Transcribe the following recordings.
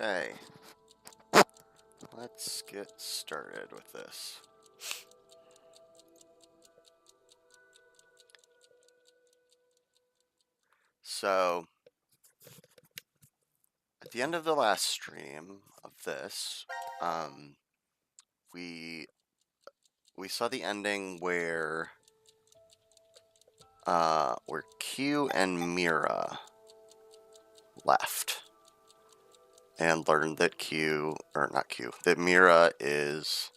Okay, let's get started with this. So, at the end of the last stream of this, we saw the ending where Q and Mira left and learned that that Mira is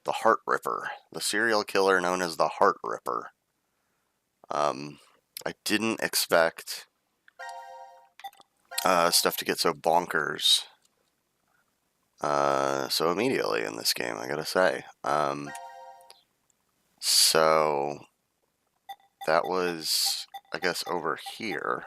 the Heart Ripper, the serial killer known as the Heart Ripper. I didn't expect stuff to get so bonkers so immediately in this game, I gotta say. So that was, I guess, over here.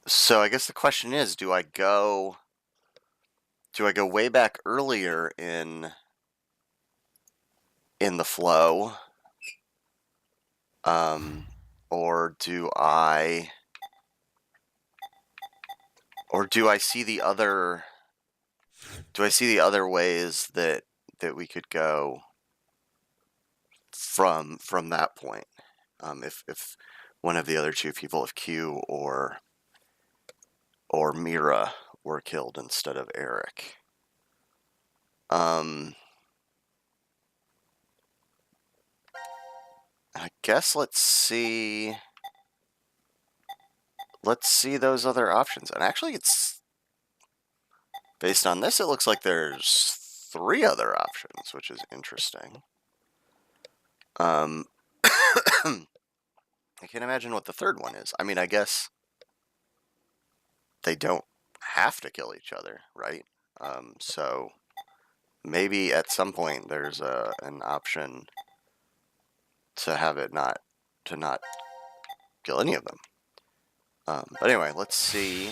So I guess the question is, do I go way back earlier in the flow, or do I see the other ways that we could go from that point, if one of the other two people, if Q or Mira, were killed instead of Eric? I guess let's see those other options. And actually, it's based on this, it looks like there's 3 other options, which is interesting. I can't imagine what the third one is. I mean, I guess they don't have to kill each other, right? So maybe at some point there's an option to have it not kill any of them. But anyway, let's see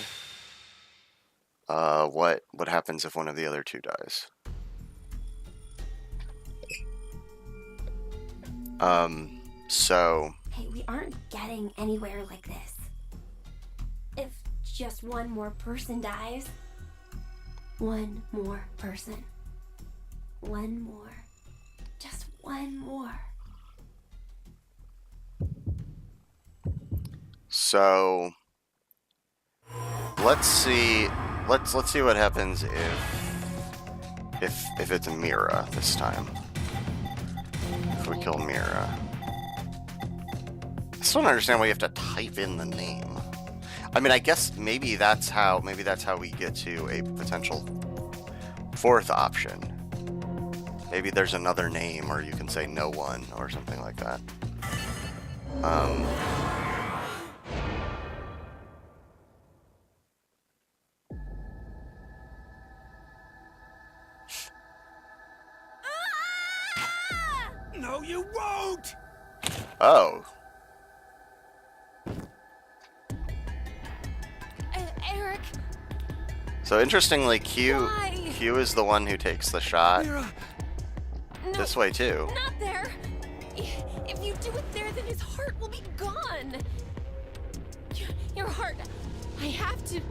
what happens if one of the other two dies. So... Hey, we aren't getting anywhere like this. If just one more person dies. One more person. One more. Just one more. So... let's see. Let's see what happens if it's Mira this time. If we kill Mira. I still don't understand why you have to type in the name. I mean, I guess maybe that's how we get to a potential fourth option. Maybe there's another name, or you can say no one, or something like that. No, you won't! Oh. Eric. So interestingly, Q Why? Q is the one who takes the shot. Mira! No, This way too. not there. If you do it there, then his heart will be gone. Your heart. I have to.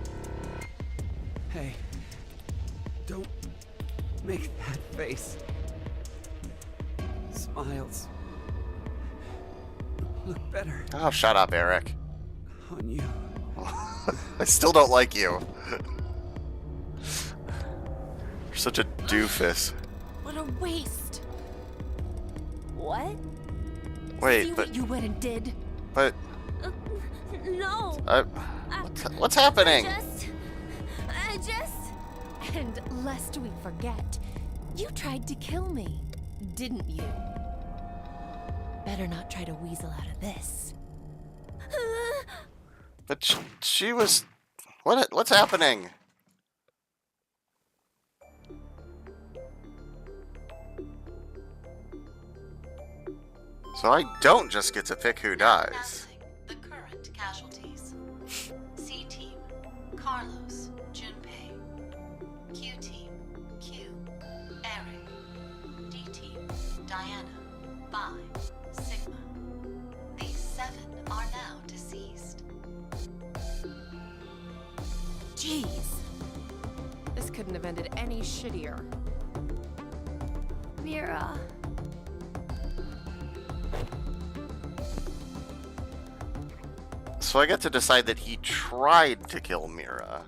Hey, don't make that face. Smiles look better Oh, shut up, Eric. on you. I still don't like you. You're such a doofus. What a waste. What? Wait, See but what you went and did? but No. what's happening? I just. And lest we forget, you tried to kill me, didn't you? Better not try to weasel out of this. But she was. What's happening? So I don't just get to pick who dies. The current casualties. C Team, Carlos, Junpei. Q Team, Q, Eric. D Team, Diana, Bai, Sigma. These 7 are now deceased. Jeez. This couldn't have ended any shittier. Mira. So I get to decide that he tried to kill Mira,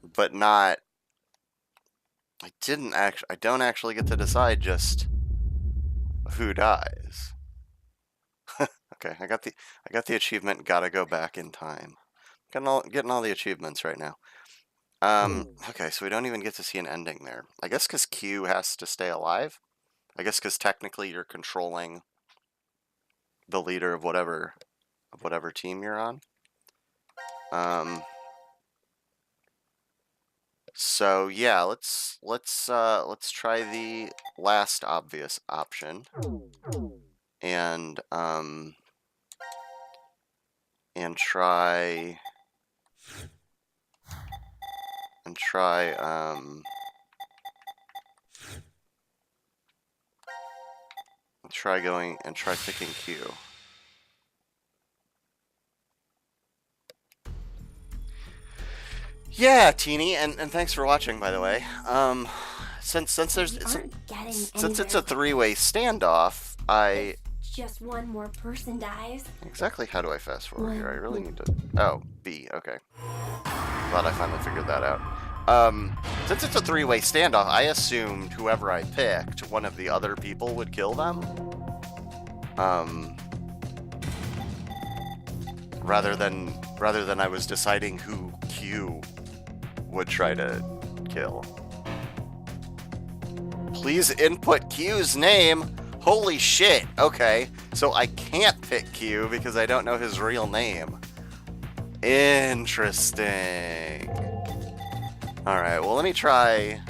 but not. I don't actually get to decide just who dies. Okay, I got the achievement. Gotta go back in time. Getting all the achievements right now. Okay, so we don't even get to see an ending there. I guess because Q has to stay alive. I guess because technically you're controlling the leader of whatever team you're on. So yeah, let's try the last obvious option, and try picking Q. Yeah, Teeny, and thanks for watching, by the way. Since it's a 3-way standoff, Just one more person dies. exactly how do I fast forward here? I really need to. Oh, B. Okay. Glad I finally figured that out. Since it's a 3-way standoff, I assumed whoever I picked, one of the other people would kill them. Rather than I was deciding who Q would try to kill. Please input Q's name. Holy shit. Okay, so I can't pick Q because I don't know his real name. Interesting. Alright, well let me try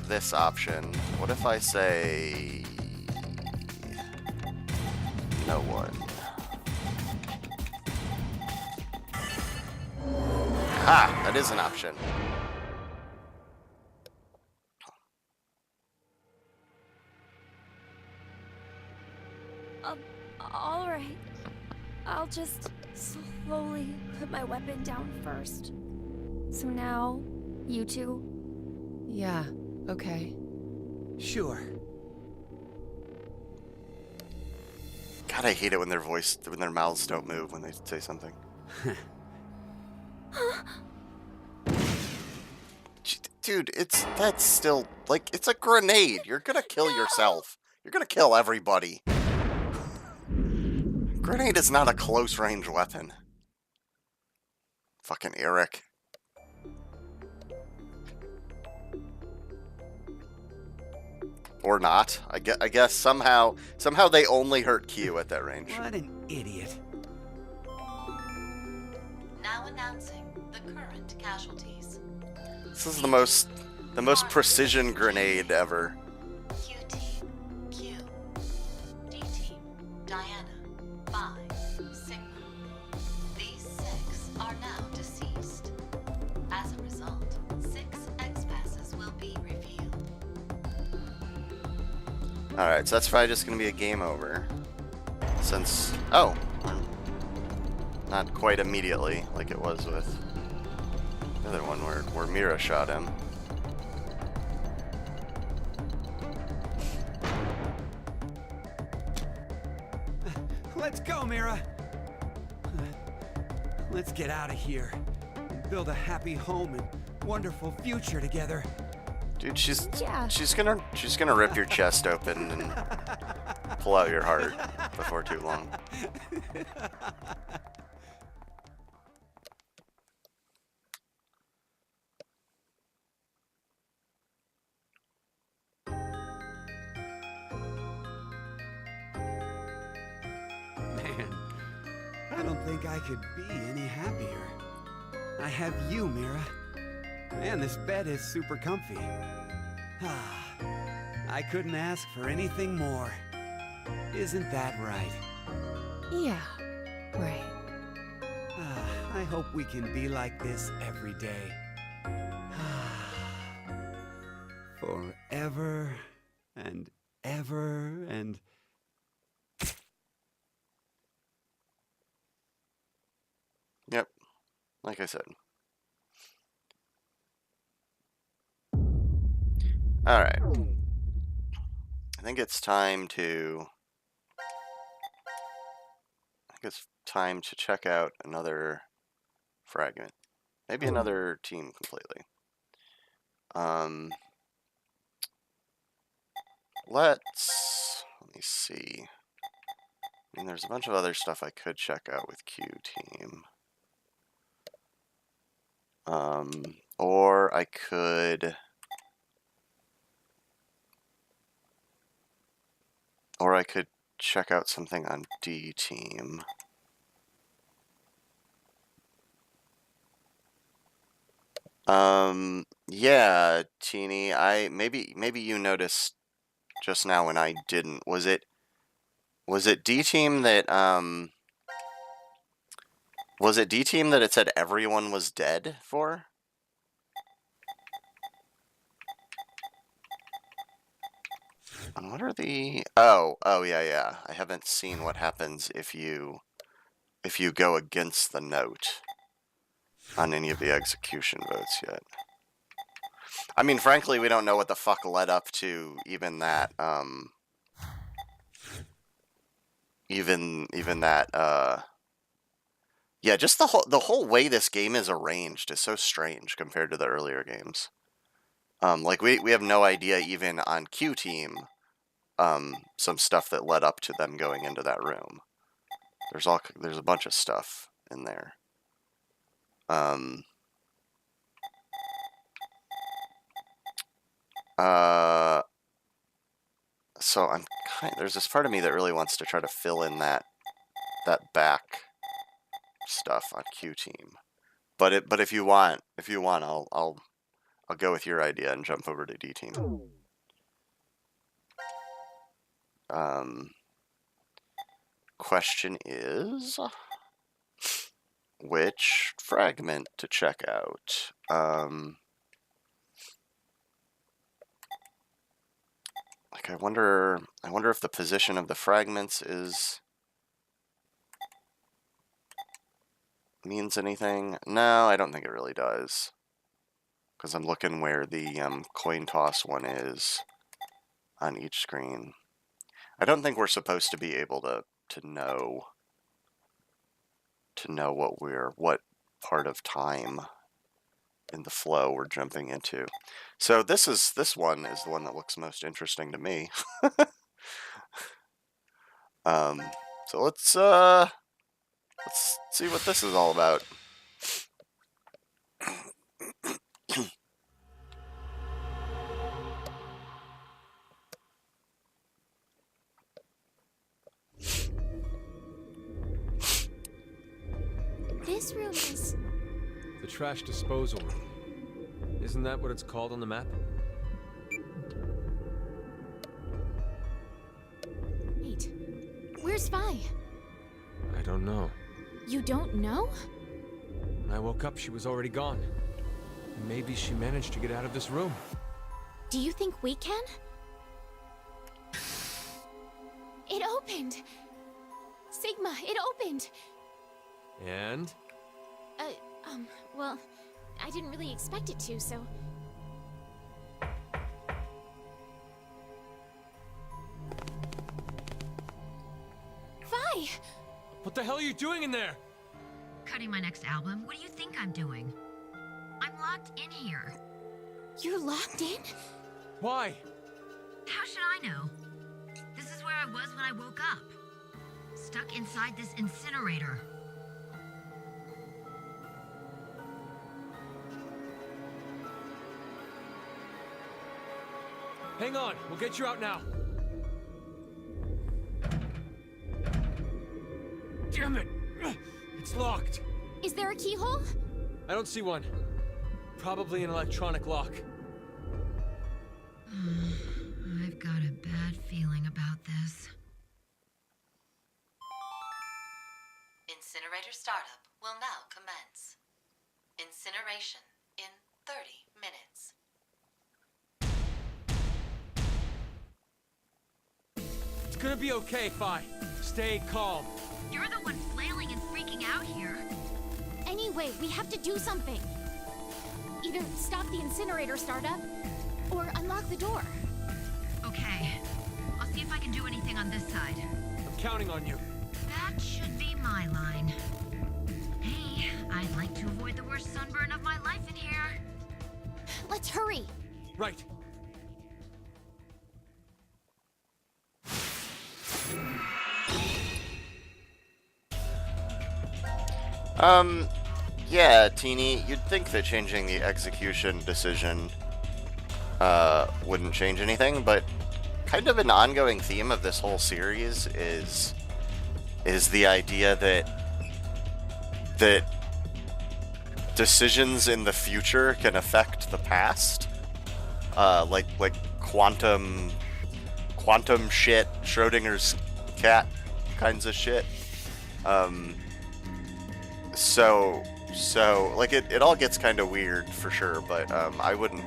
this option. What if I say no one? Ah, that is an option. All right. I'll just slowly put my weapon down first. So now, you two? Yeah, okay. Sure. God, I hate it when their mouths don't move when they say something. Dude, that's still, like, it's a grenade. You're gonna kill yourself. You're gonna kill everybody. Grenade is not a close-range weapon. Fucking Eric. Or not. I guess somehow they only hurt Q at that range. What an idiot. Now announcing the current casualties. This is the most precision grenade ever. Q team, Q. D team, Diana, 5, Sigma. These 6 are now deceased. As a result, 6 X-passes will be revealed. Alright, so that's probably just gonna be a game over. Since... oh! Not quite immediately, like it was with the other one where Mira shot him. Let's go, Mira. Let's get out of here and build a happy home and wonderful future together. Dude, she's Yeah. gonna rip your chest open and pull out your heart before too long. Man, I don't think I could be any happier. I have you, Mira. Man, this bed is super comfy. Ah, I couldn't ask for anything more. Isn't that right? Yeah, right. Ah, I hope we can be like this every day. Ah, forever and ever and... Yep, like I said. Alright. I think it's time to check out another fragment. Maybe another team completely. Let me see. I mean, there's a bunch of other stuff I could check out with Q team. Or I could... check out something on D team. Yeah, Teeny, maybe you noticed just now when I didn't. Was it D team that was it D team that it said everyone was dead for? And what are the... oh yeah. I haven't seen what happens if you go against the note on any of the execution votes yet. I mean, frankly, we don't know what the fuck led up to even that, yeah, just the whole way this game is arranged is so strange compared to the earlier games. Like we have no idea even on Q team, some stuff that led up to them going into that room. There's a bunch of stuff in there. So there's this part of me that really wants to try to fill in that back stuff on Q team. But if you want, I'll go with your idea and jump over to D team. Question is, which fragment to check out? Like I wonder if the position of the fragments means anything. No, I don't think it really does. Because I'm looking where the coin toss one is on each screen. I don't think we're supposed to be able to know to know what part of time in the flow we're jumping into. So this one is the one that looks most interesting to me. So let's see what this is all about. This room is... The trash disposal room. Isn't that what it's called on the map? Wait. Where's Vi? I don't know. You don't know? When I woke up, she was already gone. Maybe she managed to get out of this room. Do you think we can? It opened! Sigma, it opened! And? Well, I didn't really expect it to, so... Vi! What the hell are you doing in there? Cutting my next album? What do you think I'm doing? I'm locked in here. You're locked in? Why? How should I know? This is where I was when I woke up. Stuck inside this incinerator. Hang on, we'll get you out now. Damn it! It's locked. Is there a keyhole? I don't see one. Probably an electronic lock. I've got a bad feeling about this. Incinerator startup will now commence. Incineration in 30 minutes. It's gonna be okay, Fi. Stay calm. You're the one flailing and freaking out here. Anyway, we have to do something. Either stop the incinerator startup, or unlock the door. Okay. I'll see if I can do anything on this side. I'm counting on you. That should be my line. Hey, I'd like to avoid the worst sunburn of my life in here. Let's hurry. Right. Yeah, Teeny, you'd think that changing the execution decision wouldn't change anything, but kind of an ongoing theme of this whole series is the idea that decisions in the future can affect the past, like quantum shit, Schrodinger's cat kinds of shit. So like it all gets kind of weird for sure, but I wouldn't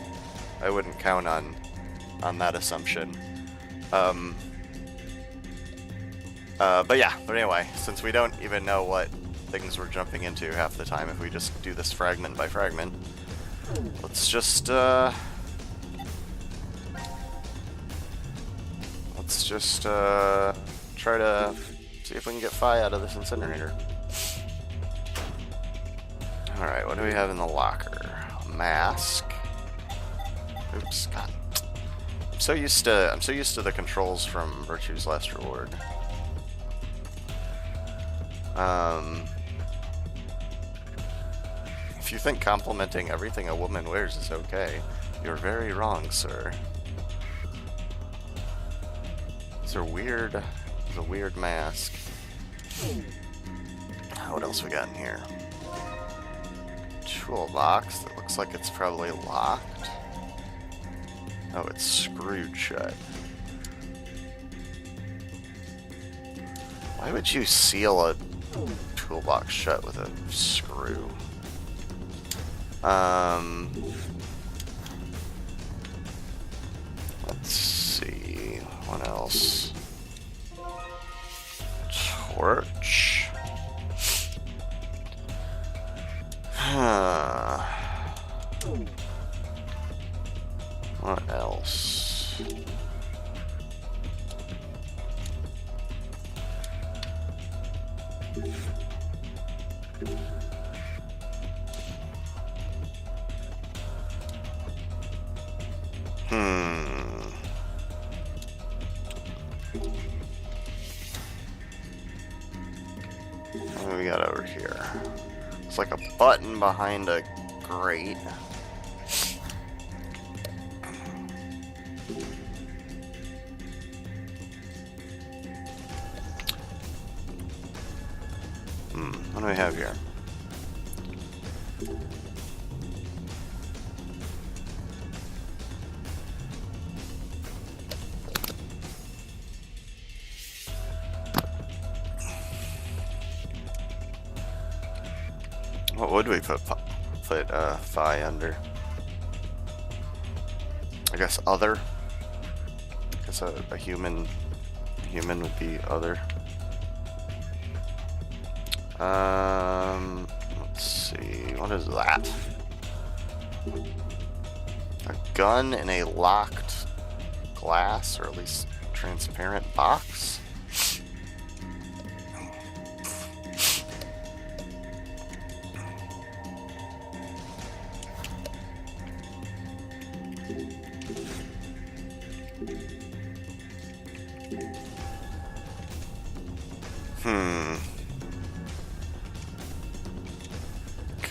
count on that assumption. But anyway, since we don't even know what things we're jumping into half the time, if we just do this fragment by fragment, let's just try to see if we can get Fi out of this incinerator. Alright, what do we have in the locker? A mask. Oops, God. I'm so used to the controls from Virtue's Last Reward. If you think complimenting everything a woman wears is okay, you're very wrong, sir. It's a weird mask. What else we got in here? Toolbox that looks like it's probably locked. Oh, it's screwed shut. Why would you seal a toolbox shut with a screw? Let's see. What else? Torch. What else? What do we got over here? It's like a button behind a grate. What do we have here? What would we put Phi under? I guess other. I guess a human would be other. Let's see. What is that? A gun in a locked glass, or at least transparent box?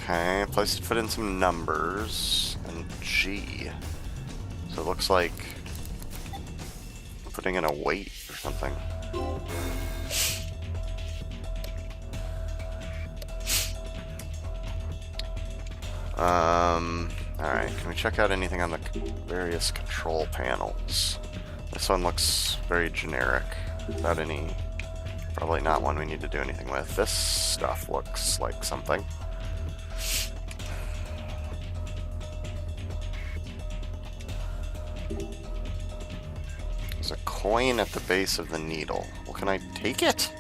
Okay, place to put in some numbers, and G. So it looks like putting in a weight or something. Alright, can we check out anything on the various control panels? This one looks very generic, without any... Probably not one we need to do anything with. This stuff looks like something. There's a coin at the base of the needle. Well, can I take it?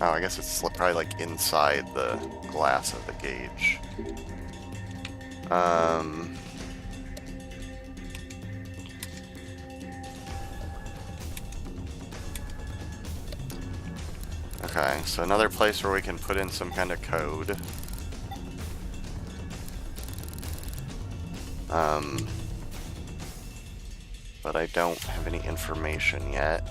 Oh, I guess it's probably like inside the glass of the gauge. Okay, so another place where we can put in some kind of code. But I don't have any information yet.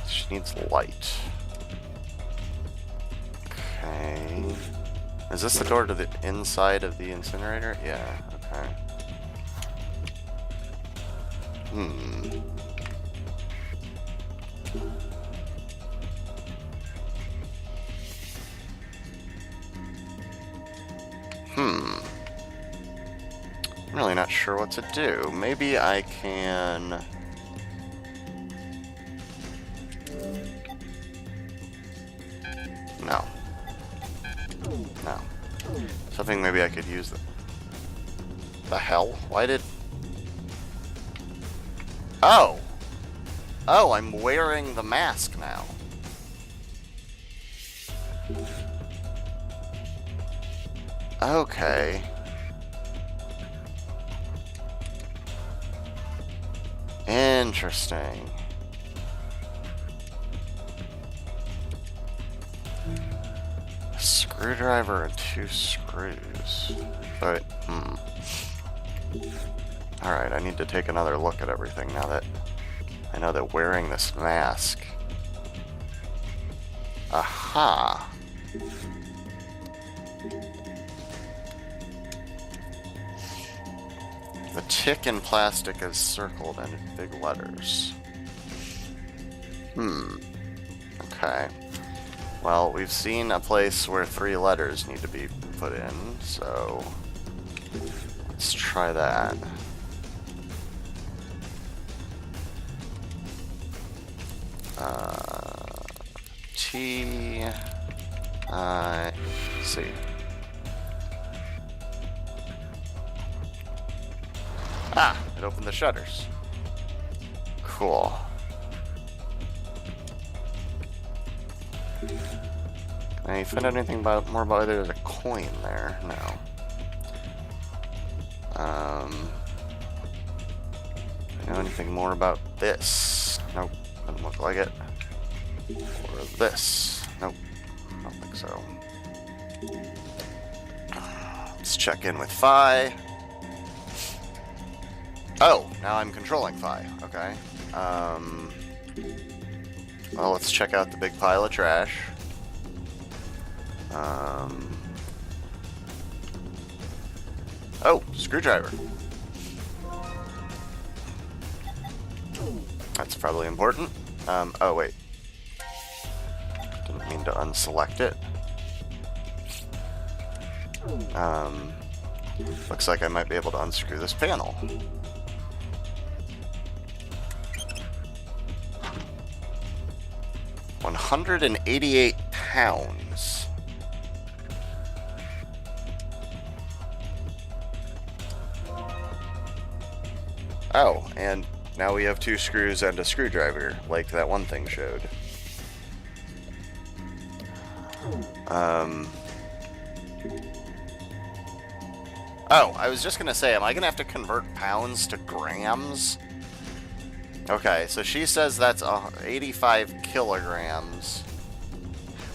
She needs light. Okay. Is this the door to the inside of the incinerator? Yeah, okay. I'm really not sure what to do. Maybe I can... No. No. Something maybe I could use the hell? Why did... Oh! Oh, I'm wearing the mask now. Okay. Interesting. A screwdriver and 2 screws. But, Alright, I need to take another look at everything now that I know that wearing this mask. Aha! The tick in plastic is circled in big letters. Okay. Well, we've seen a place where 3 letters need to be put in, so let's try that. T I C. Ah, it opened the shutters. Cool. Can I find out anything more about whether there's a coin there? No. I know anything more about this? Nope, doesn't look like it. Or this? Nope, I don't think so. Let's check in with Phi. Oh, now I'm controlling Phi. Okay. Well, let's check out the big pile of trash. Oh, screwdriver. That's probably important. Oh, wait. Didn't mean to unselect it. Looks like I might be able to unscrew this panel. £188. Oh, and now we have 2 screws and a screwdriver, like that one thing showed. Oh, I was just gonna say, am I gonna have to convert pounds to grams? Okay, so she says that's 85 kilograms.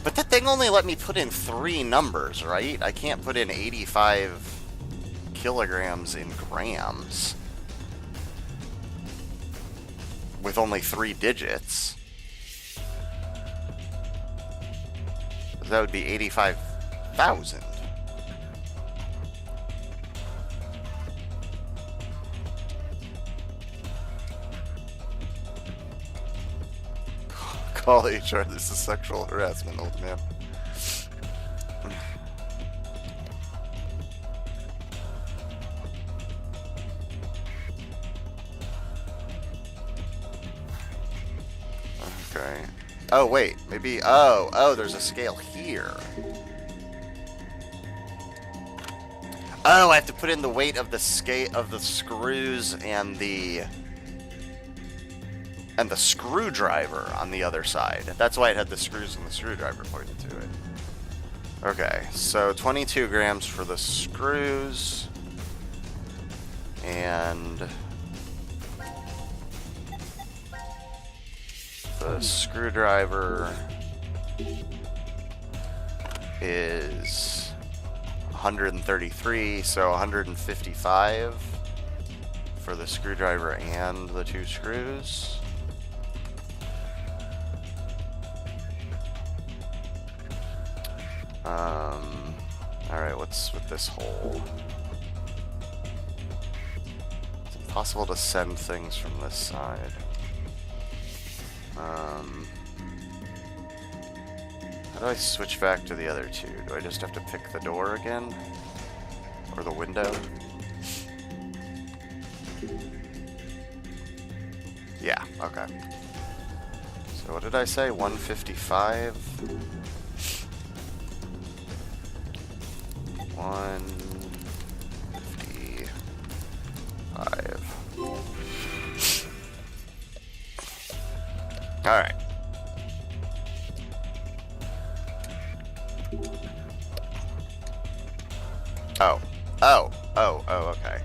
But that thing only let me put in 3 numbers, right? I can't put in 85 kilograms in grams. With only 3 digits. That would be 85,000. Call HR, this is sexual harassment, old man. Okay. Oh, wait. Maybe... Oh, there's a scale here. Oh, I have to put in the weight of the screws and the screwdriver on the other side. That's why it had the screws and the screwdriver pointed to it. Okay, so 22 grams for the screws. And the screwdriver is 133, so 155 for the screwdriver and the 2 screws. Alright, what's with this hole? It's impossible to send things from this side. How do I switch back to the other 2? Do I just have to pick the door again? Or the window? Yeah, okay. So what did I say? 155? 155. Alright. Oh, okay.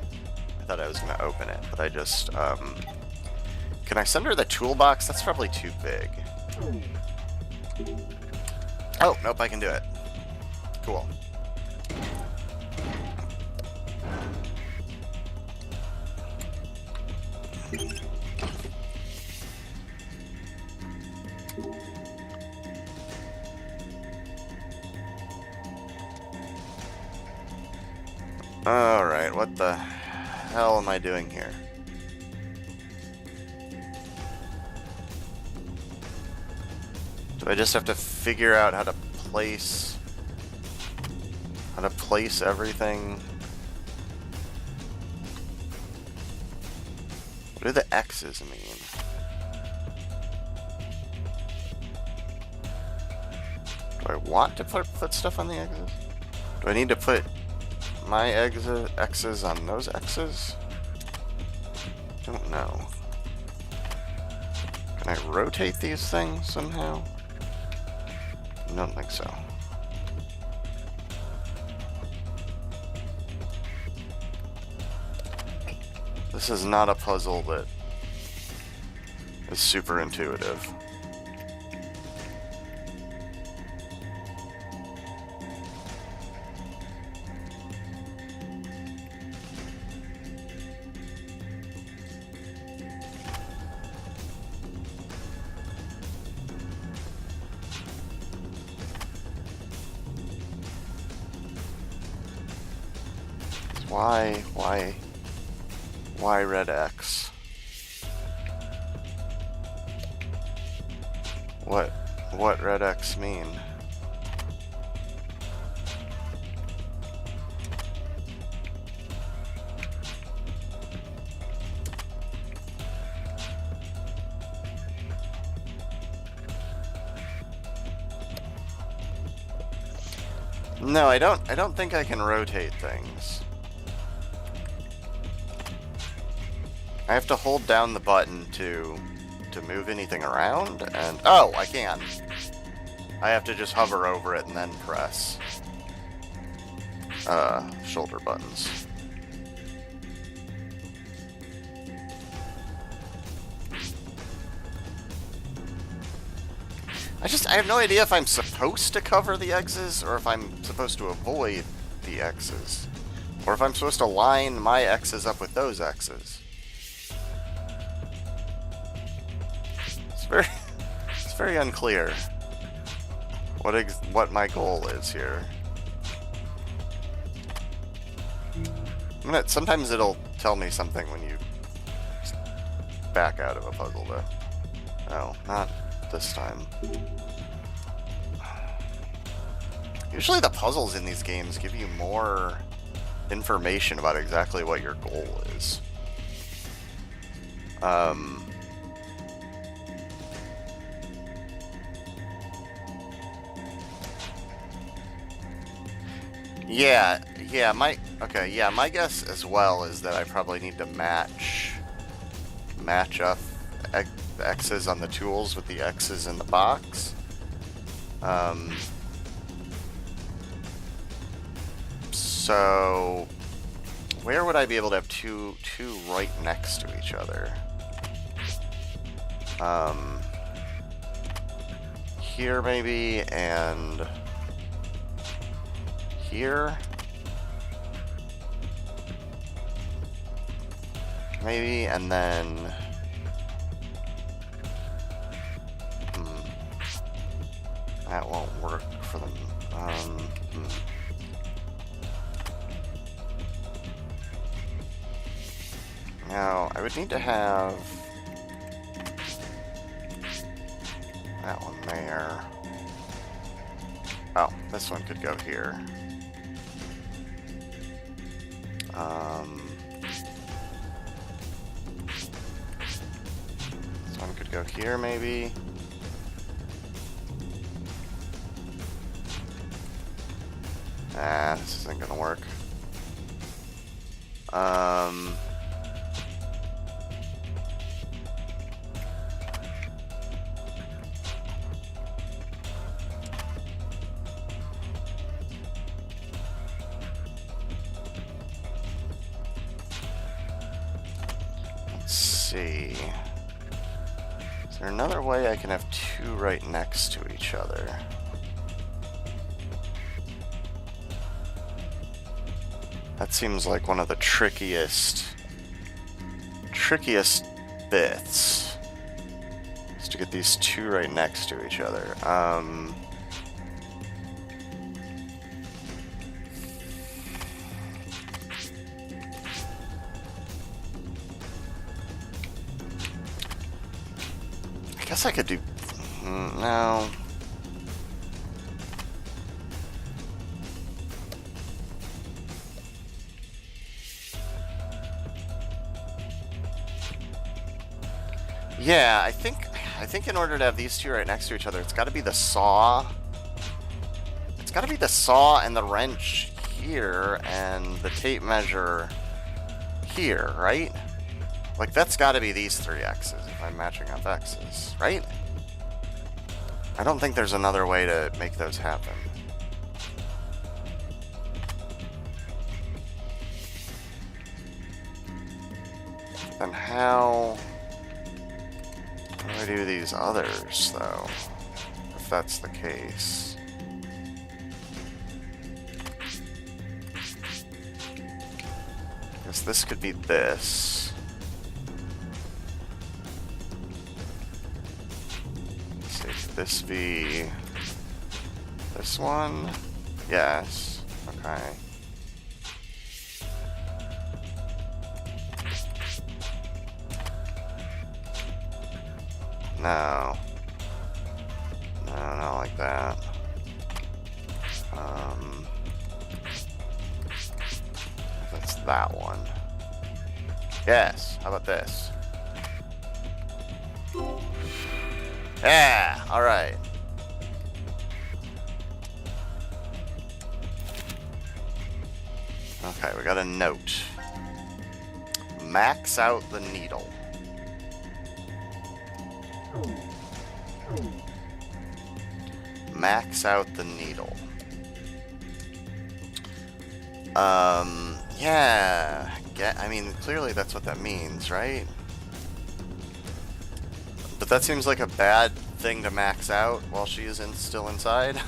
I thought I was gonna open it, but I just, can I send her the toolbox? That's probably too big. Oh, nope, I can do it. Cool. Alright, what the hell am I doing here? Do I just have to figure out how to place everything? What do the X's mean? Do I want to put stuff on the X's? Do I need to put my X's on those X's? Don't know. Can I rotate these things somehow? I don't think so. This is not a puzzle that is super intuitive. Why red X? What red X mean? No, I don't think I can rotate things. I have to hold down the button to move anything around, and oh, I can. I have to just hover over it and then press shoulder buttons. I have no idea if I'm supposed to cover the X's or if I'm supposed to avoid the X's. Or if I'm supposed to line my X's up with those X's. It's very unclear what my goal is here. Sometimes it'll tell me something when you back out of a puzzle though. Oh, not this time. Usually the puzzles in these games give you more information about exactly what your goal is. My guess as well is that I probably need to match up the X's on the tools with the X's in the box. So where would I be able to have two right next to each other? Here maybe, and here maybe, and then that won't work for them. Now I would need to have that one there. Oh, this one could go here. This one could go here, maybe. This isn't gonna work. Let's see. Is there another way I can have two right next to each other? That seems like one of the trickiest bits, is to get these two right next to each other. I guess I could do... no. Yeah, I think in order to have these two right next to each other, it's got to be the saw. It's got to be the saw and the wrench here, and the tape measure here, right? Like, that's got to be these three X's if I'm matching up X's, right? I don't think there's another way to make those happen. Then how do I do these others, though? If that's the case. I guess this could be this. Let's see, could this be this one? Yes. Okay. No. No, not like that. That's that one. Yes, how about this? Yeah, alright. Okay, we got a note. Max out the needle. Max out the needle. Yeah. I mean, clearly that's what that means, right? But that seems like a bad thing to max out while she is still inside.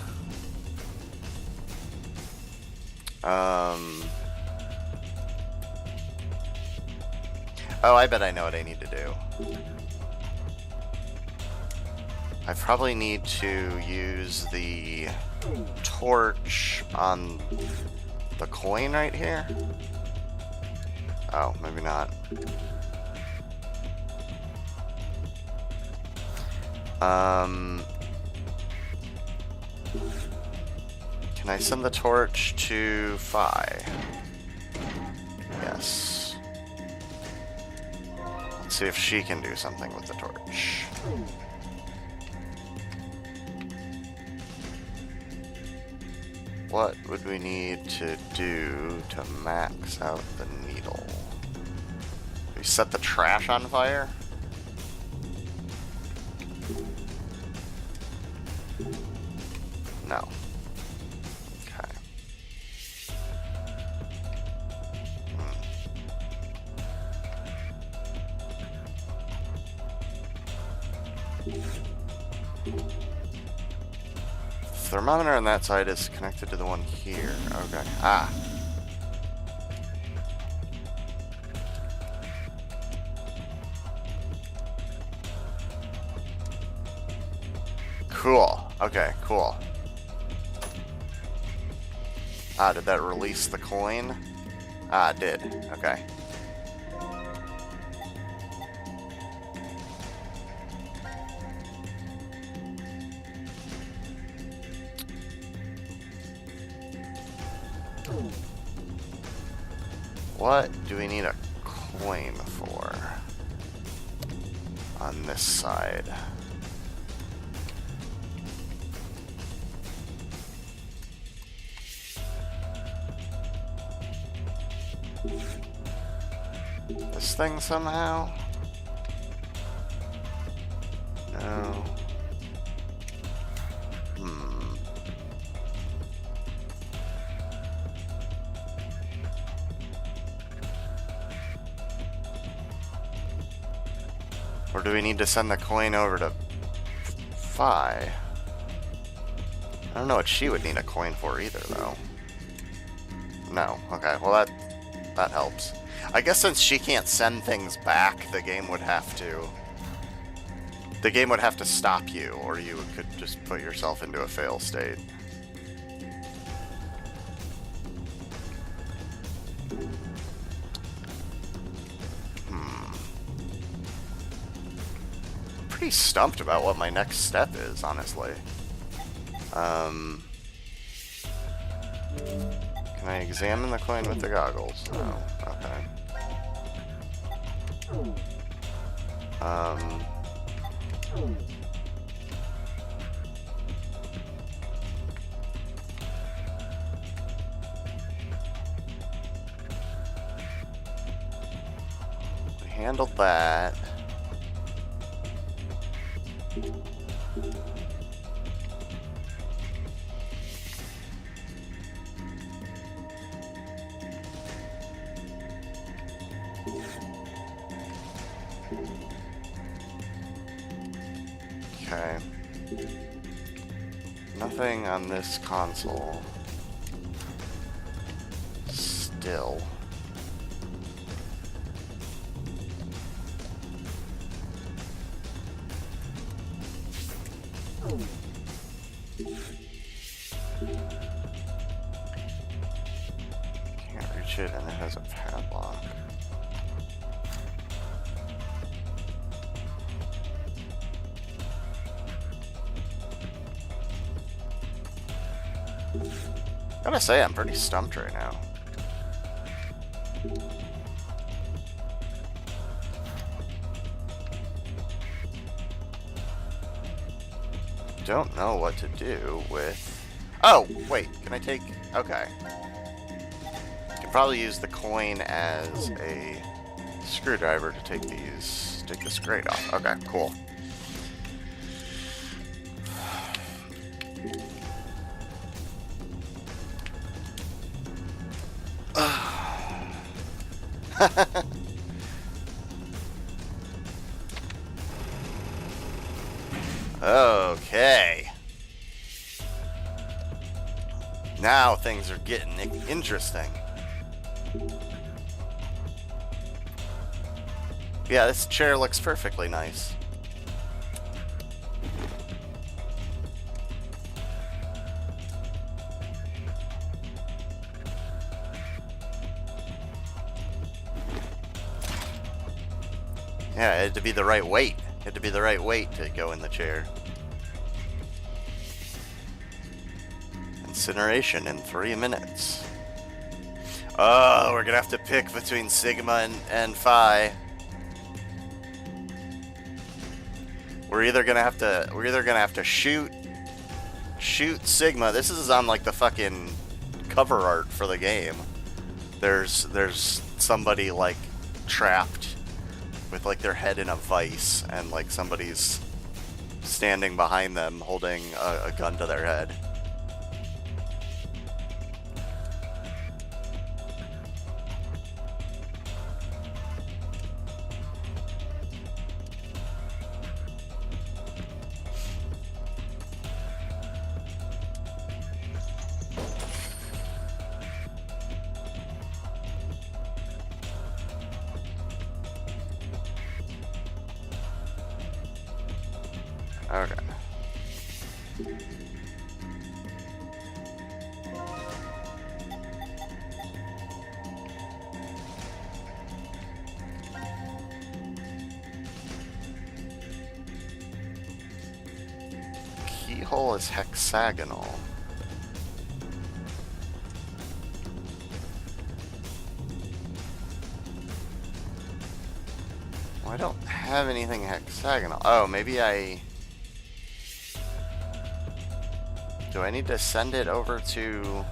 Oh, I bet I know what I need to do. I probably need to use the torch on the coin right here. Oh, maybe not. Can I send the torch to Phi? Yes. Let's see if she can do something with the torch. What would we need to do to max out the needle? We set the trash on fire? No. Okay. Thermometer on that side is connected to the one here. Okay. Ah. Cool. Okay, cool. Ah, did that release the coin? Ah, it did. Okay. What do we need a coin for on this side? This thing somehow? No. Or do we need to send the coin over to Phi? I don't know what she would need a coin for either, though. No. Okay, well that helps. I guess since she can't send things back, the game would have to stop you, or you could just put yourself into a fail state. Pretty stumped about what my next step is, honestly. Can I examine the coin with the goggles? No. Okay. We handled that. Okay. Nothing on this console. Still. Can't reach it, and it has a padlock. Gotta say, I'm pretty stumped right now. Don't know what to do with... Oh, wait, can I take... Okay. Can probably use the coin as a screwdriver to take this grate off. Okay, cool. Okay. Now things are getting interesting. Yeah, this chair looks perfectly nice. Yeah, it had to be the right weight. It had to be the right weight to go in the chair. Incineration in 3 minutes. Oh, we're gonna have to pick between Sigma and Phi. We're either gonna have to shoot Sigma. This is on like the fucking cover art for the game. There's somebody like trapped with like their head in a vice, and like somebody's standing behind them holding a gun to their head. Okay. Keyhole is hexagonal. Well, I don't have anything hexagonal. Oh, maybe I... Do I need to send it over to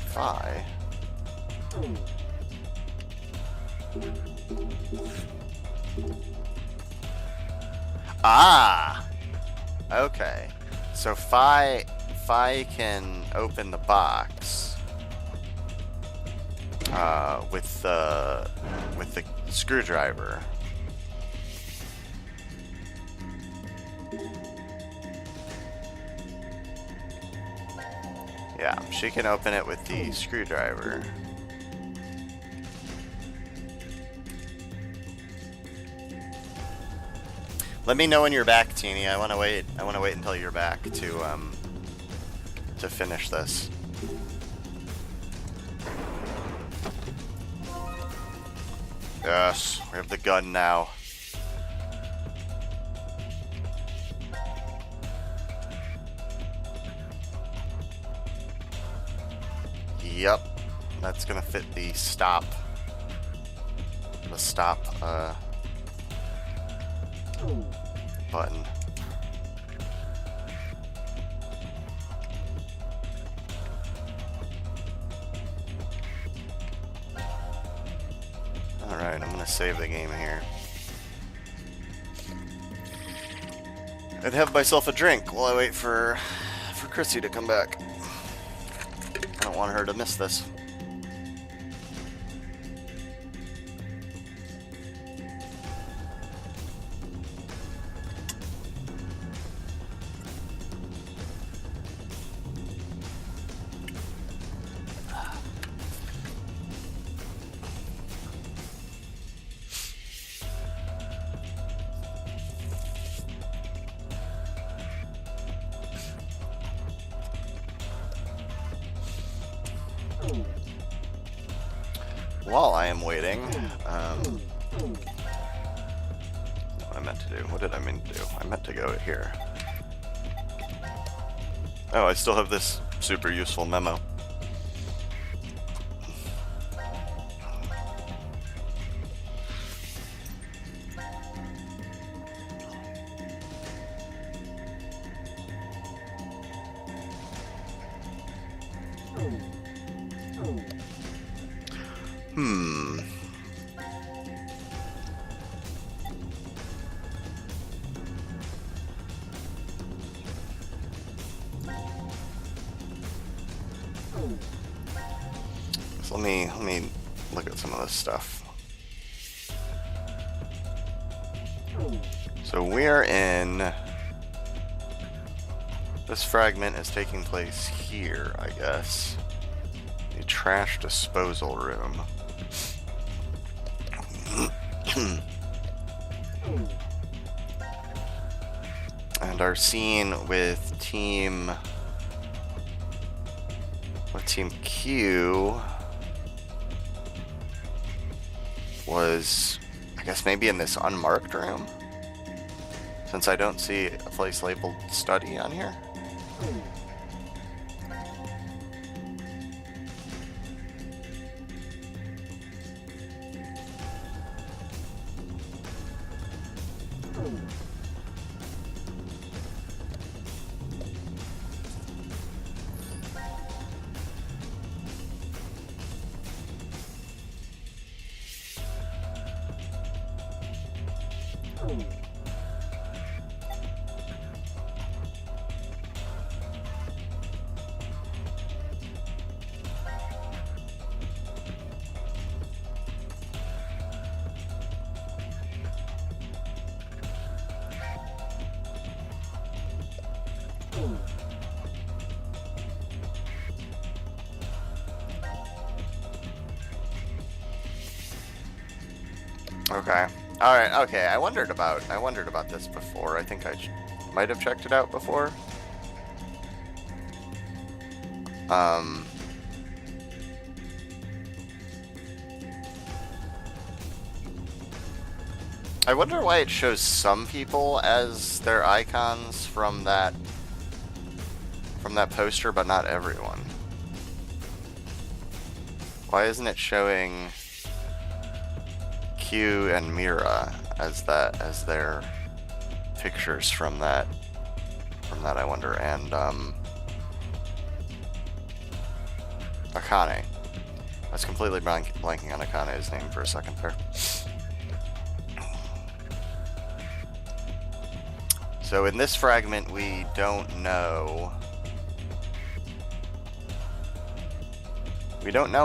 Phi? Ah! Okay. So Phi can open the box with the screwdriver. Yeah, she can open it with the screwdriver. Let me know when you're back, Teeny. I want to wait until you're back to finish this. Yes, we have the gun now. Yep, that's gonna fit the stop button. Alright, I'm gonna save the game here. I'd have myself a drink while I wait for Chrissy to come back. I don't want her to miss this. While I am waiting, what I meant to do. What did I mean to do? I meant to go here. Oh, I still have this super useful memo. So let me look at some of this stuff. So we're in. This fragment is taking place here, I guess. The trash disposal room. And our scene with Team Q was, I guess, maybe in this unmarked room, since I don't see a place labeled study on here. Okay. All right. Okay. I wondered about this before. I think I might have checked it out before. I wonder why it shows some people as their icons from that poster, but not everyone. Why isn't it showing Q and Mira as their pictures from that, I wonder, and Akane. I was completely blanking on Akane's name for a second there. So in this fragment, we don't know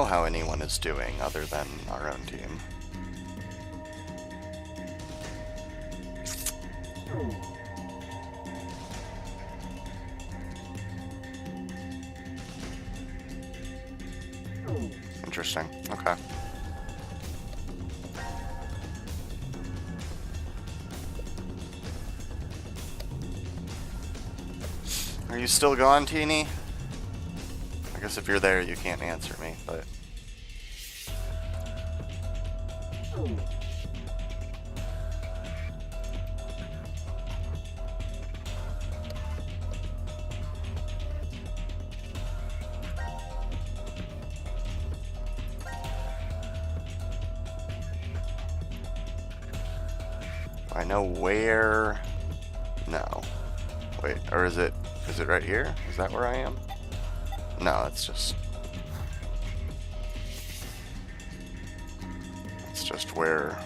how anyone is doing other than our own team. Interesting. Okay. Are you still gone, Teeny? I guess if you're there, you can't answer me, but... I know where... No. Wait, or is it right here? Is that where I am? No, it's just where...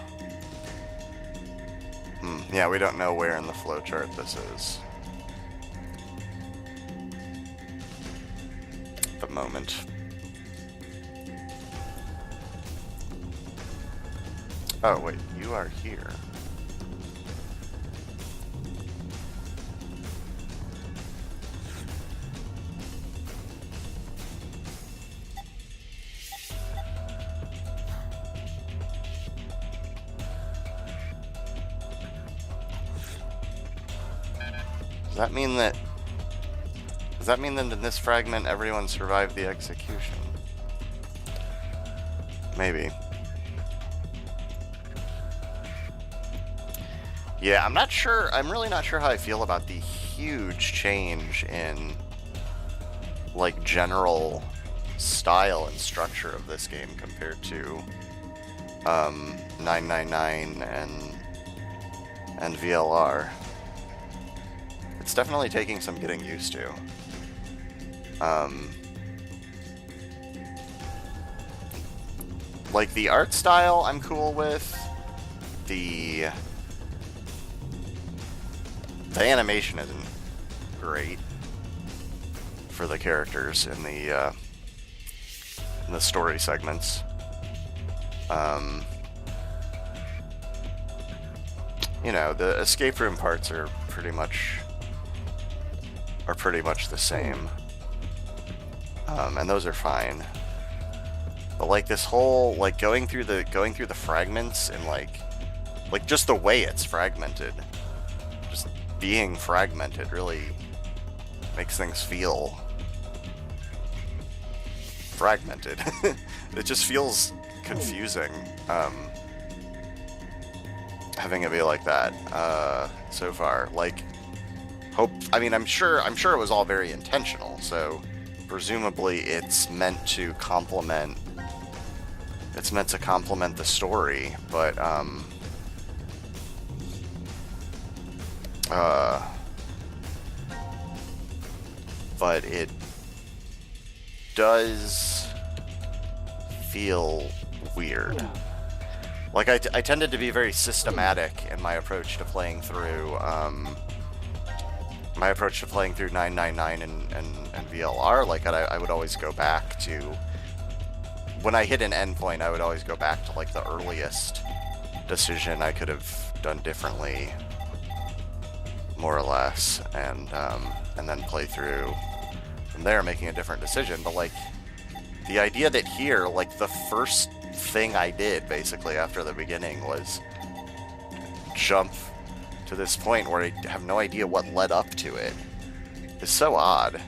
yeah, we don't know where in the flowchart this is at the moment. Oh, wait, you are here. Does that mean that in this fragment everyone survived the execution? Maybe. Yeah, I'm really not sure how I feel about the huge change in like general style and structure of this game compared to 999 and VLR. It's definitely taking some getting used to. Like the art style I'm cool with. The animation isn't great for the characters in the story segments. You know, the escape room parts are pretty much the same, and those are fine. But like this whole like going through the fragments and like just the way it's fragmented, just being fragmented really makes things feel fragmented. It just feels confusing, having it be like that so far. Like, I'm sure it was all very intentional. So presumably it's meant to complement. It's meant to complement the story, but it does feel weird. Like I tended to be very systematic in my approach to playing through 999 and VLR. Like I would always go back to, when I hit an endpoint, I would always go back to like the earliest decision I could have done differently, more or less, and then play through from there, making a different decision. But like the idea that here, like the first thing I did basically after the beginning was jump to this point where I have no idea what led up to it is so odd.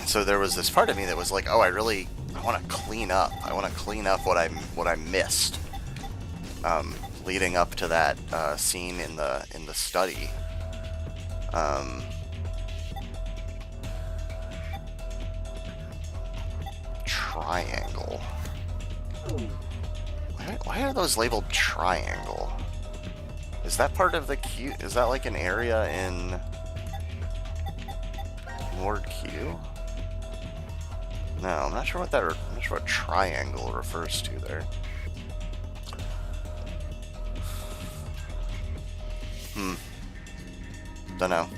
So there was this part of me that was like, oh, I want to clean up. I want to clean up what I missed, leading up to that scene in the study. Triangle. Why are those labeled triangle? Is that part of the queue? Is that like an area in Ward Q? No, I'm not sure what triangle refers to there. Dunno.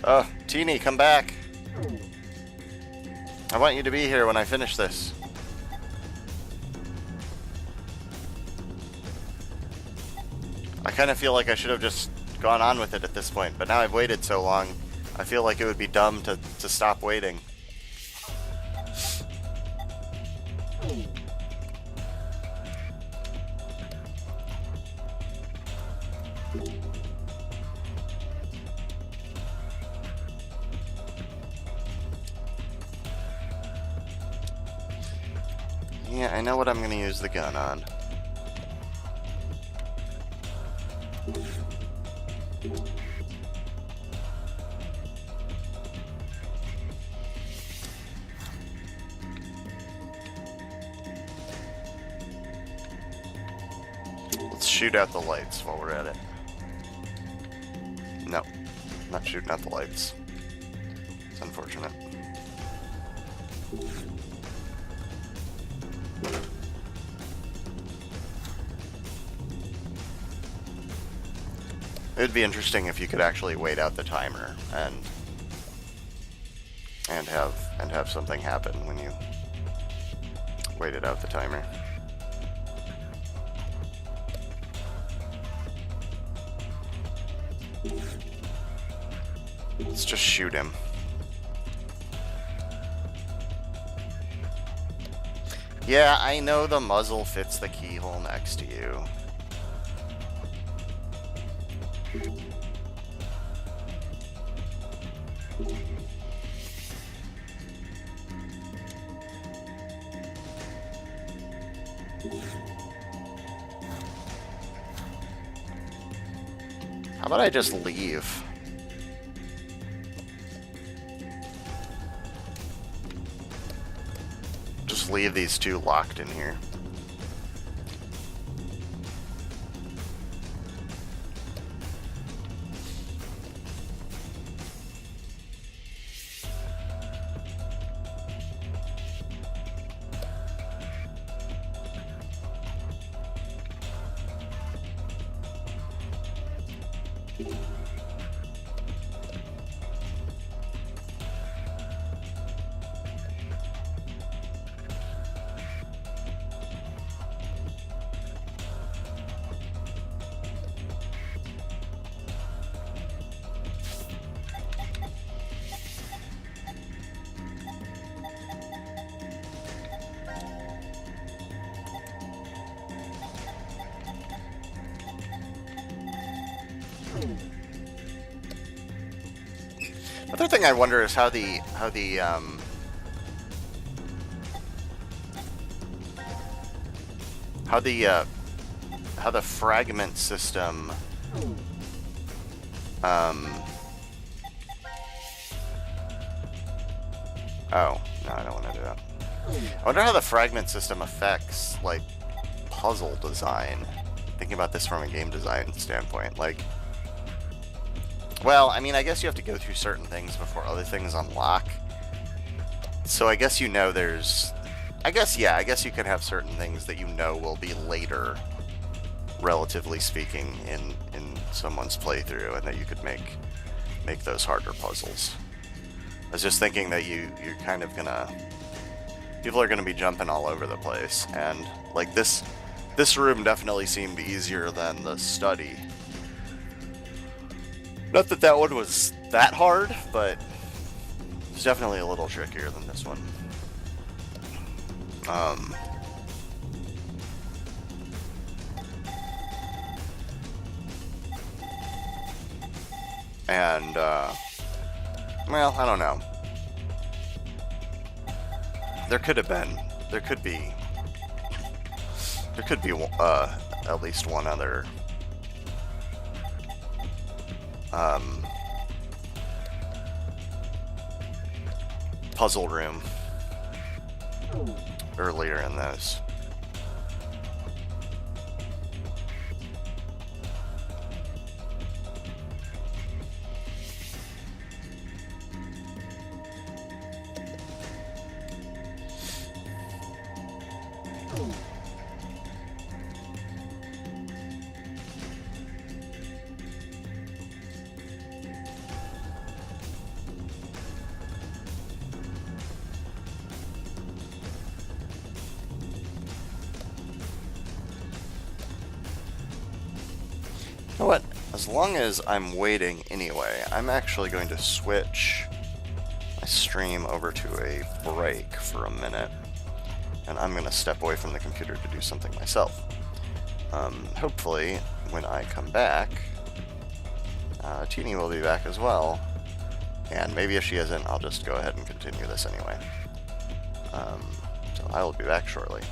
Oh, Teeny, come back. I want you to be here when I finish this. I kind of feel like I should have just gone on with it at this point, but now I've waited so long, I feel like it would be dumb to stop waiting. Yeah, I know what I'm going to use the gun on. Let's shoot out the lights while we're at it. No, not shooting out the lights. It's unfortunate. It would be interesting if you could actually wait out the timer and have something happen when you waited out the timer. Let's just shoot him. Yeah, I know the muzzle fits the keyhole next to you. How about I just leave? Just leave these two locked in here. Another thing I wonder is how the fragment system oh, no, I don't want to do that. I wonder how the fragment system affects, like, puzzle design. Thinking about this from a game design standpoint, like, well, I mean, I guess you have to go through certain things before other things unlock. So I guess you know there's... I guess you could have certain things that you know will be later, relatively speaking, in someone's playthrough, and that you could make those harder puzzles. I was just thinking that you're kind of gonna... People are gonna be jumping all over the place, and, like, this room definitely seemed easier than the study. Not that that one was that hard, but it's definitely a little trickier than this one. And, well, I don't know. There could be at least one other puzzle room earlier in this. You know what? As long as I'm waiting anyway, I'm actually going to switch my stream over to a break for a minute, and I'm going to step away from the computer to do something myself. Hopefully, when I come back, Teeny will be back as well, and maybe if she isn't, I'll just go ahead and continue this anyway. So I will be back shortly.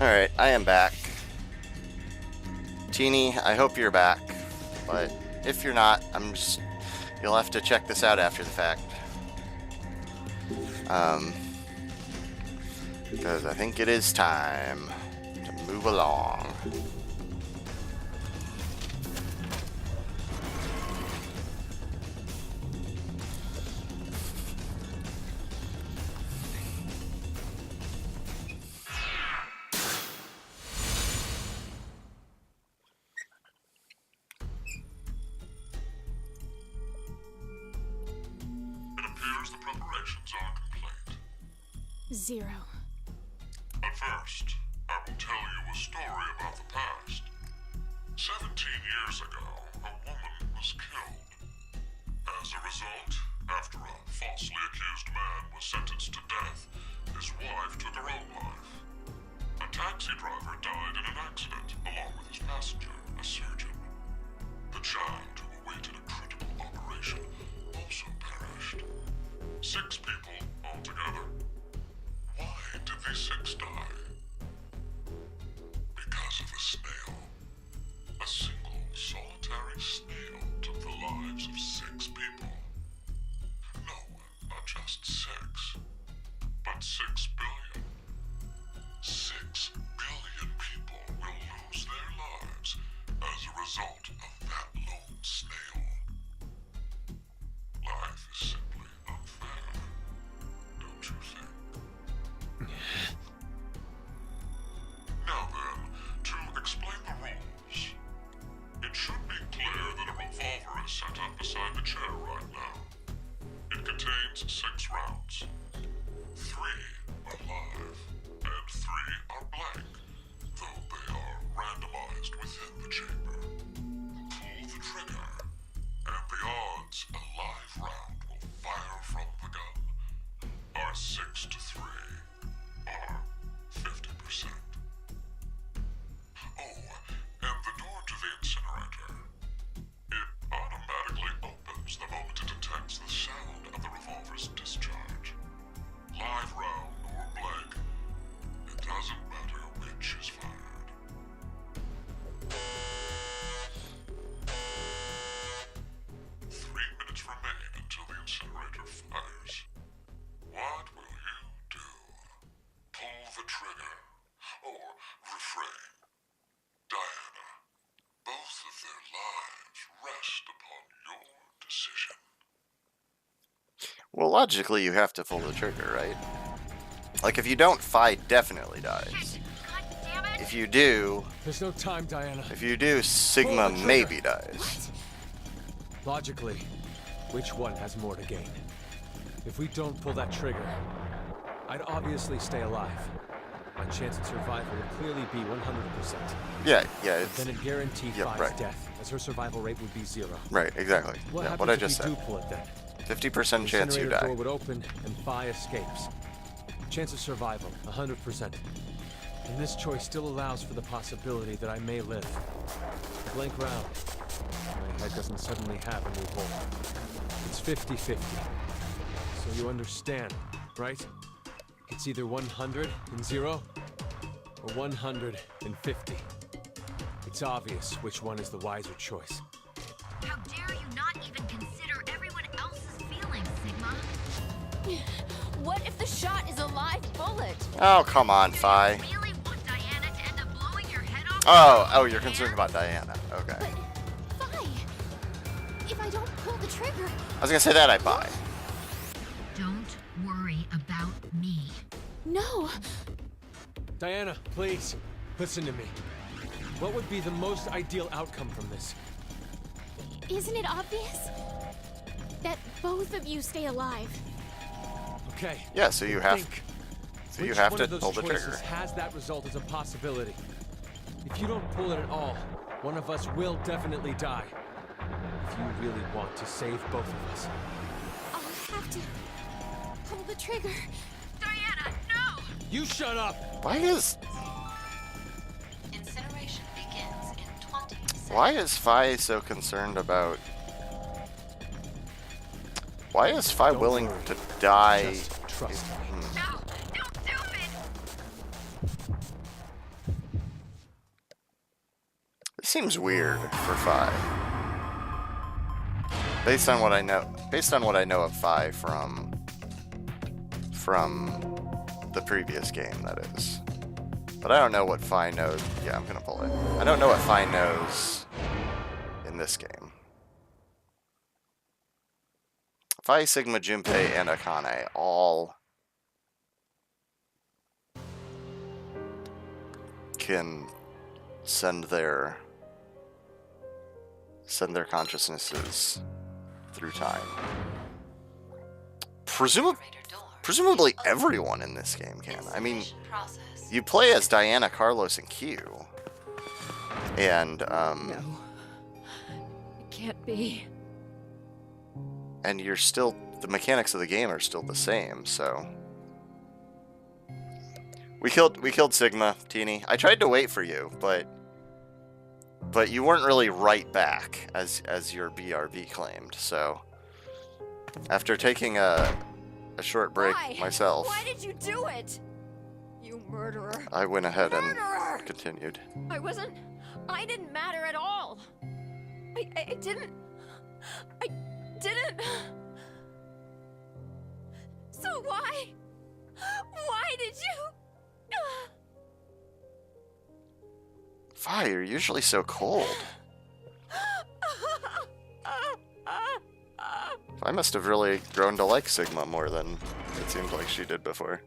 Alright, I am back. Teeny, I hope you're back. But if you're not, you'll have to check this out after the fact. Because I think it is time to move along. The preparations are complete. 0. But first, I will tell you a story about the past. 17 years ago, a woman was killed. As a result, after a falsely accused man was sentenced to death, his wife took her own life. A taxi driver died in an accident, along with his passenger, a surgeon. The child who awaited a critical operation also perished. 6 people altogether. Why did these 6 die? Because of a snail. A single, solitary snail took the lives of 6 people. No, not just 6, but 6 billion. 6 billion people will lose their lives as a result of that lone snail. Life is simply unfair, don't you think? Now then, to explain the rules. It should be clear that a revolver is set up beside the chair right now. It contains 6 rounds. 3 are live, and 3 are blank, though they are randomized within the chamber. Pull the trigger, and the odds a live round will fire from the gun are 6 to 3, or 50%. Oh, and the door to the incinerator. It automatically opens the moment it detects the sound of the revolver's discharge. Live round or blank, it doesn't matter which is fired. 3 minutes remain until the incinerator fires. What will you do? Pull the trigger, or refrain. Diana, both of their lives rest upon your decision. Well, Well, logically, you have to pull the trigger, right? Like, if you don't, Phi definitely dies. God damn it! If you do, There's no time, Diana. Sigma Pull the trigger. maybe dies. Logically, which one has more to gain? If we don't pull that trigger, I'd obviously stay alive. My chance at survival would clearly be 100%. Yeah, Then it guaranteed Yep, Phi's right. death, as her survival rate would be 0. Right, exactly. What Yeah, happens what I if just we said. do pull it then? 50% chance you Incinerator die. door would open and Phi escapes. Chance of survival, 100%. And this choice still allows for the possibility that I may live. Blank round. My head doesn't suddenly have a new hole. It's 50-50. So you understand, right? It's either 100 and 0, or 150. It's obvious which one is the wiser choice. How dare you not even consider everyone else's feelings, Sigma? What if the shot is a live bullet? Oh, come on, Phi. Really want Diana to end up blowing your head off? Oh, you're concerned about Diana. Okay. But, Phi, if I don't pull the trigger, I was gonna say that I buy. Don't worry about me. no. Diana, please, listen to me. What would be the most ideal outcome from this? Isn't it obvious? That both of you stay alive. Okay. Yeah, so you have think. so you Which have one to of those pull the choices trigger. has that result as a possibility? If you don't pull it at all, one of us will definitely die. If you really want to save both of us. I'll have to pull the trigger. Diana, no! You shut up! Why is Incineration begins in 20 seconds. Why is Phi so concerned about? Why is Phi Don't willing worry. to die? Just trust me. No! Don't do it! It seems weird for Phi. Based on what I know of Phi from the previous game, that is. But I don't know what Phi knows. Yeah, I'm gonna pull it. I don't know what Phi knows in this game. Phi, Sigma, Junpei, and Akane all can send their consciousnesses through time. Operator door. Presumably everyone in this game can. I mean, Incineration process. you play as Diana, Carlos, and Q. And, No. It can't be. and you're still, the mechanics of the game are still the same, so. We killed Sigma, Teeny. I tried to wait for you, but you weren't really right back, as your BRB claimed, so. After taking a short break Why? myself, Why did you do it? You murderer. I went ahead and Murderer! continued. I didn't matter at all. I didn't. So why? Why did you? Phi, you're usually so cold. I must have really grown to like Sigma more than it seemed like she did before.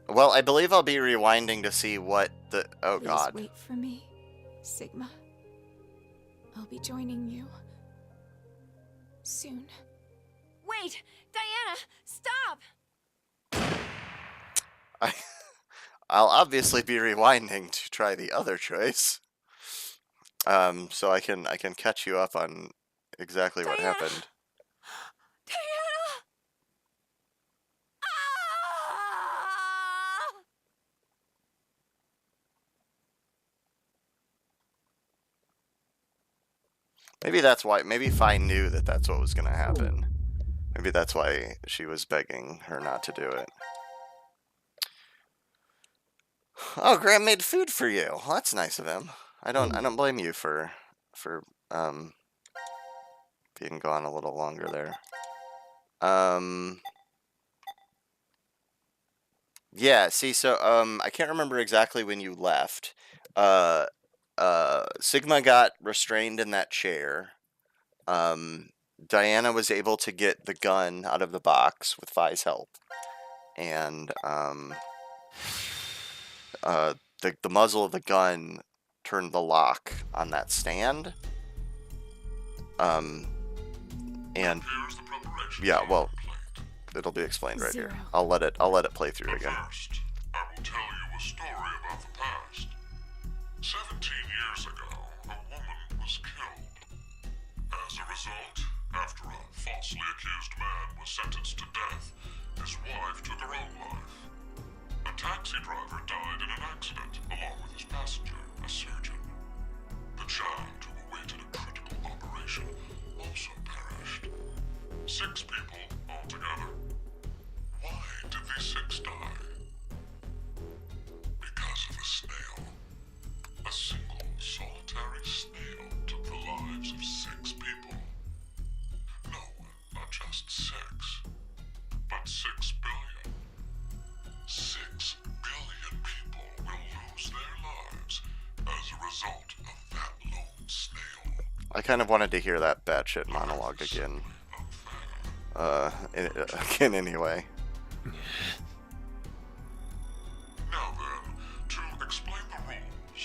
Well, I believe I'll be rewinding to see what the... Oh, Please God. wait for me, Sigma. I'll be joining you soon. Wait, Diana, stop! I'll obviously be rewinding to try the other choice. So I can catch you up on exactly what Diana! happened. Diana! Ah! Maybe that's why. Maybe Phi knew that that's what was going to happen. Maybe that's why she was begging her not to do it. Oh, Graham made food for you. Well, that's nice of him. I don't blame you for being gone a little longer there. Yeah, see, so I can't remember exactly when you left. Uh Sigma got restrained in that chair. Diana was able to get the gun out of the box with Vi's help. And the muzzle of the gun turned the lock on that stand. And Here's the preparation yeah, for well, the complaint. it'll be explained right here. Zero. I'll let it play through But again. first, I will tell you a story about the past. 17 years ago, a woman was killed. As a result, after a falsely accused man was sentenced to death, his wife took her own life. A taxi driver died in an accident, along with his passenger, a surgeon. The child who awaited a critical operation also perished. 6 people altogether. Why did these 6 die? Because of a snail. A single, solitary snail took the lives of 6 people. No, not just 6, but 6 billion. 6 billion people will lose their lives as a result of that lone snail. I kind of wanted to hear that batshit monologue again. Again anyway. Now then, to explain the rules.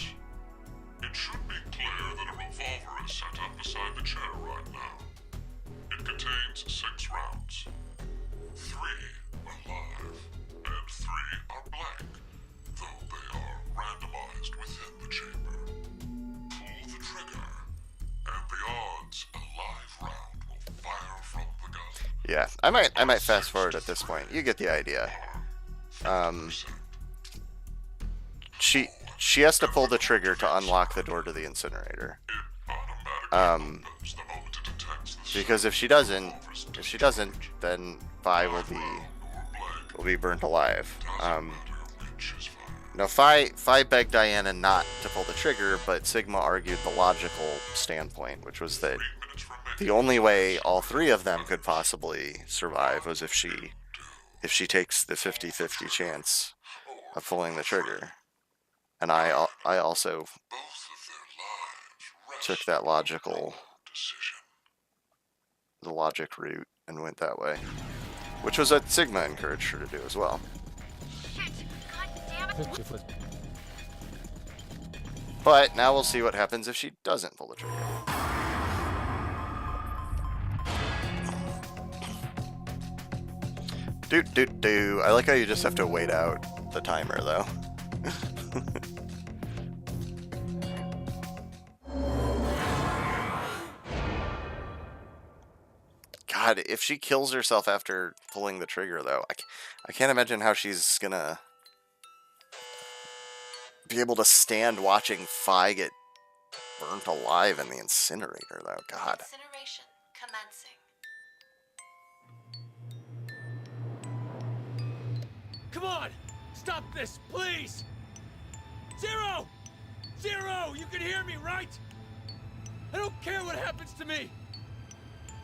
It should be clear that a revolver is set up beside the chair right now. It contains 6 rounds. 3 are live, and 3 are blank, though they are randomized within the chamber. Pull the trigger, and the odds a live round will fire from the gun. Yeah, I might fast forward at this point. You get the idea. 50%. She has to pull the trigger to unlock the door to the incinerator. It automatically opens the moment it detects the Because if she doesn't, then Vi will be burnt alive. Now, Fi begged Diana not to pull the trigger, but Sigma argued the logical standpoint, which was that the only way all 3 of them could possibly survive was if she takes the 50-50 chance of pulling the trigger. And I also took that logic route and went that way, which was what Sigma encouraged her to do as well. Shit! God damn it! But now we'll see what happens if she doesn't pull the trigger. Do. I like how you just have to wait out the timer, though. God, if she kills herself after pulling the trigger, though, I can't imagine how she's gonna be able to stand watching Fi get burnt alive in the incinerator, though. God. Incineration commencing. Come on! Stop this, please! Zero! Zero! You can hear me, right? I don't care what happens to me!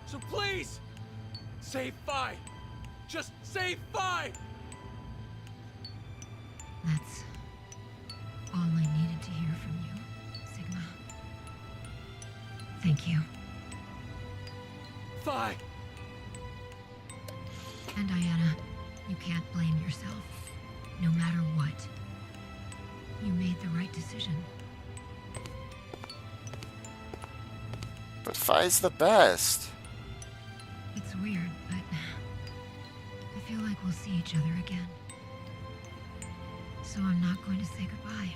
So please! Save Fi! Just save Fi! That's all I needed to hear from you, Sigma. Thank you. Fi! And Diana, you can't blame yourself. No matter what. You made the right decision. But Fi's the best. It's weird, but I feel like we'll see each other again. So I'm not going to say goodbye.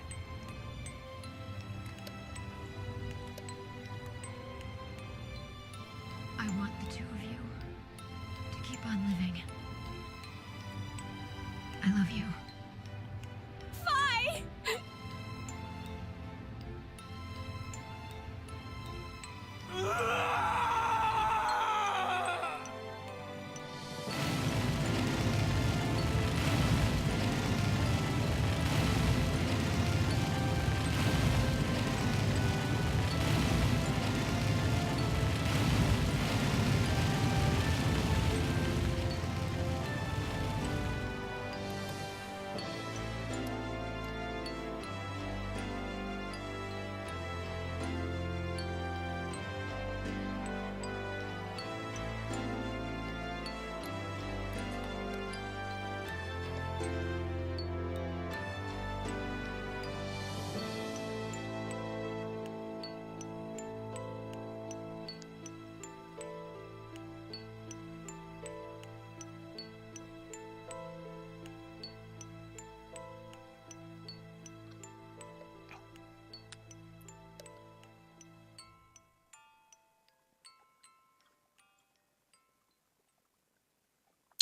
I want the 2 of you to keep on living. I love you. Fi!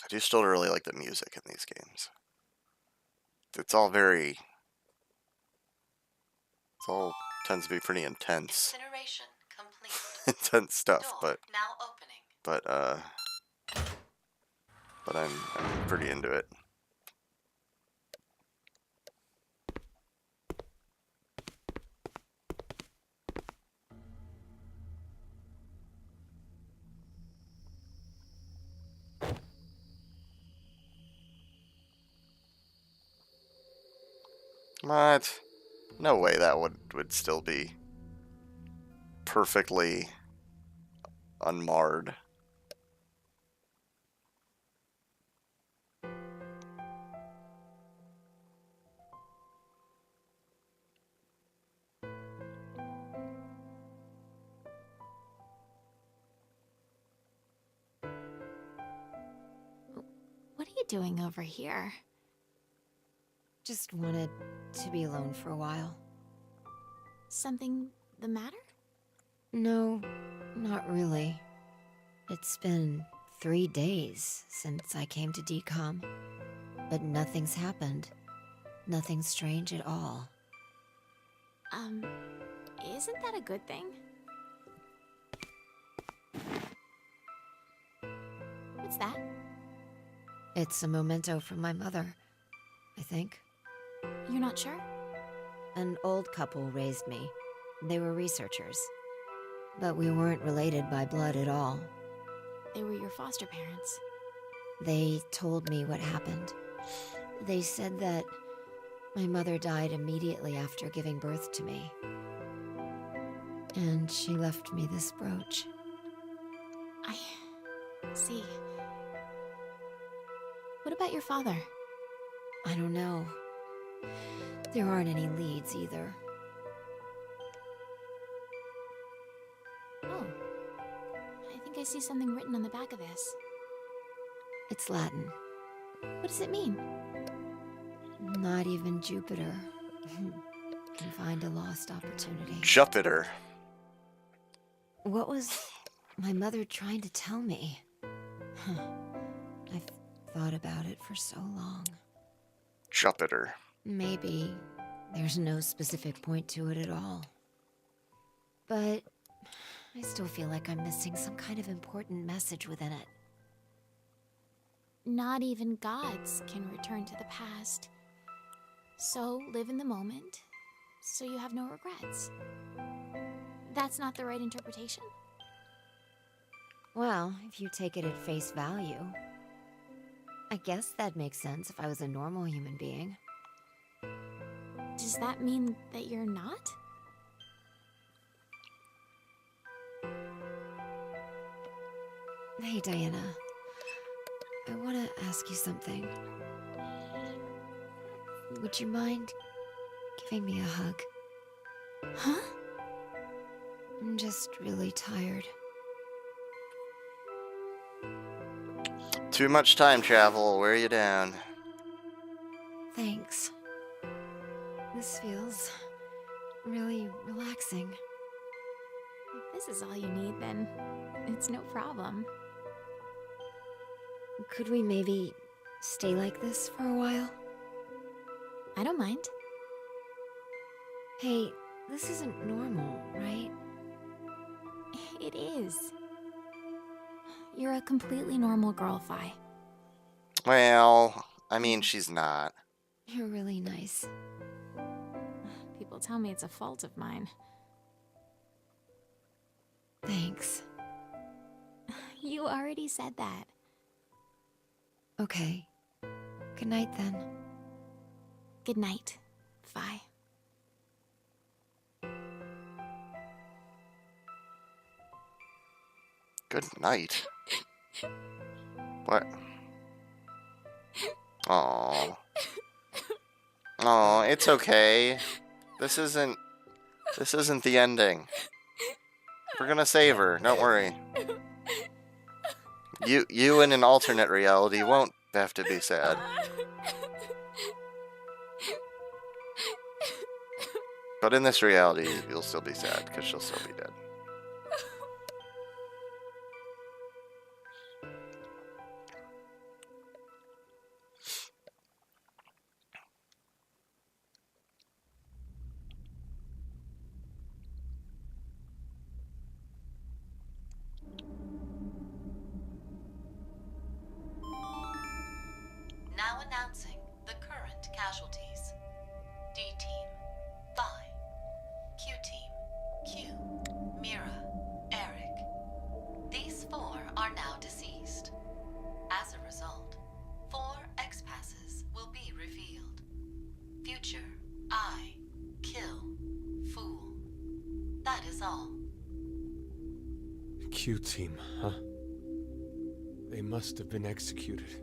do still really like the music in these games. It's all very... It all tends to be pretty intense. Incineration complete. Intense stuff, Door now opening. but I'm pretty into it. What? No way that would still be perfectly unmarred. What are you doing over here? Just wanted to be alone for a while. Something the matter? No, not really. It's been 3 days since I came to DCOM, but nothing's happened. Nothing strange at all. Isn't that a good thing? What's that? It's a memento from my mother, I think. You're not sure? An old couple raised me. They were researchers. But we weren't related by blood at all. They were your foster parents. They told me what happened. They said that my mother died immediately after giving birth to me. And she left me this brooch. I see. What about your father? I don't know. There aren't any leads either. Oh. I think I see something written on the back of this. It's Latin. What does it mean? Not even Jupiter can find a lost opportunity. Jupiter. What was my mother trying to tell me? I've thought about it for so long. Jupiter. Maybe there's no specific point to it at all. But I still feel like I'm missing some kind of important message within it. Not even gods can return to the past. So live in the moment, so you have no regrets. That's not the right interpretation? Well, if you take it at face value, I guess that makes sense if I was a normal human being. Does that mean that you're not? Hey, Diana. I want to ask you something. Would you mind giving me a hug? Huh? I'm just really tired. Too much time travel. Wear you down. Thanks. This feels really relaxing. If this is all you need, then it's no problem. Could we maybe stay like this for a while? I don't mind. Hey, this isn't normal, right? It is. You're a completely normal girl, Fi. Well, I mean, she's not. You're really nice. People tell me it's a fault of mine. Thanks. You already said that. Okay. Good night then. Good night, Fi. Good night. What? Aww. Aw, it's okay. This isn't the ending. We're gonna save her, don't worry. You in an alternate reality won't have to be sad. But in this reality, you'll still be sad, because she'll still be dead. That is all. Q team, huh? They must have been executed.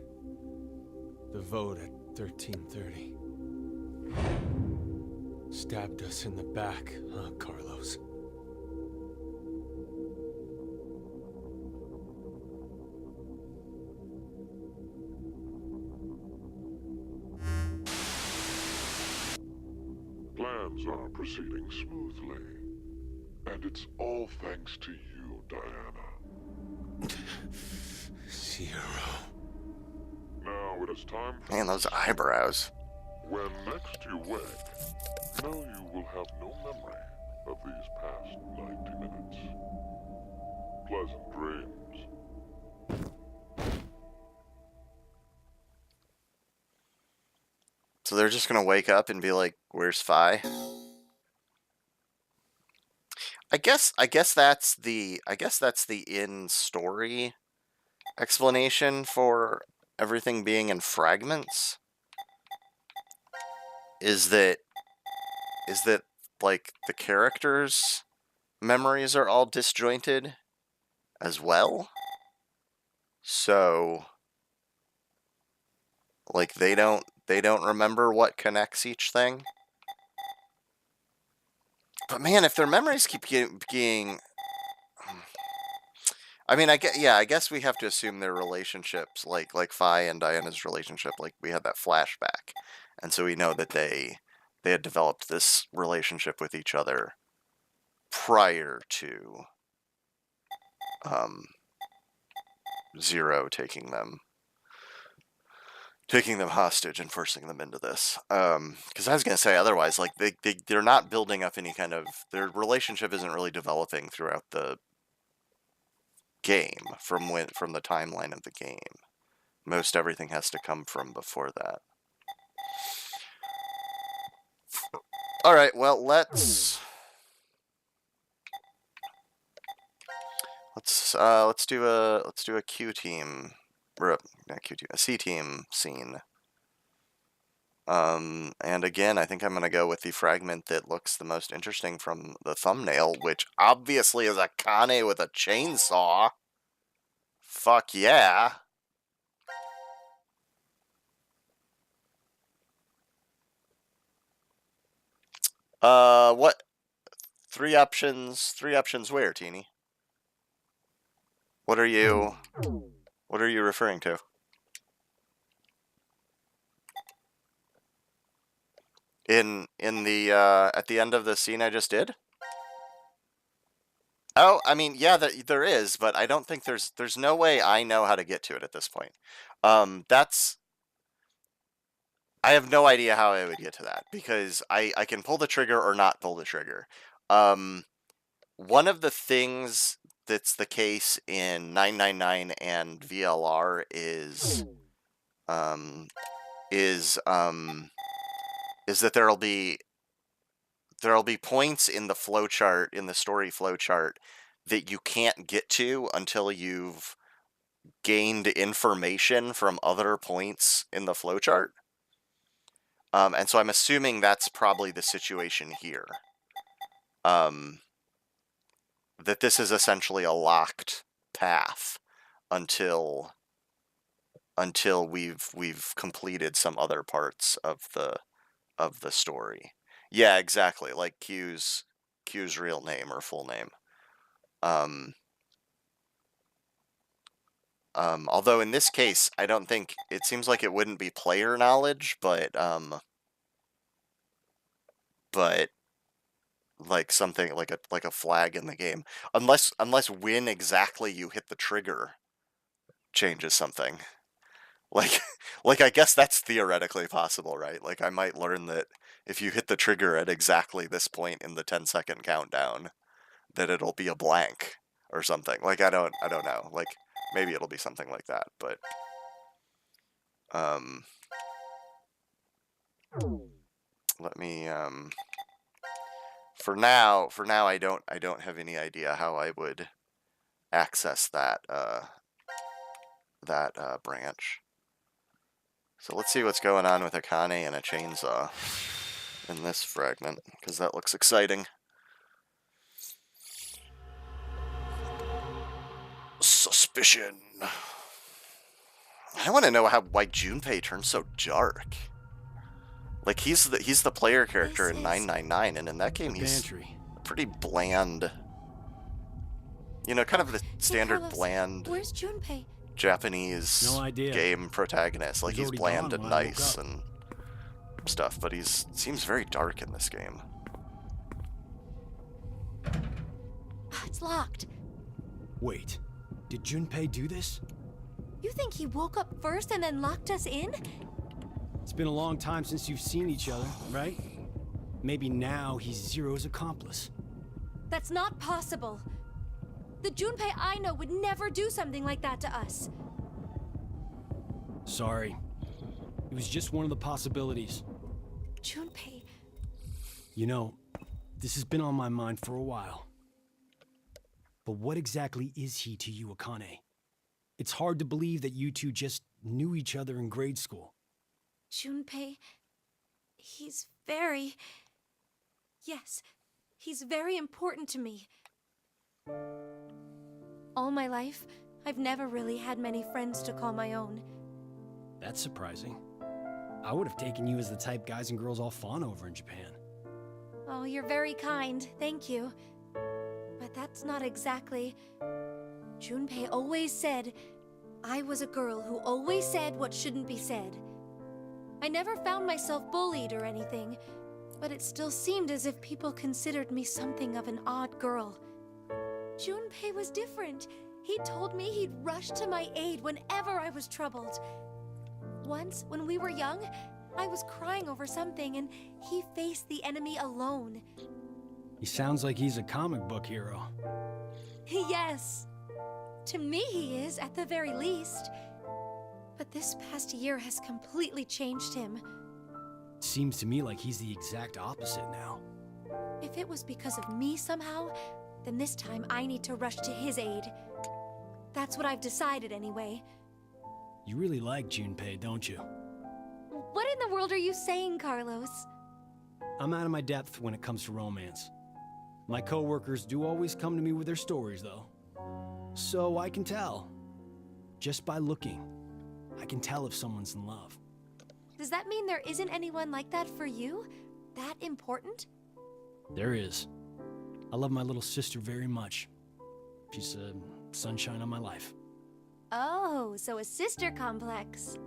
The vote at 13:30. Stabbed us in the back, huh, Carlos? Plans are proceeding smoothly. And it's all thanks to you, Diana. Zero. Now it is time for Man, those eyebrows. when next you wake, know you will have no memory of these past 90 minutes. Pleasant dreams. So they're just gonna wake up and be like, "Where's Fi?" I guess that's the in story explanation for everything being in fragments. Is that like the characters' memories are all disjointed as well? So like they don't remember what connects each thing. But man, if their memories keep being I mean, I guess we have to assume their relationships, like Fi and Diana's relationship, like we had that flashback, and so we know that they had developed this relationship with each other prior to Zero taking them hostage and forcing them into this. Because I was gonna say otherwise, like they're not building up any kind of, their relationship isn't really developing throughout the game from the timeline of the game. Most everything has to come from before that. All right, well let's do a Q team, or not Q team, a C team scene. And again, I think I'm gonna go with the fragment that looks the most interesting from the thumbnail, which obviously is a Kane with a chainsaw. Fuck yeah. What? Three options where, Teeny? What are you referring to? In the at the end of the scene I just did? Oh, I mean, yeah, there is, but I don't think there's no way I know how to get to it at this point. I have no idea how I would get to that, because I can pull the trigger or not pull the trigger. One of the things that's the case in 999 and VLR is that there'll be points in the flowchart, in the story flowchart, that you can't get to until you've gained information from other points in the flowchart. And so I'm assuming that's probably the situation here. That this is essentially a locked path until we've completed some other parts of the story. Yeah, exactly. Like Q's real name or full name. Although in this case, I don't think, it seems like it wouldn't be player knowledge, but like something like a flag in the game, unless when exactly you hit the trigger changes something. Like I guess that's theoretically possible, right? Like I might learn that if you hit the trigger at exactly this point in the 10-second countdown, that it'll be a blank or something. Like I don't know. Like maybe it'll be something like that, but let me for now I don't have any idea how I would access that branch. So let's see what's going on with Akane and a chainsaw in this fragment, because that looks exciting. suspicion. I want to know why Junpei turned so dark. Like, he's the player character in 999, and in that game he's pretty bland. You know, kind of the standard Carlos, bland where's Junpei? Japanese game protagonist. Like, he's bland and nice and stuff, but seems very dark in this game. It's locked. Wait, did Junpei do this? You think he woke up first and then locked us in? It's been a long time since you've seen each other, right? Maybe now he's Zero's accomplice. That's not possible. The Junpei I know would never do something like that to us. Sorry. It was just one of the possibilities. Junpei... You know, this has been on my mind for a while. But what exactly is he to you, Akane? It's hard to believe that you two just knew each other in grade school. Junpei... He's very... Yes, he's very important to me. All my life, I've never really had many friends to call my own. That's surprising. I would have taken you as the type guys and girls all fawn over in Japan. Oh, you're very kind, thank you. But that's not exactly... Junpei always said I was a girl who always said what shouldn't be said. I never found myself bullied or anything, but it still seemed as if people considered me something of an odd girl. Junpei was different. He told me he'd rush to my aid whenever I was troubled. Once, when we were young, I was crying over something and he faced the enemy alone. He sounds like he's a comic book hero. Yes. To me he is, at the very least. But this past year has completely changed him. Seems to me like he's the exact opposite now. If it was because of me somehow, then this time I need to rush to his aid. That's what I've decided anyway. You really like Junpei, don't you? What in the world are you saying, Carlos? I'm out of my depth when it comes to romance. My coworkers do always come to me with their stories, though. So I can tell. Just by looking, I can tell if someone's in love. Does that mean there isn't anyone like that for you? That important? There is. I love my little sister very much. She's a sunshine on my life. Oh, so a sister complex.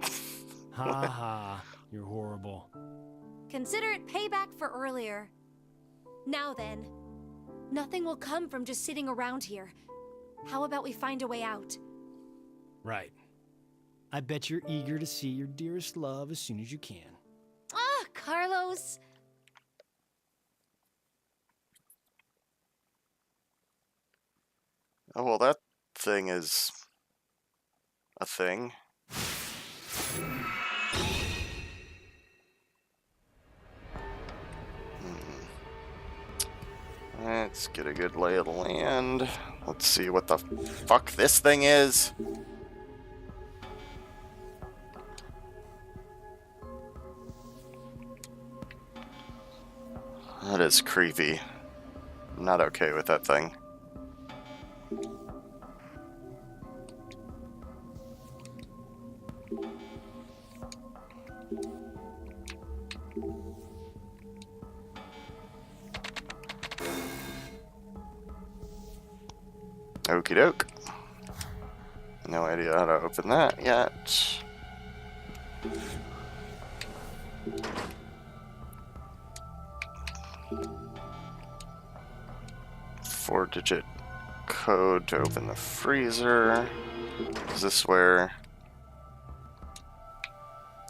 Ha ha, you're horrible. Consider it payback for earlier. Now then, nothing will come from just sitting around here. How about we find a way out? Right. I bet you're eager to see your dearest love as soon as you can. Ah, Carlos! Oh, well, that thing is a thing. Let's get a good lay of the land. Let's see what the fuck this thing is. That is creepy. I'm not okay with that thing. Okie doke. No idea how to open that yet. Four-digit code to open the freezer. Is this where...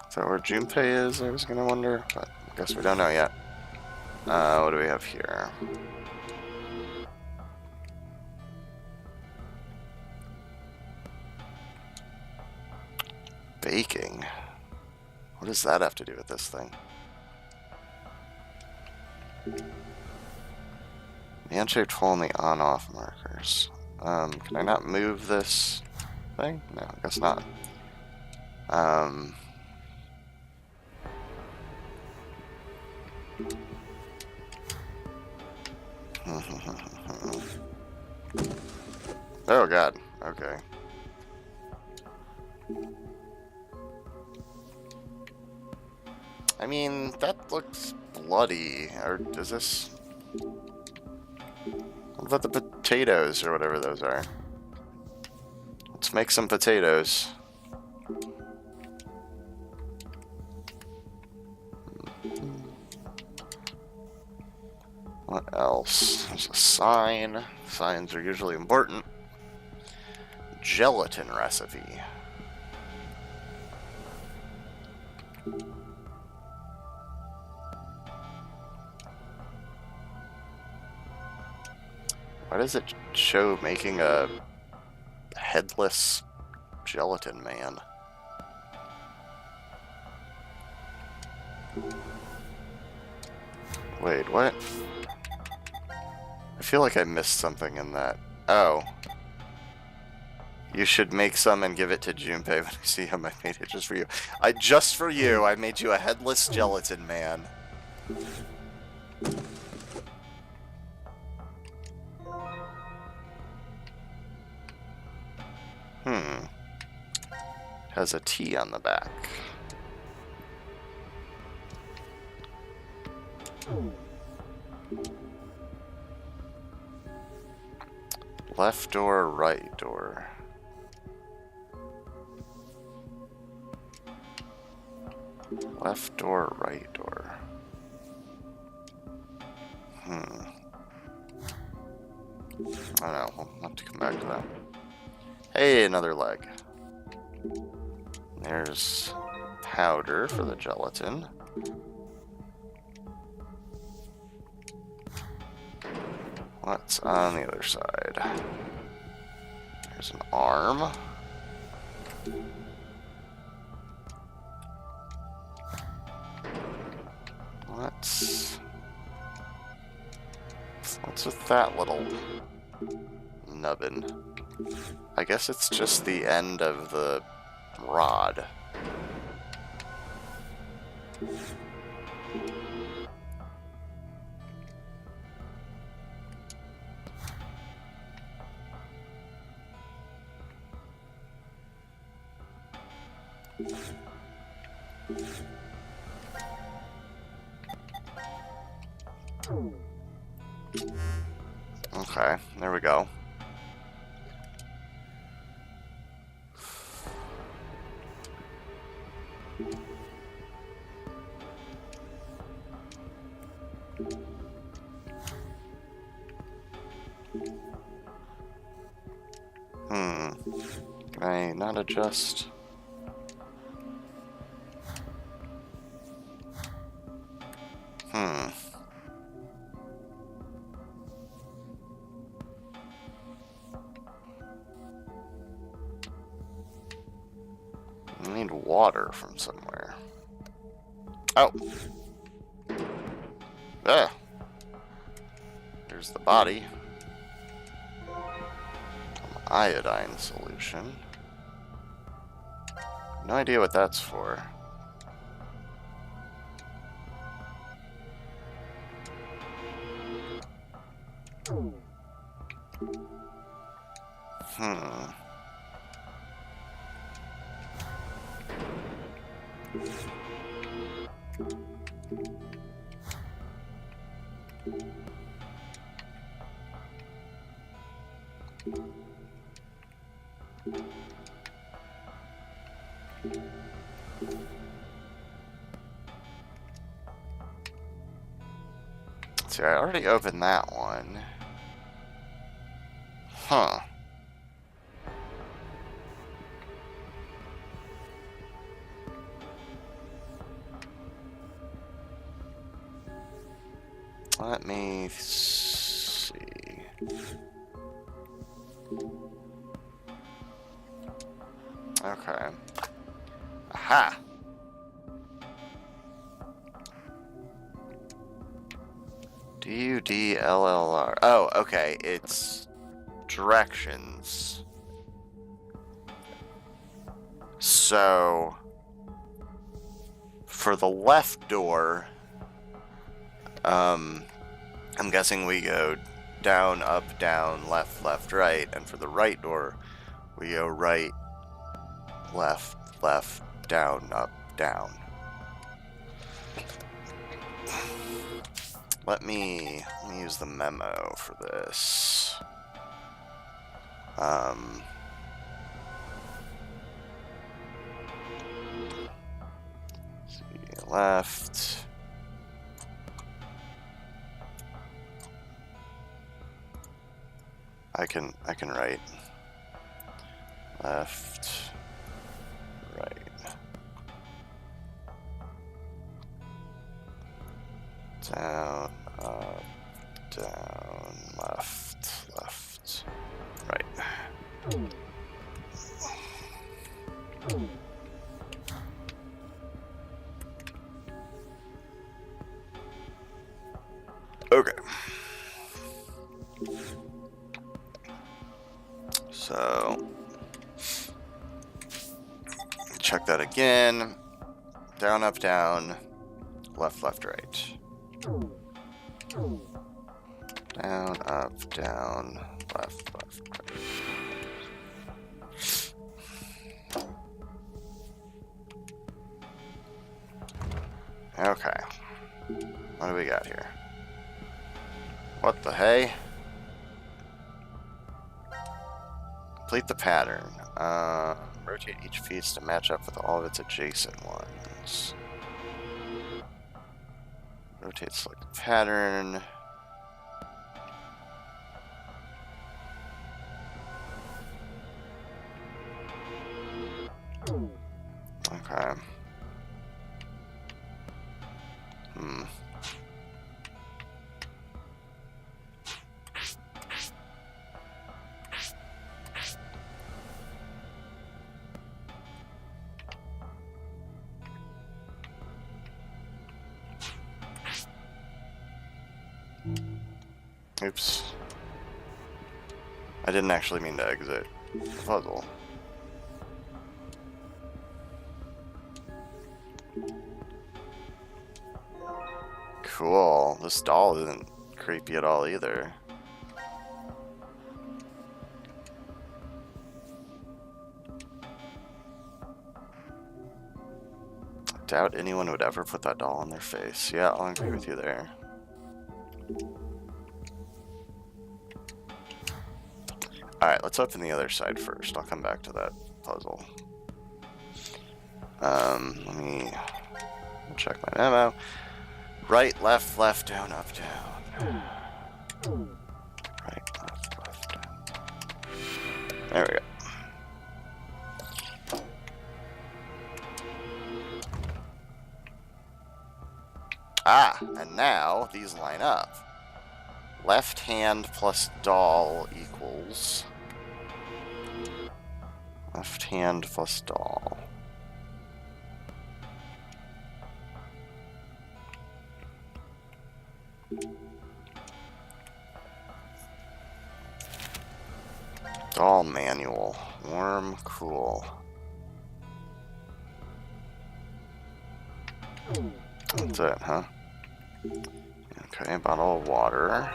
Is that where Junpei is? I was gonna wonder, but I guess we don't know yet. What do we have here? Baking? What does that have to do with this thing? Man-shaped hole in the on-off markers. Can I not move this thing? No, I guess not. Oh god, okay. I mean, that looks bloody. Or is this... What about the potatoes or whatever those are? Let's make some potatoes. What else? There's a sign. Signs are usually important. Gelatin recipe. Why does it show making a headless gelatin man? Wait, what? I feel like I missed something in that. Oh. You should make some and give it to Junpei. See how I made it just for you. Just for you, I made you a headless gelatin man. Has a T on the back. Left door, right door. Left door, right door. I don't know. We'll have to come back to that. Hey, another leg. There's powder for the gelatin. What's on the other side? There's an arm. What's with that little nubbin? I guess it's just the end of the rod. Okay, there we go. Can I not adjust? I need water from somewhere. Oh. Ah. There's the body. Iodine solution. No idea what that's for. See, I already opened that one. Huh. Let me see. Okay. Aha! DUDLLR. Oh, okay. It's directions. So, for the left door, I'm guessing we go down, up, down, left, left, right, and for the right door, we go right, left, left, down, up, down. Let me use the memo for this. See, left. I can write left, right. Down, up, down, left, left, right. Okay. So, check that again. Down, up, down, left, left, right. Down, up, down, left, left, right. Okay. What do we got here? What the hey? Complete the pattern. Rotate each piece to match up with all of its adjacent ones. Rotate select pattern. Okay. Oops. I didn't actually mean to exit the puzzle. Cool. This doll isn't creepy at all either. I doubt anyone would ever put that doll on their face. Yeah, I'll agree with you there. Alright, let's open the other side first. I'll come back to that puzzle. Let me check my memo. Right, left, left, down, up, down. Right, left, left, down. There we go. Ah, and now these line up. Left hand plus doll equals left hand plus doll. Doll manual. Warm, cool. That's it, huh? Okay, bottle of water.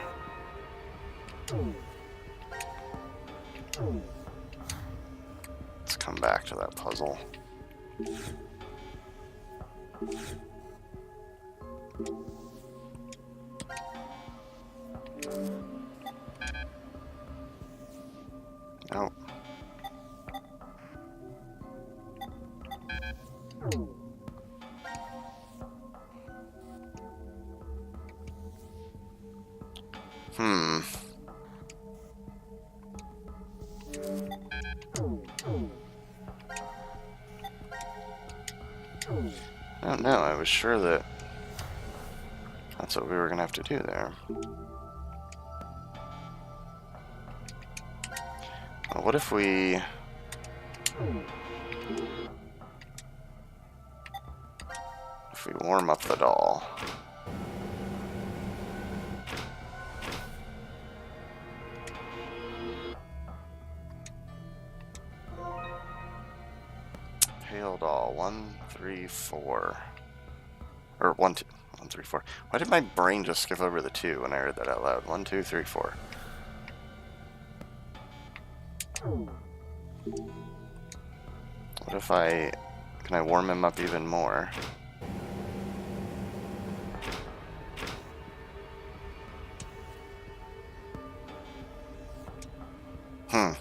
Let's come back to that puzzle. Nope. I don't know, I was sure that that's what we were gonna have to do there. Well, what if we... warm up the doll? Pale doll, 1, 3, 4. Or 1, 2, 1, 3, 4. Why did my brain just skip over the 2 when I heard that out loud? 1, 2, 3, 4. What if can I warm him up even more?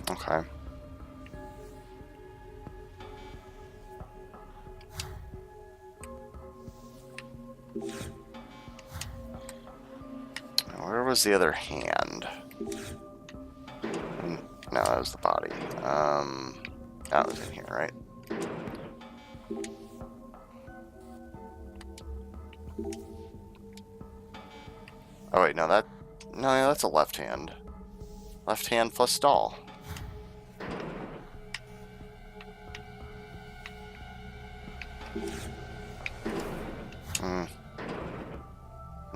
Okay. Where was the other hand? No, that was the body. That was in here, right? Oh wait, no, that's a left hand. Left hand plus doll.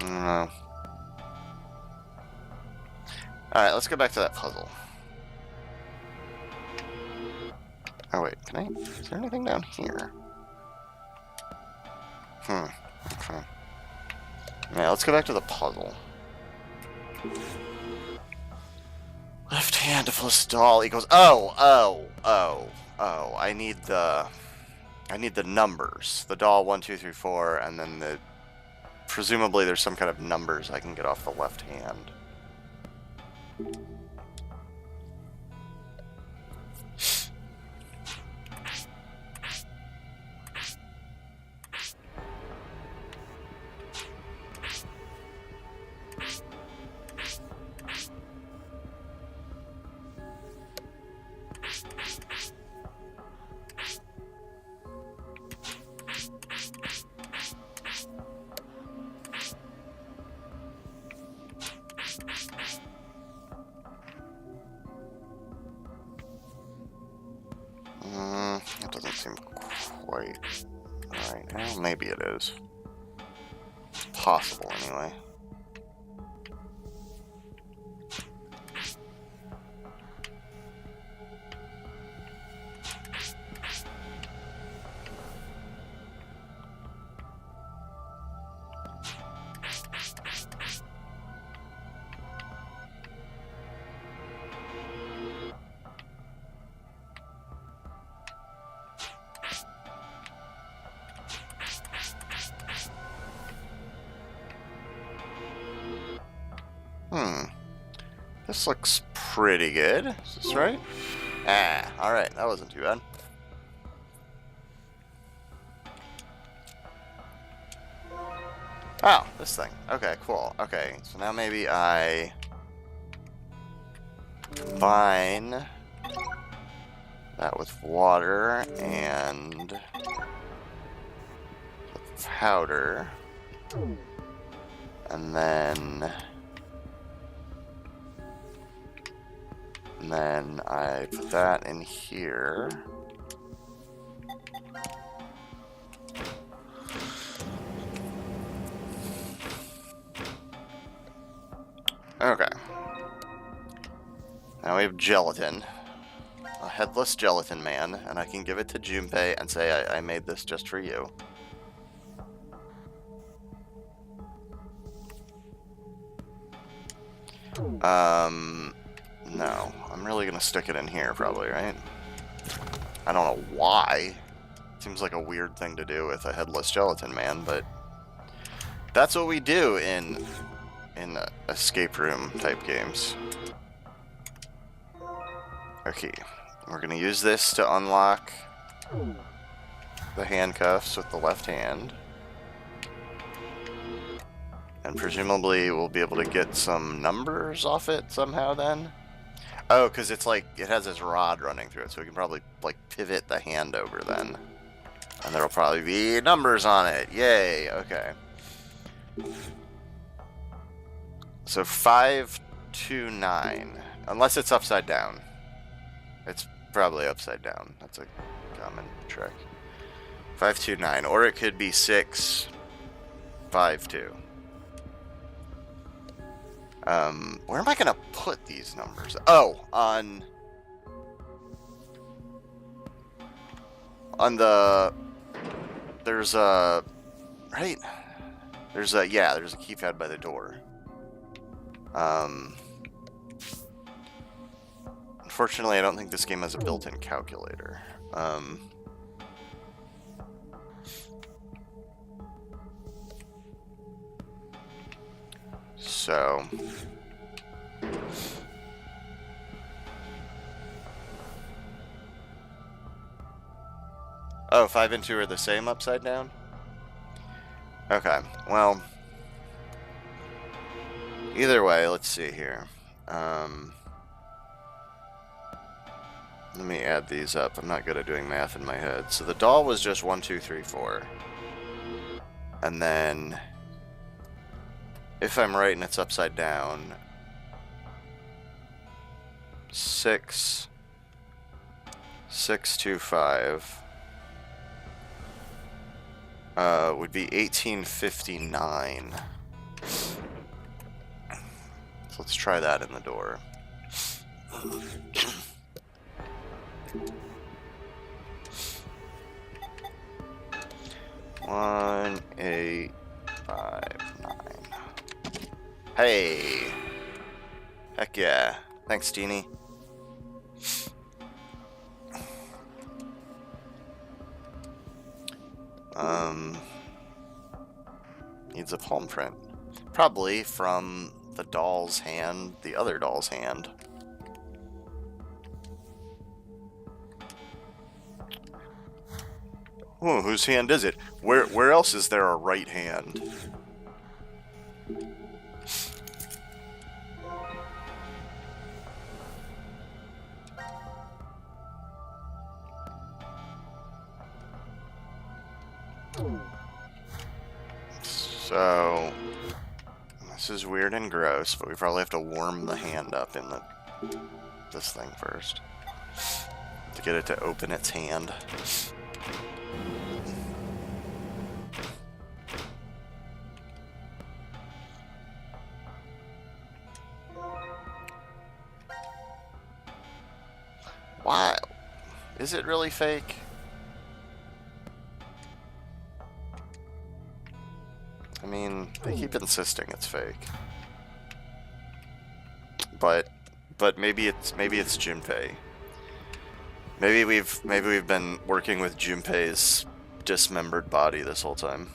No. Alright, let's go back to that puzzle. Oh wait, is there anything down here? Okay. Yeah, let's go back to the puzzle. Left hand plus doll equals... Oh, I need the numbers. The doll 1, 2, 3, 4, and then the... Presumably there's some kind of numbers I can get off the left hand. That doesn't seem quite right. Well, maybe it is. It's possible, anyway. This looks pretty good. Is this right? Ah, alright. That wasn't too bad. Oh, this thing. Okay, cool. Okay, so now maybe I combine that with water and the powder. And then I put that in here. Okay. Now we have gelatin. A headless gelatin man, and I can give it to Junpei and say I made this just for you. No. I'm really gonna stick it in here, probably, right? I don't know why. Seems like a weird thing to do with a headless gelatin man, but that's what we do in escape room type games. Okay, we're gonna use this to unlock the handcuffs with the left hand. And presumably we'll be able to get some numbers off it somehow then. Oh, because it's like, it has this rod running through it, so we can probably, like, pivot the hand over then. And there'll probably be numbers on it. Yay, okay. So 529. Unless it's upside down. It's probably upside down. That's a common trick. 529. Or it could be 652. Where am I gonna put these numbers? Oh, on the, there's a, right? There's a keypad by the door. Unfortunately, I don't think this game has a built-in calculator. So Oh, 5 and 2 are the same upside down? Okay, well... Either way, let's see here. Let me add these up. I'm not good at doing math in my head. So the doll was just 1, 2, 3, 4. And then... If I'm right and it's upside down... 6... 6, 2, 5... would be 1859. So let's try that in the door. 1, 8, 5, 9. Hey! Heck yeah. Thanks, Teeny. Needs a palm print. Probably from the doll's hand, the other doll's hand. Oh, whose hand is it? Where else is there a right hand? So, this is weird and gross, but we probably have to warm the hand up in this thing first to get it to open its hand. Why? Is it really fake? I mean, they keep insisting it's fake. But maybe it's Junpei. Maybe we've been working with Junpei's dismembered body this whole time.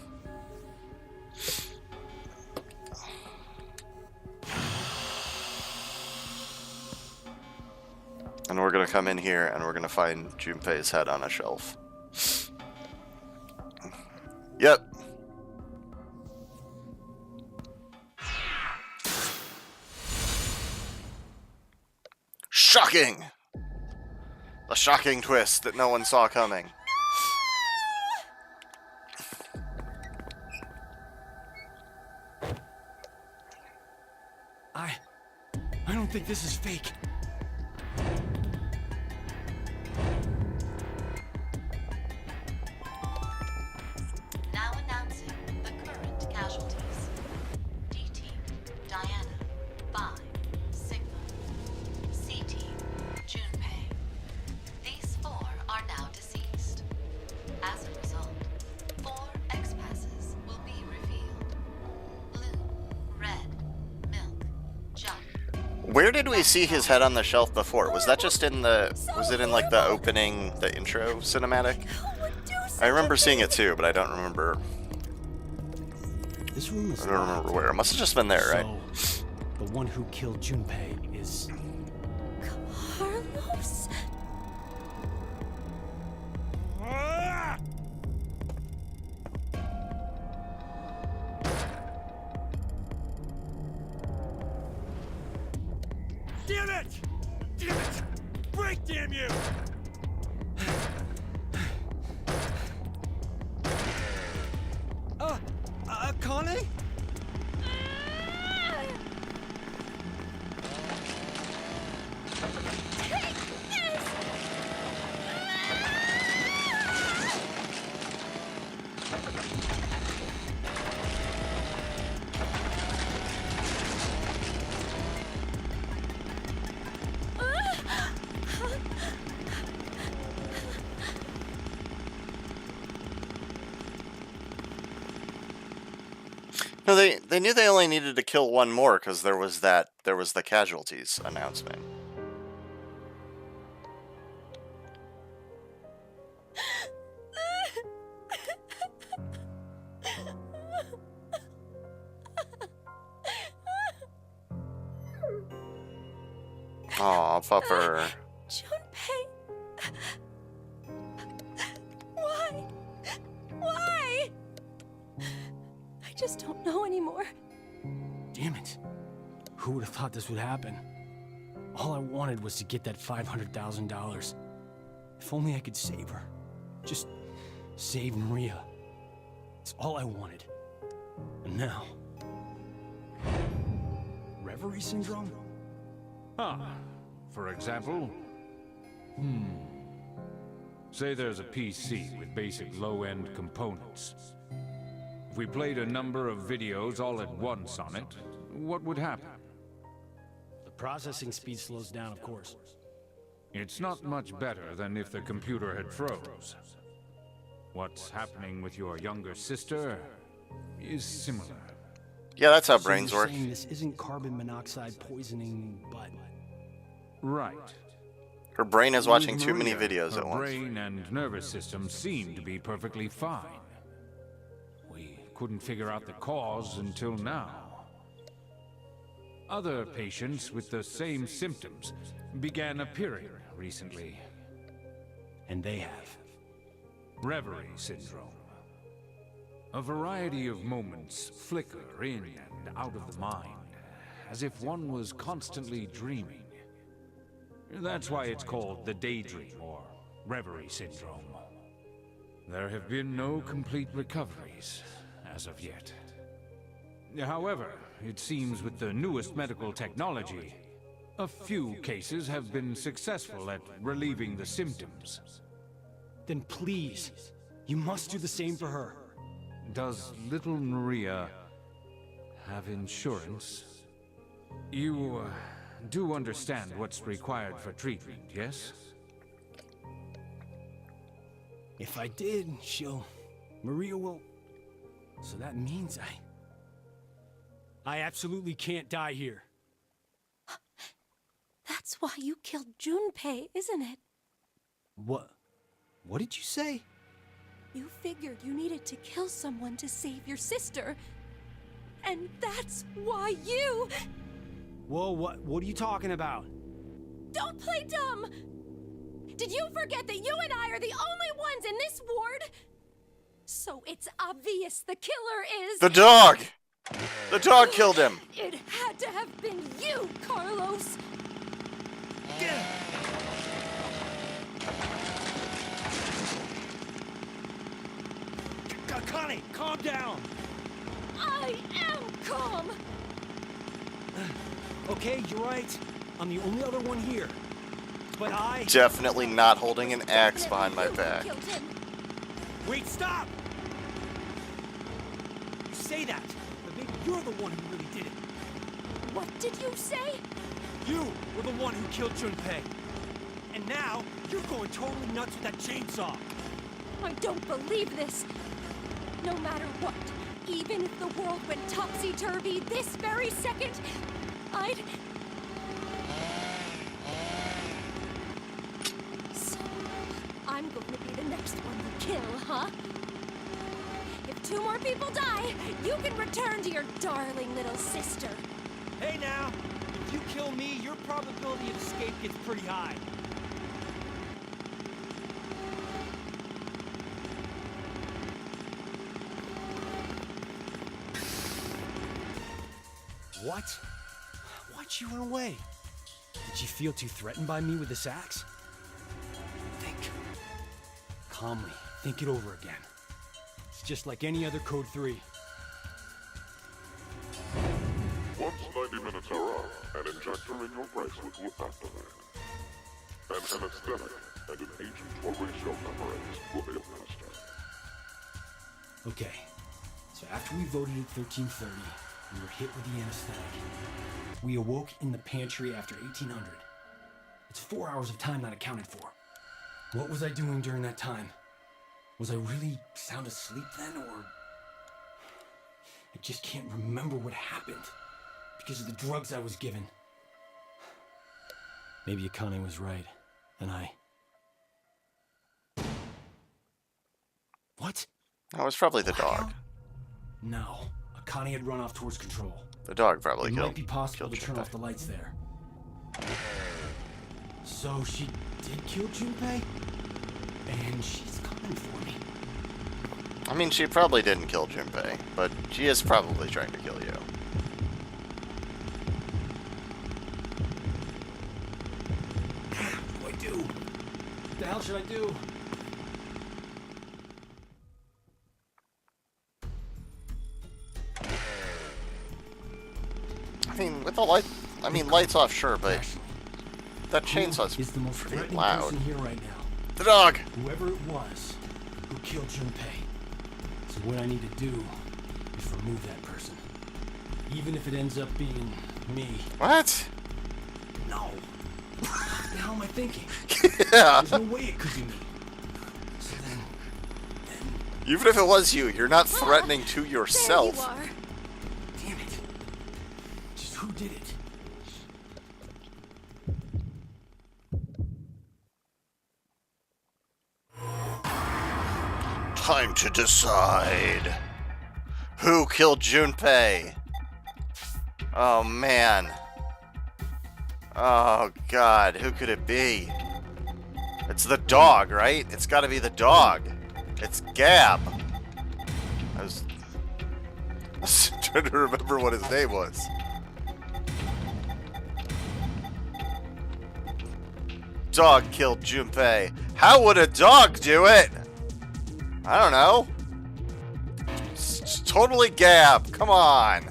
And we're gonna come in here and we're gonna find Junpei's head on a shelf. Yep. Shocking! The shocking twist that no one saw coming. I don't think this is fake. Now announcing the current casualties. D-Team, Diana, Phi, Sigma. C-Team, Junpei. These 4 are now deceased. As a result, 4 X-passes will be revealed. Blue, red, milk, jump. Where did we see his head on the shelf before? Was that just in the... Was it in like the opening, the intro cinematic? I remember seeing it too, but I don't remember... This room is I don't remember where. It must have just been there, right? So, the one who killed Junpei is... Carlos? Damn it! Damn it! Break, damn you! Connie? No, they knew they only needed to kill one more because there was the casualties announcement. Aw, pupper. Junpei. Why? just don't know anymore. Damn it. Who would have thought this would happen? All I wanted was to get that $500,000. If only I could save her. Just save Maria. It's all I wanted. And now... Reverie syndrome? For example? Say there's a PC with basic low-end components. If we played a number of videos all at once on it, what would happen? The processing speed slows down, of course. It's not much better than if the computer had froze. What's happening with your younger sister is similar. Yeah, that's how So brains you're work. saying this isn't carbon monoxide poisoning, but... Right. Her brain is watching With too many Maria, videos her at once. brain and nervous system seem to be perfectly fine. We couldn't figure out the cause until now. Other patients with the same symptoms began appearing recently. And they have. Reverie syndrome. A variety of moments flicker in and out of the mind, as if one was constantly dreaming. That's why it's called the daydream or reverie syndrome. There have been no complete recoveries as of yet. However, it seems with the newest medical technology, a few cases have been successful at relieving the symptoms. Then please, you must do the same for her. Does little Maria have insurance? You do understand what's required for treatment, yes? If I did, Maria will... So that means I absolutely can't die here. That's why you killed Junpei, isn't it? What did you say? You figured you needed to kill someone to save your sister. And that's why you... Whoa, what are you talking about? Don't play dumb! Did you forget that you and I are the only ones in this ward? So it's obvious the killer is... The dog! The dog killed him! It had to have been you, Carlos! Connie, calm down! I am calm! Okay, you're right. I'm the only other one here. But I... Definitely not holding an axe behind my back. Wait, stop! You say that, but maybe you're the one who really did it. What did you say? You were the one who killed Junpei. And now, you're going totally nuts with that chainsaw. I don't believe this. No matter what, even if the world went topsy-turvy this very second, I'd... So, I'm going to be the next one you kill, huh? If 2 more people die, you can return to your darling little sister. Hey now, if you kill me, your probability of escape gets pretty high. What? Why'd you run away? Did you feel too threatened by me with this axe? Think. Calmly, think it over again. It's just like any other Code 3. Once 90 minutes are up, an injector in your bracelet will activate. An anesthetic and an agent or ratio memories will be administered. Okay, so after we voted at 1330, we were hit with the anesthetic. We awoke in the pantry after 1800. It's 4 hours of time not accounted for. What was I doing during that time? Was I really sound asleep then, or... I just can't remember what happened because of the drugs I was given. Maybe Akane was right, and What? That was probably the dog. No. Akane had run off towards control. The dog probably It killed. might be possible to turn Junpei. off the lights there. So she did kill Junpei? And she's coming for me. I mean, she probably didn't kill Junpei, but she is probably trying to kill you. What do I do? What the hell should I do? I mean, with the light, I mean, lights off, sure, but that chainsaw's Who is the most pretty threatening loud. person here right now? The dog! Whoever it was who killed Junpei. So what I need to do is remove that person. Even if it ends up being me. What? No. What the hell am I thinking? Yeah. There's no way it could be me. So then... Even if it was you, you're not threatening to yourself. There you are. Damn it. Just who did it? Time to decide. Who killed Junpei? Oh man. Oh god, who could it be? It's the dog, right? It's gotta be the dog. It's Gab. I was trying to remember what his name was. Dog killed Junpei. How would a dog do it? I don't know. It's totally Gab. Come on.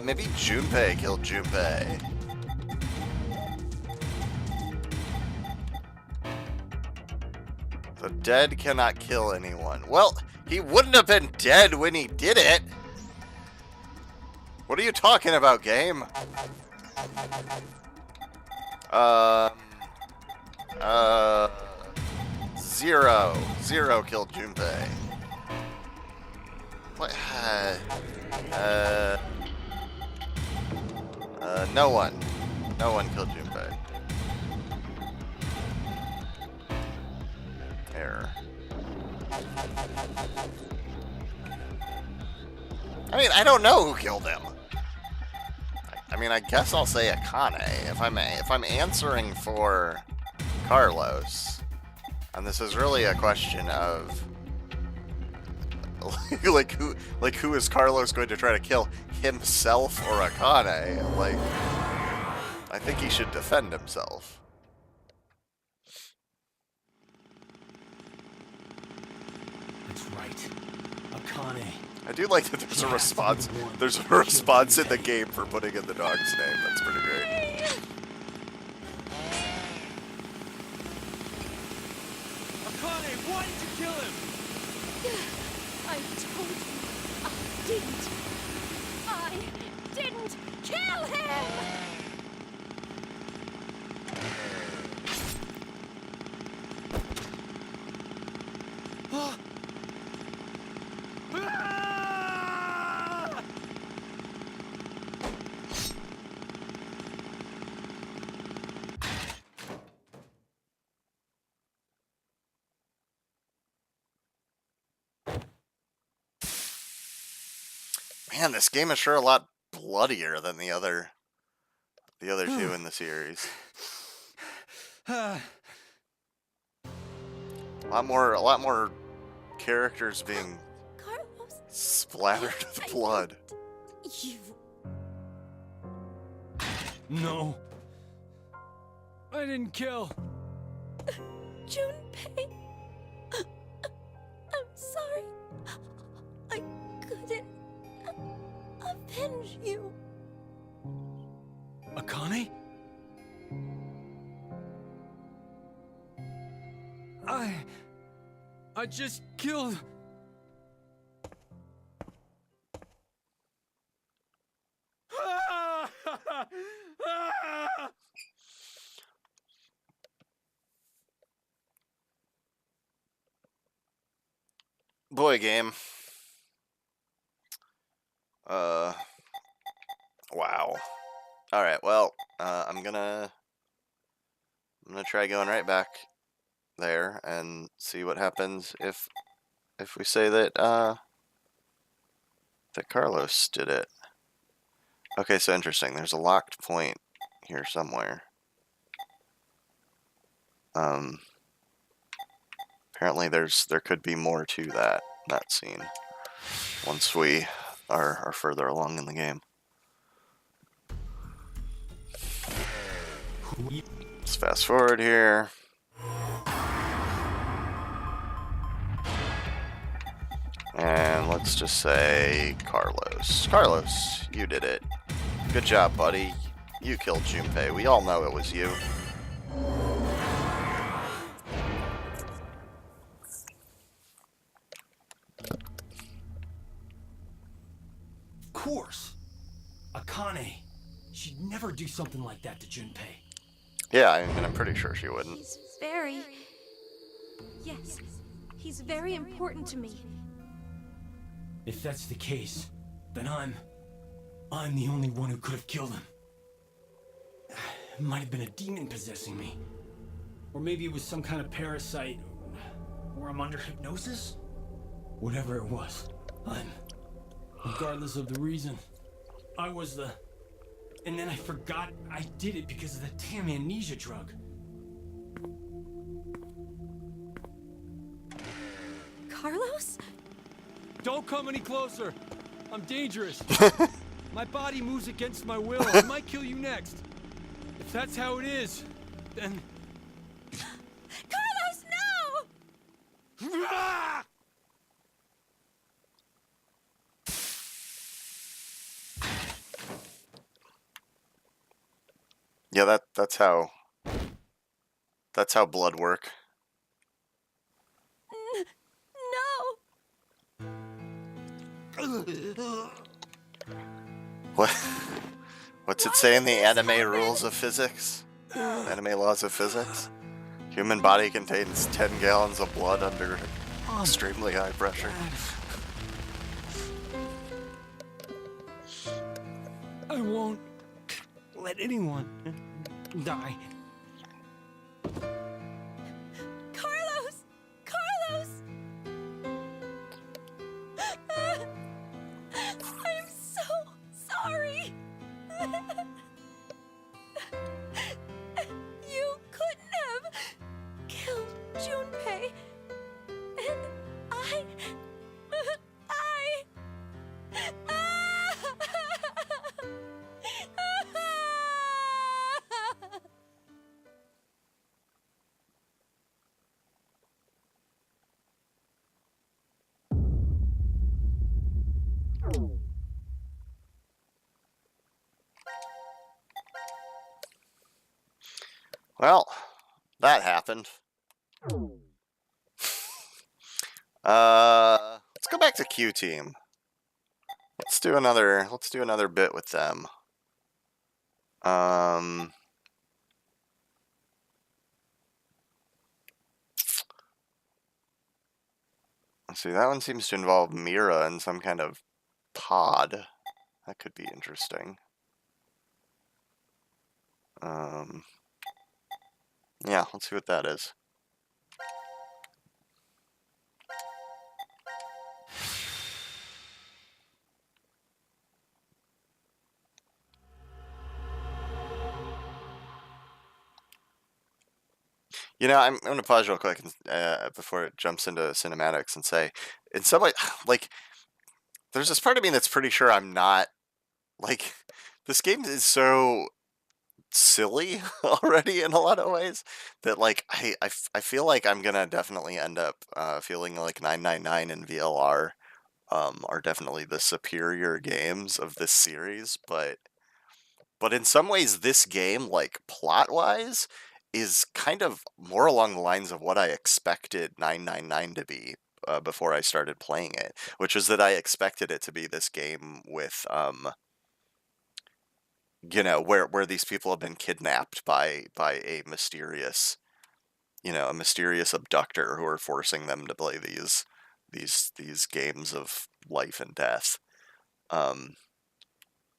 Maybe Junpei killed Junpei. The dead cannot kill anyone. Well, he wouldn't have been dead when he did it. What are you talking about, game? Zero killed Junpei. What? No one. No one killed Junpei. Error. I mean, I don't know who killed him. I mean, I guess I'll say Akane if I'm answering for Carlos, and this is really a question of like who is Carlos going to try to kill, himself or Akane? Like, I think he should defend himself. That's right. Akane. I do like that there's a response. There's a response in the game for putting in the dog's name. That's pretty great. Akane, why did you kill him? I told you I didn't kill him! Man, this game is sure a lot bloodier than the other two in the series. A lot more characters being Carlos, splattered with blood. you... No. I didn't kill. Junpei. I'm sorry. I couldn't avenge you. Akane? I just killed... Boy, game. Wow. Alright, well, I'm gonna try going right back there and see what happens if we say that that Carlos did it. Okay, so interesting. There's a locked point here somewhere. Apparently there could be more to that scene once we are further along in the game. Let's fast forward here. And let's just say Carlos. Carlos, you did it. Good job, buddy. You killed Junpei. We all know it was you. Of course. Akane. She'd never do something like that to Junpei. Yeah, I mean, I'm pretty sure she wouldn't. He's very... Yes, he's very important to me. If that's the case, then I'm the only one who could have killed him. It might have been a demon possessing me. Or maybe it was some kind of parasite. Or I'm under hypnosis? Whatever it was, regardless of the reason, I was the... And then I forgot I did it because of the damn amnesia drug. Carlos? Don't come any closer. I'm dangerous. My body moves against my will. I might kill you next. If that's how it is, then... Carlos, no! Yeah, that's how blood work. No! What? What's it say in the anime rules of physics? Anime laws of physics? Human body contains 10 gallons of blood under extremely high pressure. I won't let anyone die. Carlos! Carlos! I'm so sorry! You couldn't have killed Junpei. And I... Well, that happened. Let's go back to Q Team. Let's do another bit with them. Let's see, that one seems to involve Mira in some kind of pod. That could be interesting. Yeah, let's see what that is. You know, I'm going to pause real quick before it jumps into cinematics and say, in some way, like, there's this part of me that's pretty sure I'm not, like, this game is so silly already in a lot of ways that, like, I feel like I'm going to definitely end up feeling like 999 and VLR are definitely the superior games of this series, but in some ways this game, like, plot-wise, is kind of more along the lines of what I expected 999 to be before I started playing it, which was that I expected it to be this game with, you know, where these people have been kidnapped by a mysterious, you know, a mysterious abductor who are forcing them to play these games of life and death,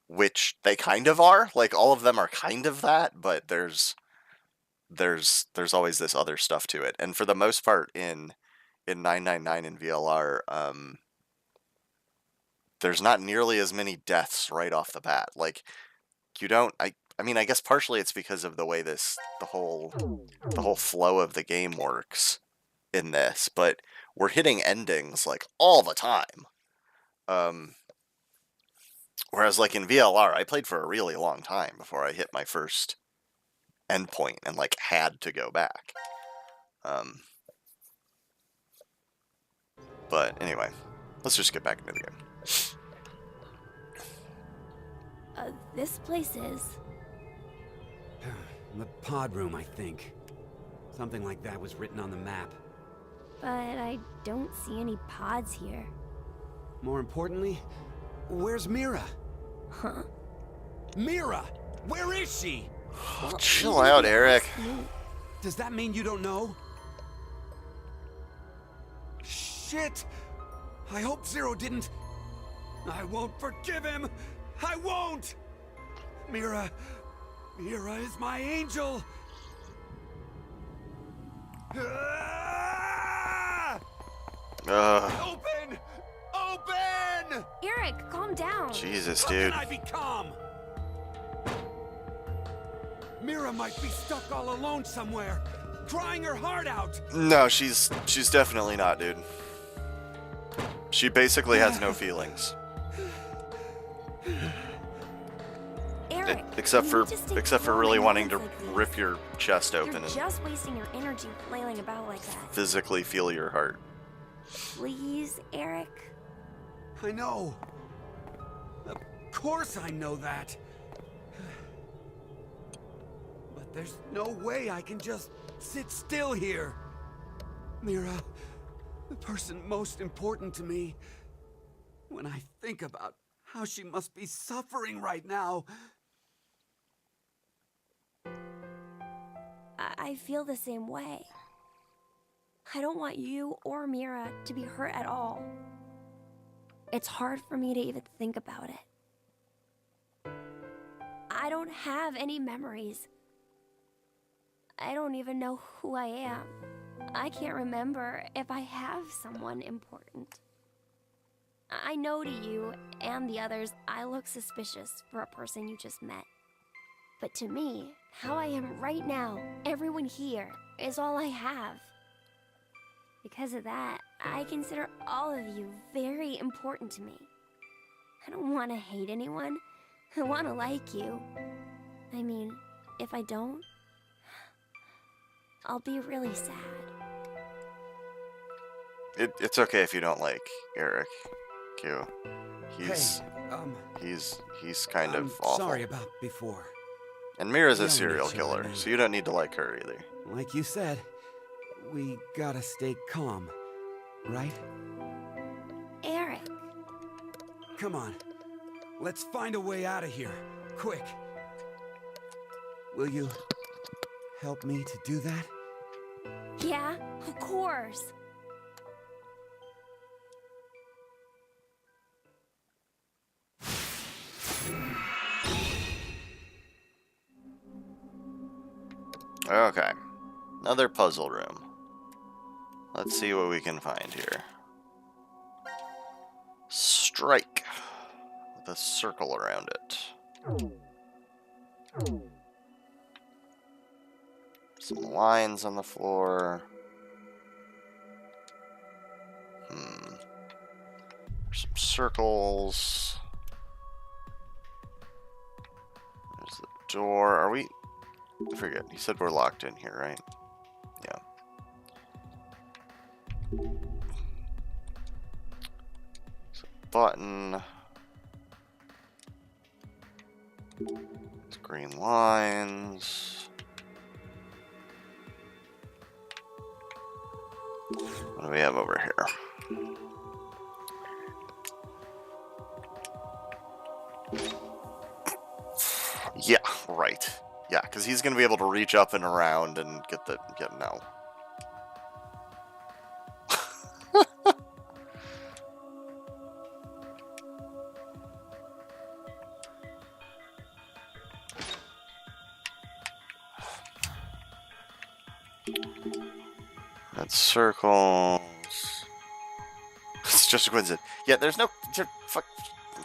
which they kind of are. Like, all of them are kind of that, but there's always this other stuff to it. And for the most part in 999 and VLR, there's not nearly as many deaths right off the bat. Like, you don't, I mean, I guess partially it's because of the way the whole flow of the game works. in this, but we're hitting endings like all the time. Whereas like in VLR, I played for a really long time before I hit my first endpoint and like had to go back. But anyway, let's just get back into the game. This place is... The pod room, I think. Something like that was written on the map. But I don't see any pods here. More importantly, where's Mira? Huh? Mira! Where is she? Oh, chill out, Eric. Does that mean you don't know? Shit! I hope Zero didn't... I won't forgive him! I won't! Mira is my angel! Open! Open! Eric, calm down. Jesus, How dude. can I be calm? Mira might be stuck all alone somewhere, crying her heart out. No, she's definitely not, dude. She basically has no feelings. Eric, Except you need to stay for calm really in wanting to moments like these. rip your chest open You're and just wasting your energy flailing about like that. physically feel your heart. Please, Eric. I know. Of course I know that. But there's no way I can just sit still here. Mira, the person most important to me. When I think about how she must be suffering right now. I feel the same way. I don't want you or Mira to be hurt at all. It's hard for me to even think about it. I don't have any memories. I don't even know who I am. I can't remember if I have someone important. I know to you and the others, I look suspicious for a person you just met. But to me, how I am right now, everyone here, is all I have. Because of that, I consider all of you very important to me. I don't want to hate anyone. I want to like you. I mean, if I don't, I'll be really sad. It's okay if you don't like Eric, Q. He's kind I'm of awful. sorry about before. And Mira's a We don't serial need to, I killer, mean. so you don't need to like her either. Like you said, we gotta stay calm, right? Eric. Come on. Let's find a way out of here. Quick. Will you help me to do that? Yeah, of course. Okay. Another puzzle room. Let's see what we can find here. Strike. With a circle around it. Some lines on the floor. Some circles. There's the door. Are we... I forget. You said we're locked in here, right? Yeah. So button. It's green lines. What do we have over here? Yeah, right. Yeah, because he's going to be able to reach up and around and get no. That's circles. It's just a coincidence. Yeah, there's no... Fuck.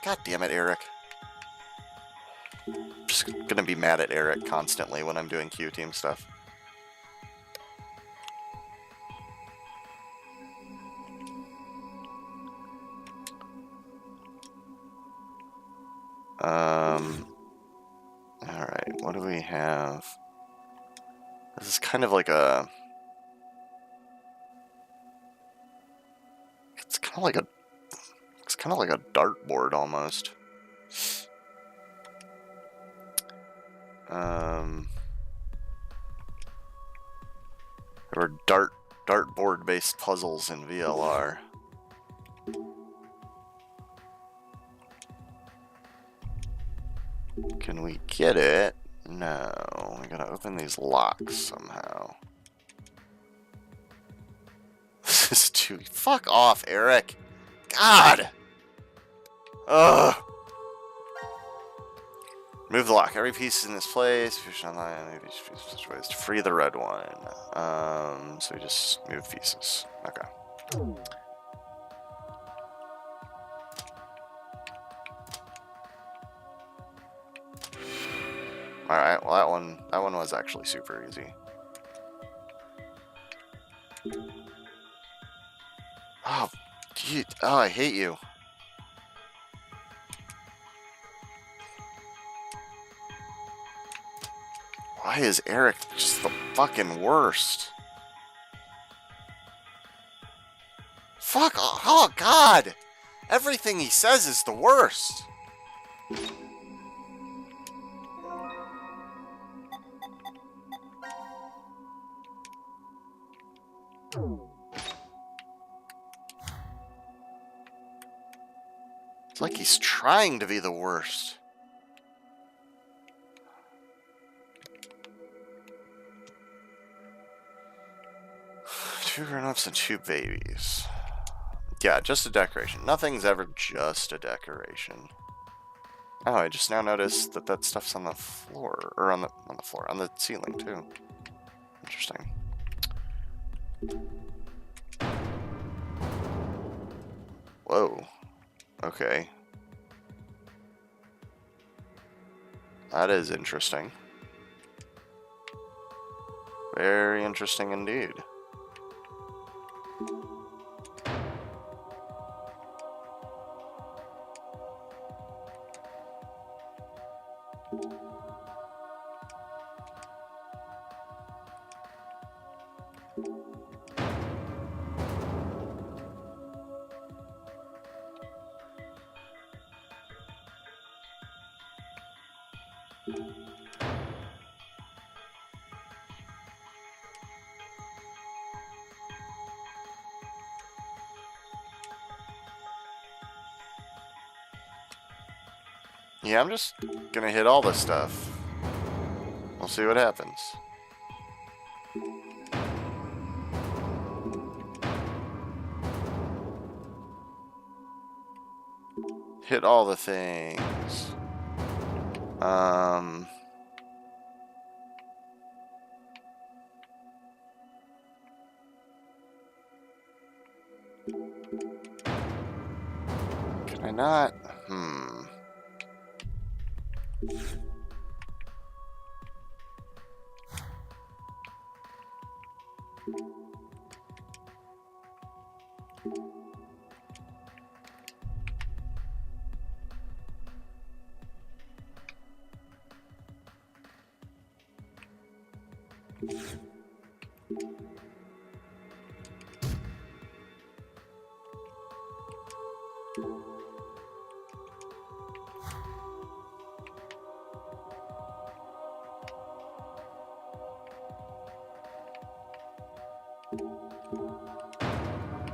God damn it, Eric. I'm just gonna be mad at Eric constantly when I'm doing Q team stuff. This is kind of like a... It's kind of like a... It's kind of like a dartboard almost. There were dartboard based puzzles in VLR. Can we get it? No, we gotta open these locks somehow. This is too... Fuck off, Eric! God! Ugh! Move the lock. Every piece is in this place. Fish online. Maybe such ways to free the red one. So we just move pieces. Okay. All right. Well, that one was actually super easy. Oh, dude. Oh, I hate you. Why is Eric just the fucking worst? Fuck! Oh, God! Everything he says is the worst! It's like he's trying to be the worst. Two grown-ups and two babies. Yeah, just a decoration. Nothing's ever just a decoration. Oh, I just now noticed that that stuff's on the floor, or on the floor, on the ceiling too. Interesting. Whoa. Okay. That is interesting. Very interesting indeed. Yeah, I'm just gonna hit all this stuff. We'll see what happens. Hit all the things. Can I not?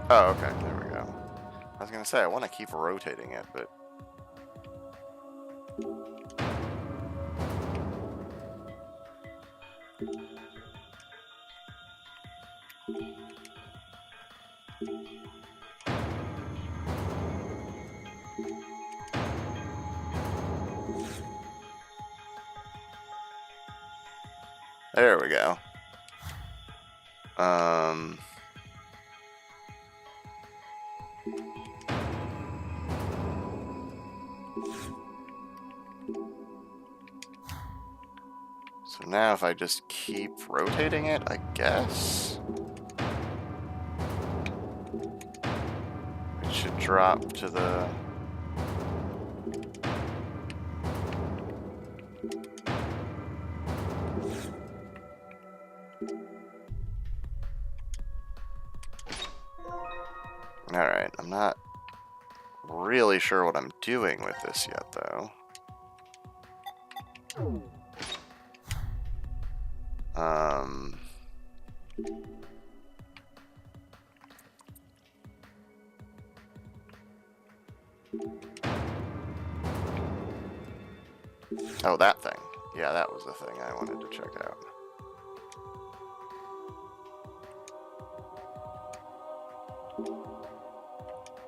Oh, okay, there we go. I was gonna say, I want to keep rotating it, but... There we go. So now if I just keep rotating it, I guess it should drop to the... Alright, I'm not really sure what I'm doing with this yet, though. Oh, that thing. Yeah, that was the thing I wanted to check out.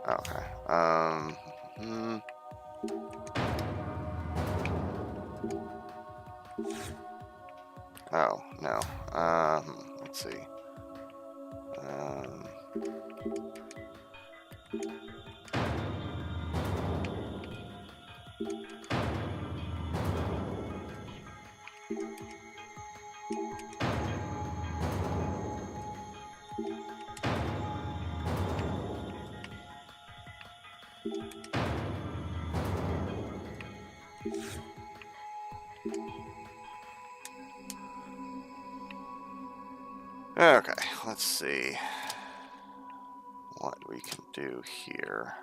Okay. Oh, no. Let's see. Okay, let's see what we can do here.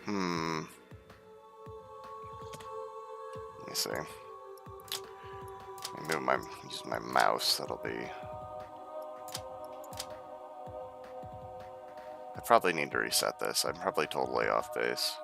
Let me see. Use my mouse. That'll be. I probably need to reset this. I'm probably totally off base.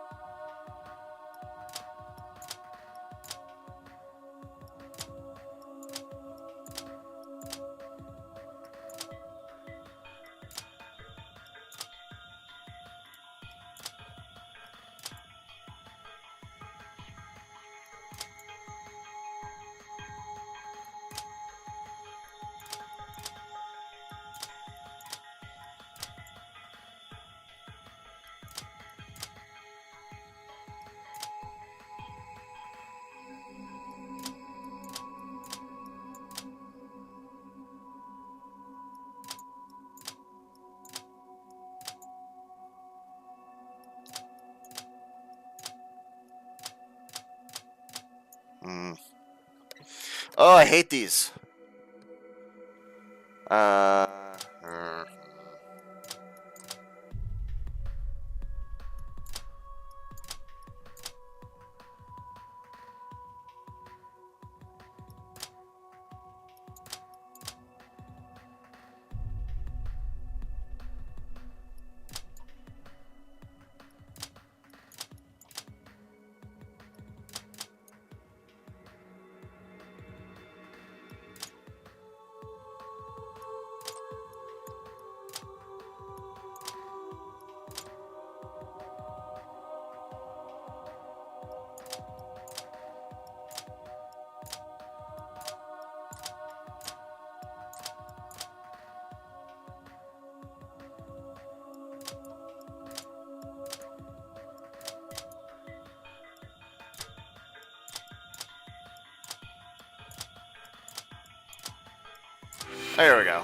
Oh, I hate these. There we go.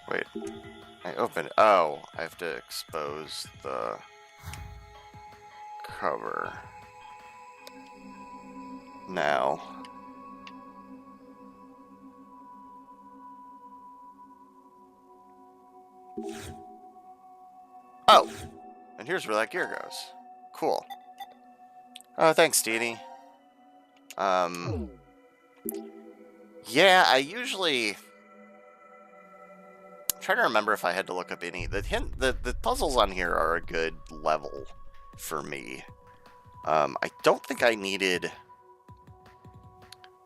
Wait. I opened. Oh, I have to expose the cover. Now. Oh! And here's where that gear goes. Cool. Oh, thanks, Deanie. Yeah, I usually... I'm trying to remember if I had to look up any... The puzzles on here are a good level for me. I don't think I needed...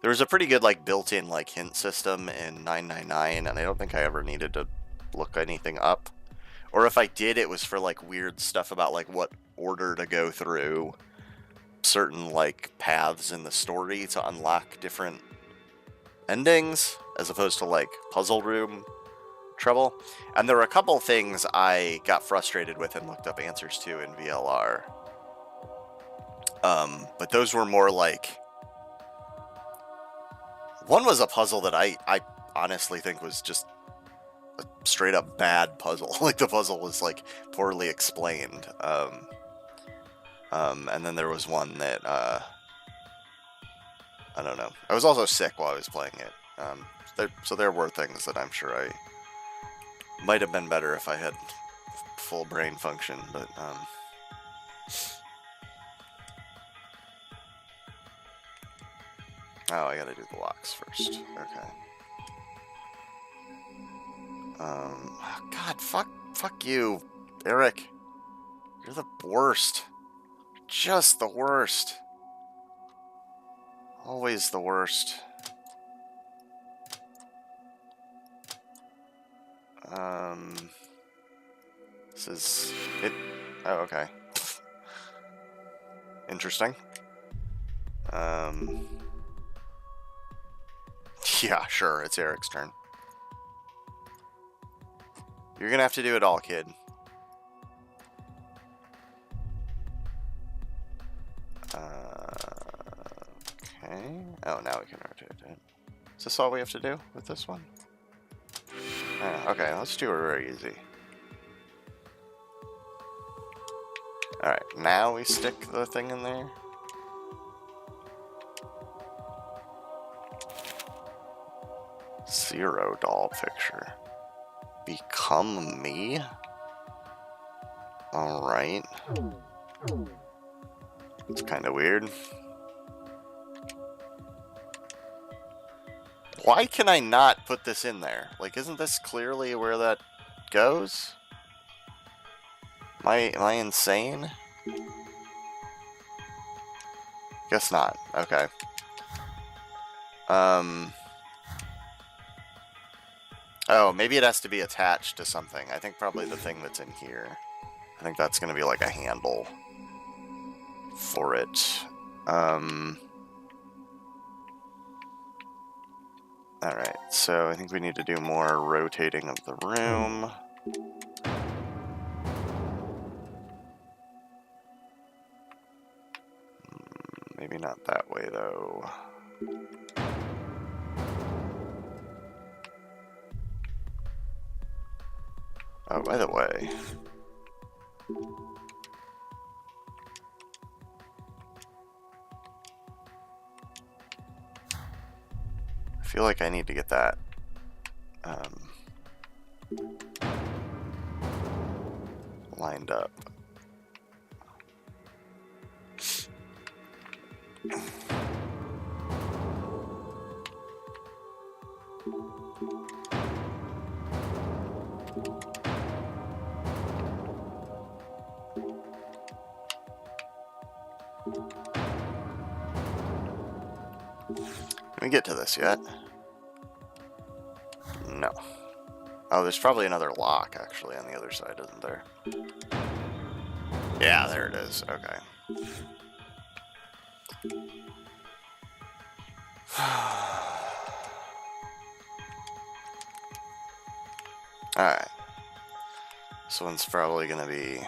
There was a pretty good, like, built-in, like, hint system in 999, and I don't think I ever needed to look anything up. Or if I did, it was for like weird stuff about like what order to go through certain like paths in the story to unlock different endings, as opposed to like puzzle room trouble. And there were a couple things I got frustrated with and looked up answers to in VLR. But those were more like, one was a puzzle that I honestly think was just a straight up bad puzzle. Like the puzzle was like poorly explained. And then there was one that I don't know. I was also sick while I was playing it. So there were things that I'm sure I might have been better if I had full brain function, but oh, I gotta do the locks first. Okay. God, fuck you, Eric. You're the worst. Just the worst. Always the worst. This is it. Oh, okay. Interesting. Yeah, sure. It's Eric's turn. You're gonna have to do it all, kid. Okay. Oh, now we can rotate it. Is this all we have to do with this one? Okay, let's do it very easy. Alright, now we stick the thing in there. Zero doll picture. Become me? Alright. It's kind of weird. Why can I not put this in there? Like, isn't this clearly where that goes? Am I insane? Guess not. Okay. Oh, maybe it has to be attached to something. I think probably the thing that's in here. I think that's going to be like a handle for it. Alright, so I think we need to do more rotating of the room. Maybe not that way, though. Oh, by the way... I feel like I need to get that lined up. Can we get to this yet? No. Oh, there's probably another lock, actually, on the other side, isn't there? Yeah, there it is. Okay. Alright. This one's probably gonna be...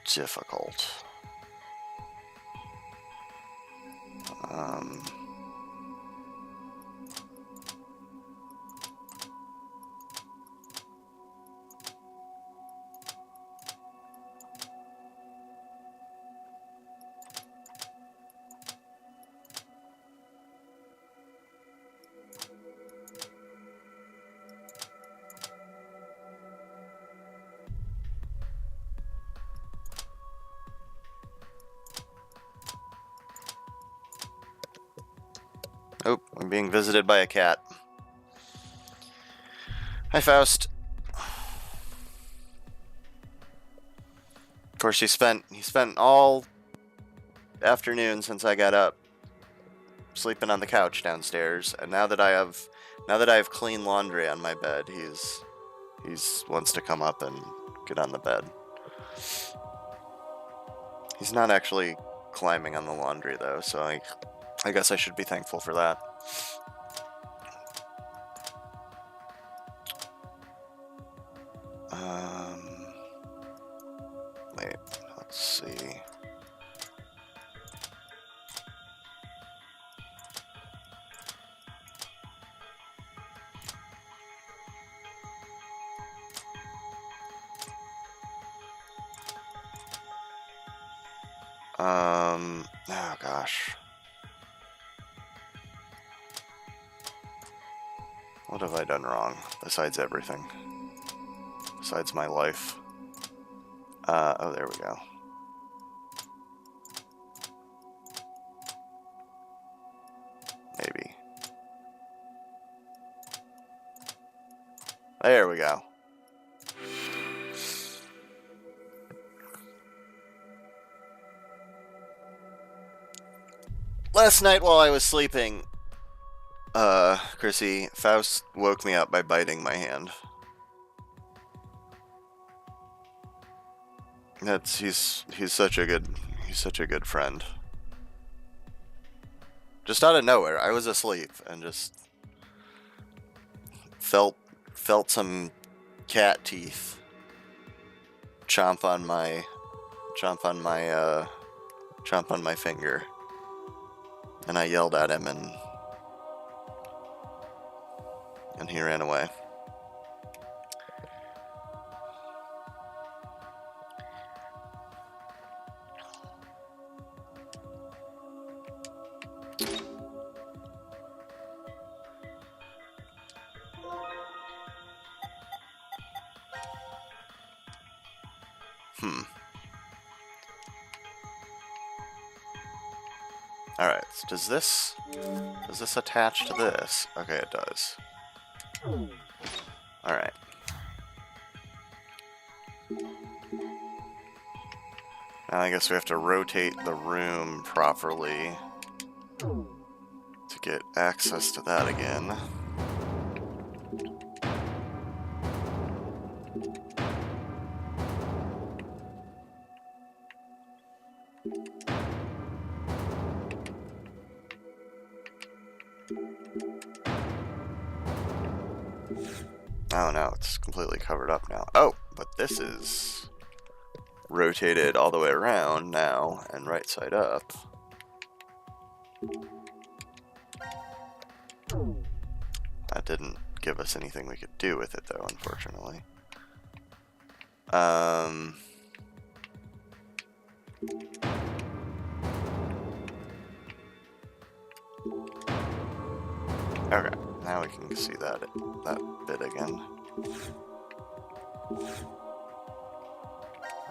difficult. Oh, I'm being visited by a cat. Hi, Faust. Of course, he spent all afternoon since I got up sleeping on the couch downstairs, and now that I have clean laundry on my bed, he's wants to come up and get on the bed. He's not actually climbing on the laundry though, so I guess I should be thankful for that. Wait, let's see. Oh gosh. What have I done wrong, besides everything? Besides my life? Oh, there we go. Maybe. There we go. Last night while I was sleeping, Chrissy, Faust woke me up by biting my hand. He's such a good friend. Just out of nowhere, I was asleep and just felt some cat teeth chomp on my finger, and I yelled at him, and he ran away. Alright, so does this attach to this? Okay, it does. Alright. Now I guess we have to rotate the room properly to get access to that again. Oh no, it's completely covered up now. Oh, but this is rotated all the way around now and right side up. That didn't give us anything we could do with it though, unfortunately. Okay, now we can see that bit again.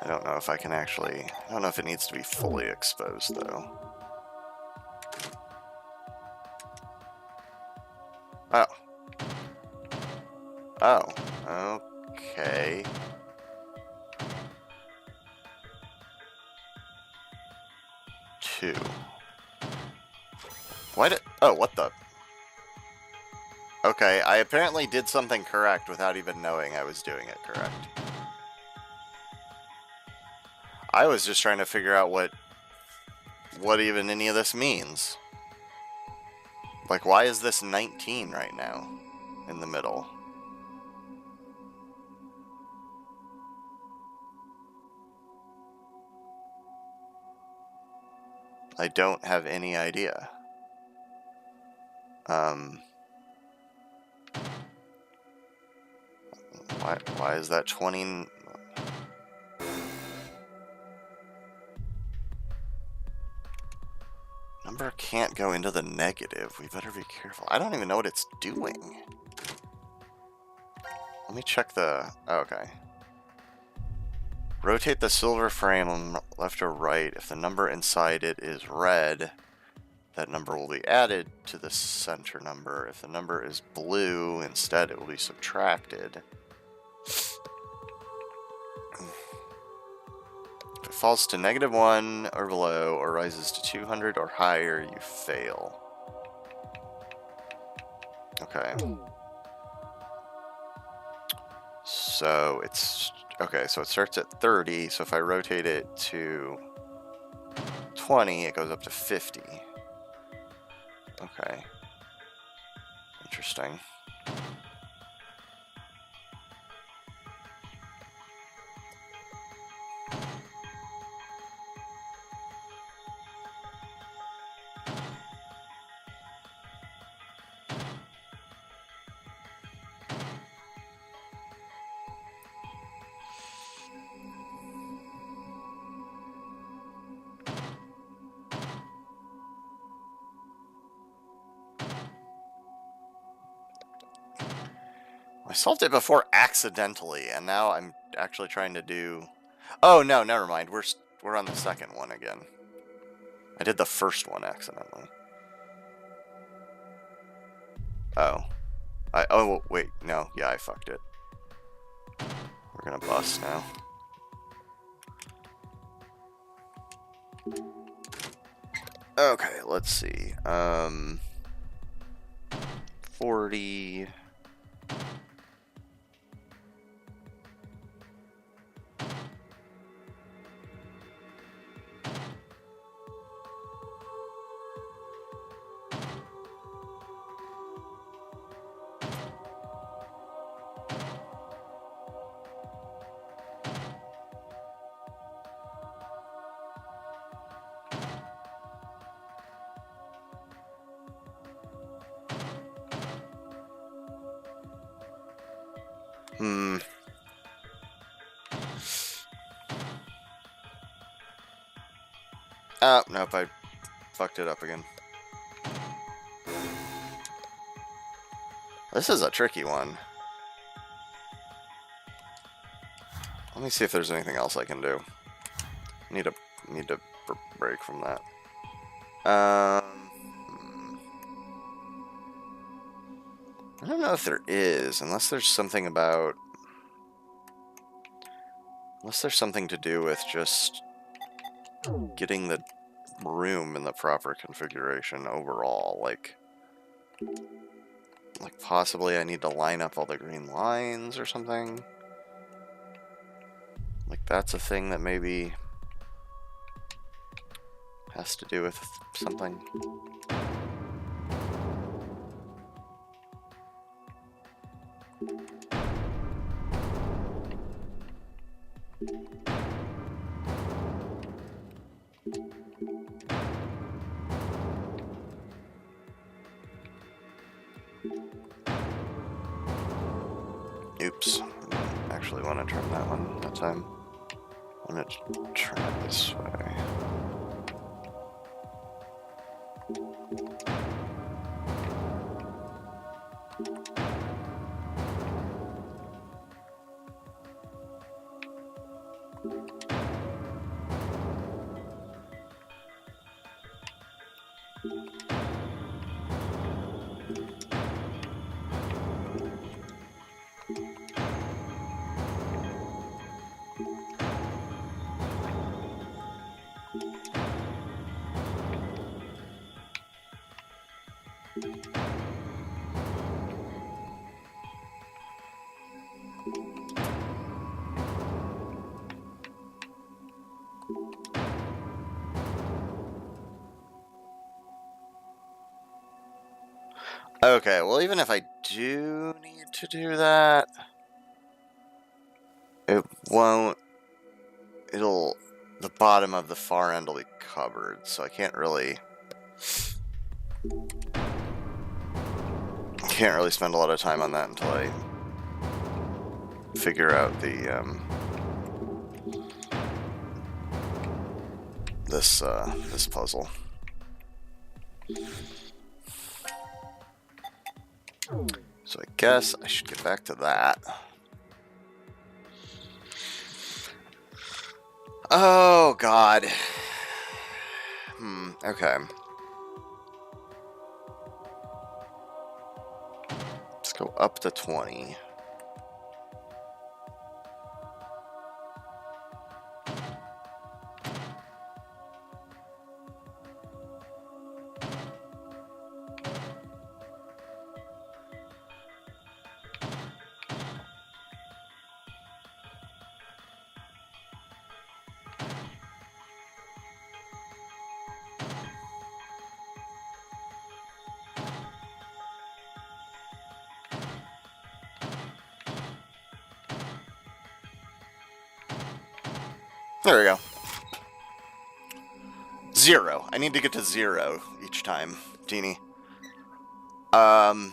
I don't know if I can actually... I don't know if it needs to be fully exposed, though. Oh. Oh. Okay. Two. Why did... Oh, what the... Okay, I apparently did something correct without even knowing I was doing it correct. I was just trying to figure out what even any of this means. Like, why is this 19 right now in the middle? I don't have any idea. Why is that 20? Number can't go into the negative. We better be careful. I don't even know what it's doing. Let me check the... Oh, okay. Rotate the silver frame left or right. If the number inside it is red, that number will be added to the center number. If the number is blue, instead it will be subtracted. If it falls to -1 or below, or rises to 200 or higher, you fail. Okay. So it's okay, so it starts at 30, so if I rotate it to 20, it goes up to 50. Okay. Interesting. I solved it before accidentally, and now I'm actually trying to do... Oh, no, never mind. We're on the second one again. I did the first one accidentally. Oh. Oh, wait. No. Yeah, I fucked it. We're gonna bust now. Okay, let's see. 40... Oh, nope, I fucked it up again. This is a tricky one. Let me see if there's anything else I can do. Need to break from that. I don't know if there is, unless there's something about... Unless there's something to do with just getting the room in the proper configuration overall, like possibly I need to line up all the green lines or something. Like that's a thing that maybe has to do with something. Oops. Actually want to turn that one that time. I want to turn it this way. Okay, well, even if I do need to do that, it won't... the bottom of the far end will be covered, so I can't really spend a lot of time on that until I figure out the, this puzzle. So I guess I should get back to that. Oh, God. Okay. Let's go up to 20. There we go. 0. I need to get to 0 each time, Genie. And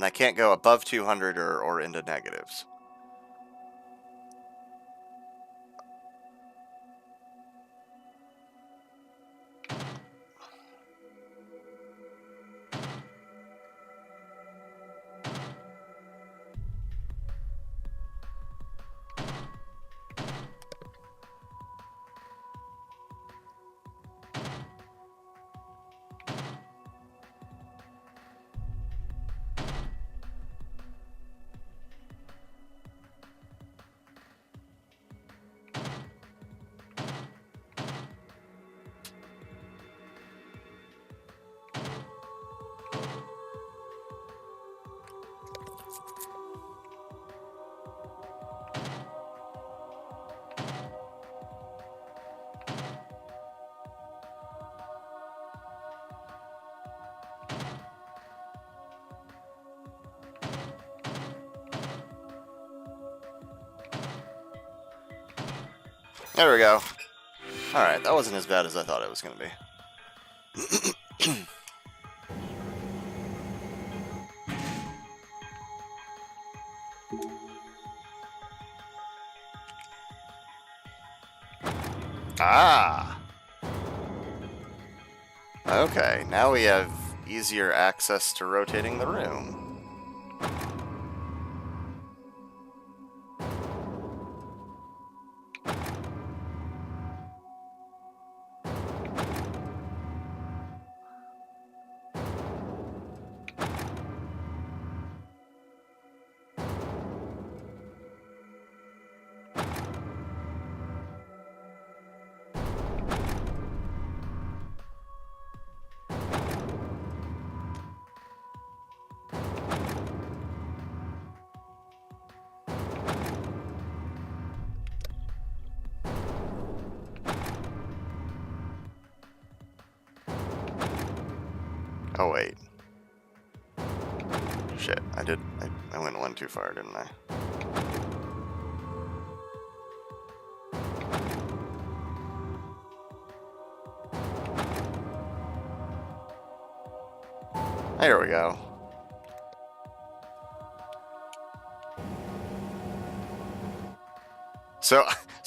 I can't go above 200 or into negatives. There we go. Alright, that wasn't as bad as I thought it was going to be. Ah! Okay, now we have easier access to rotating the room. Oh, wait. Shit, I went one too far, didn't I? There we go. So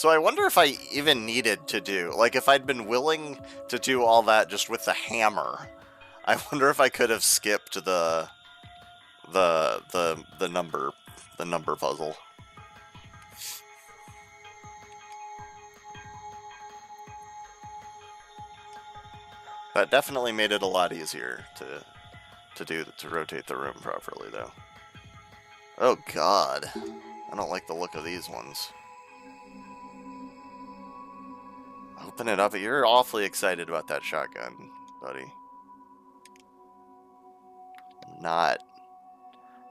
I wonder if I even needed to do, like, if I'd been willing to do all that just with the hammer, I wonder if I could have skipped the number puzzle. That definitely made it a lot easier to rotate the room properly, though. Oh God, I don't like the look of these ones. Open it up. You're awfully excited about that shotgun, buddy.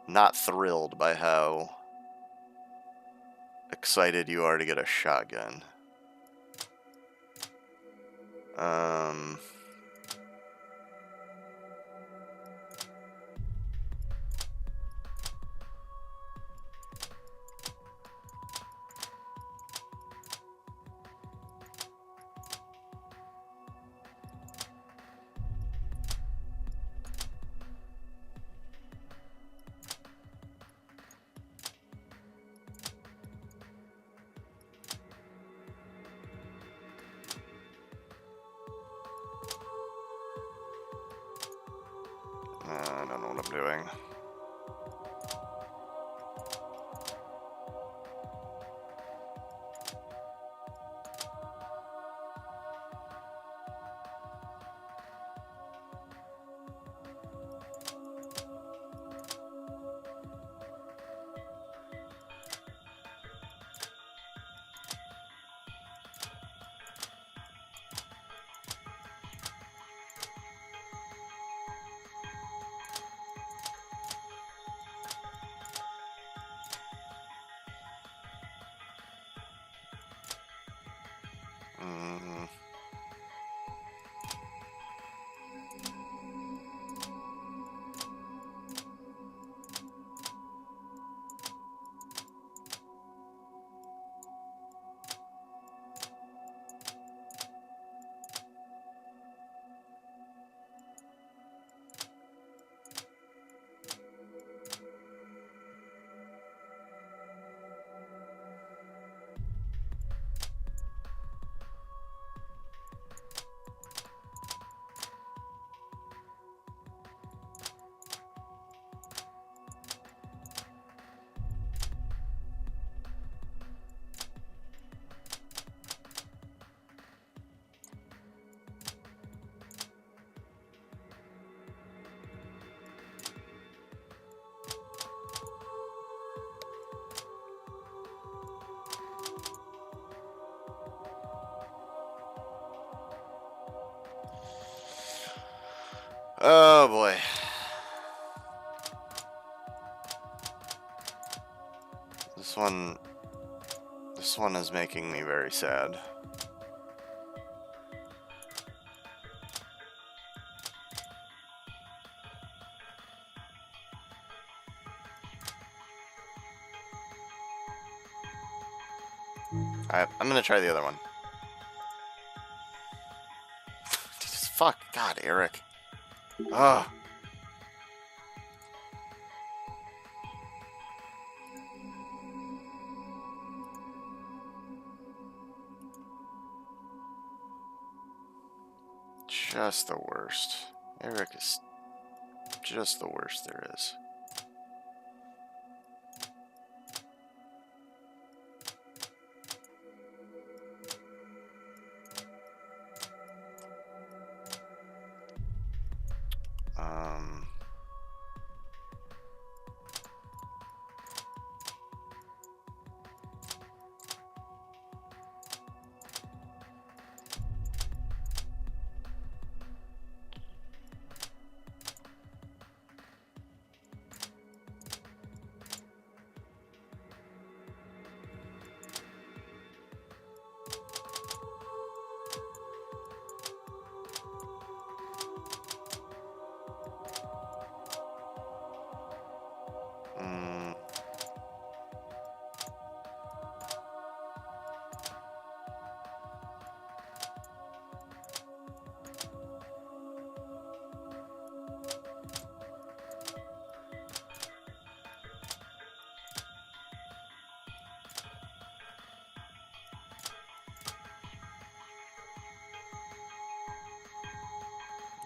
Not thrilled by how excited you are to get a shotgun. I don't know what I'm doing. Oh boy. This one is making me very sad. Alright, I'm gonna try the other one. Jesus, fuck. God, Eric. Ugh. Just the worst. Eric is just the worst there is. Um...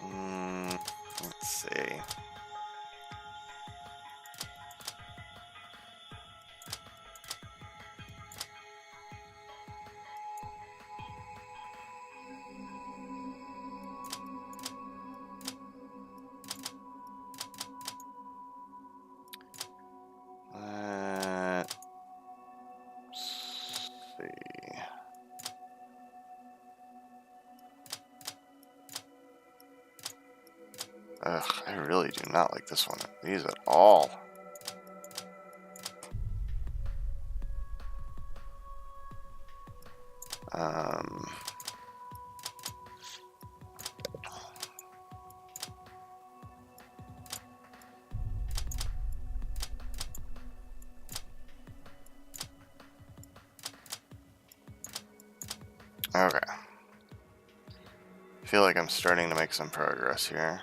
Mm. Let's see. Let's see. Ugh, I really do not like this one. These at all. Um... Okay. I feel like I'm starting to make some progress here.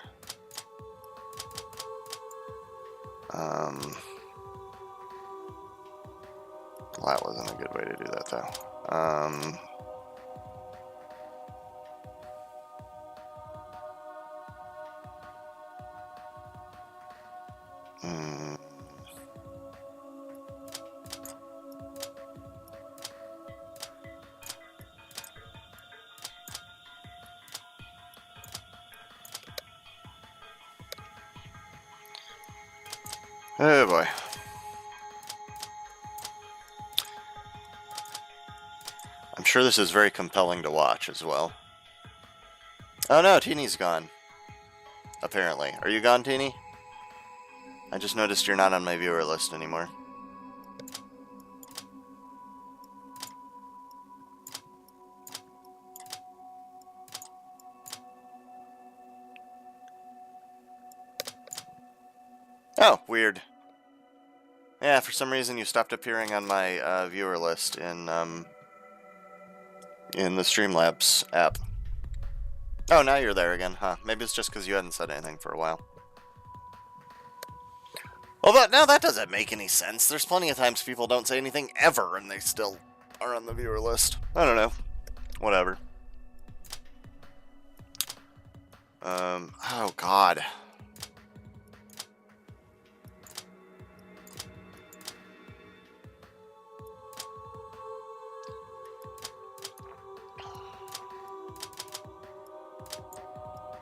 Well, that wasn't a good way to do that, though. Hmm. Oh boy. I'm sure this is very compelling to watch as well. Oh no, Teeny's gone. Apparently. Are you gone, Teeny? I just noticed you're not on my viewer list anymore. Oh, weird. Yeah, for some reason you stopped appearing on my viewer list in the Streamlabs app. Oh, now you're there again, huh? Maybe it's just because you hadn't said anything for a while. Well, now that doesn't make any sense. There's plenty of times people don't say anything ever and they still are on the viewer list. I don't know. Whatever. Oh god.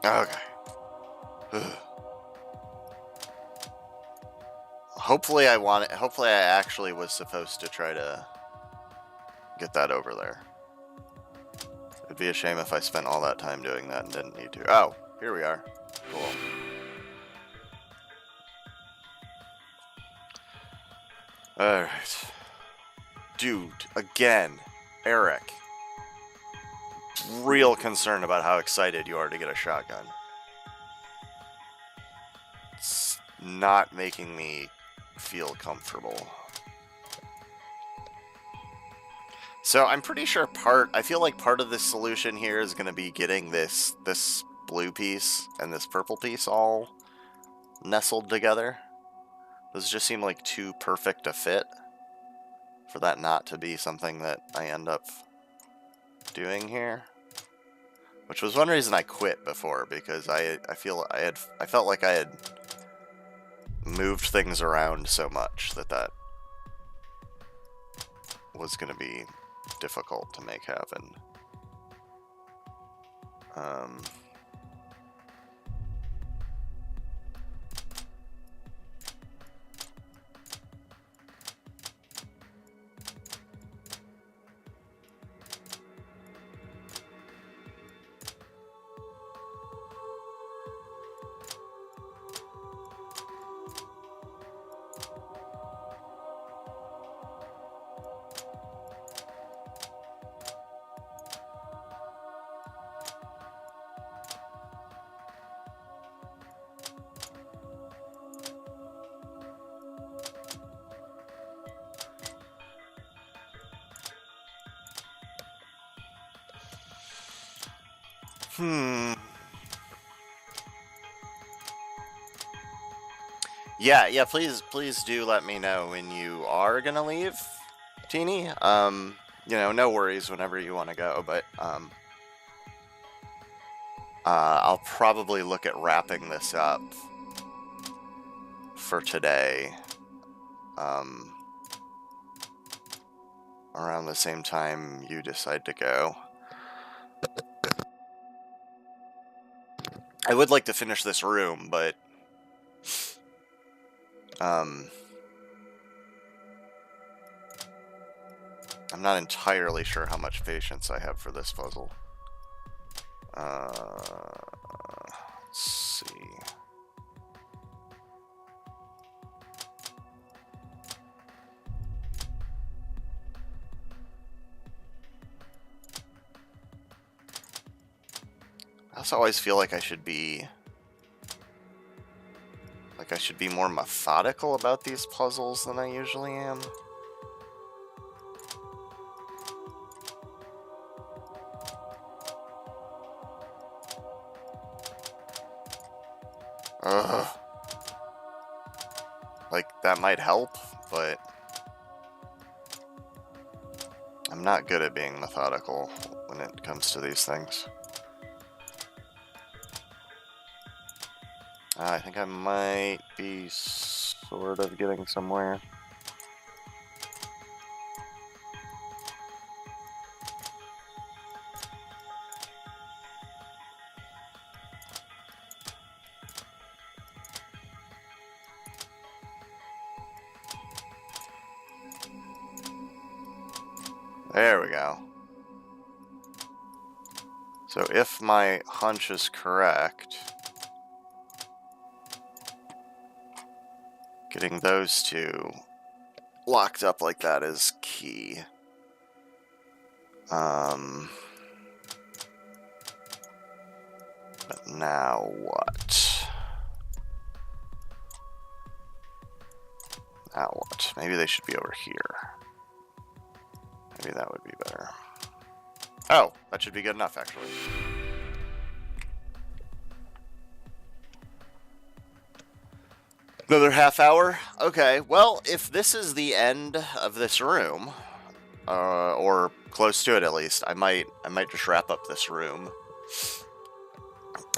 Okay. Hopefully hopefully I actually was supposed to try to get that over there. It'd be a shame if I spent all that time doing that and didn't need to. Oh, here we are. Cool. Alright. Dude, again, Eric. Real concerned about how excited you are to get a shotgun. It's not making me feel comfortable. So I'm pretty sure I feel like part of this solution here is going to be getting this blue piece and this purple piece all nestled together. Those just seem like too perfect a fit for that not to be something that I end up doing here. Which was one reason I quit before, because I felt like I had moved things around so much that was going to be difficult to make happen. Yeah, please do let me know when you are gonna leave, Teeny. You know, no worries whenever you want to go, but I'll probably look at wrapping this up for today. Around the same time you decide to go. I would like to finish this room, but I'm not entirely sure how much patience I have for this puzzle. Let's see. I also always feel like I should be more methodical about these puzzles than I usually am. Ugh. Like, that might help, but I'm not good at being methodical when it comes to these things. I think I might be sort of getting somewhere. There we go. So if my hunch is correct, getting those two locked up like that is key. But now what? Now what? Maybe they should be over here. Maybe that would be better. Oh, that should be good enough, actually. Another half hour? Okay, well, if this is the end of this room, or close to it at least, I might just wrap up this room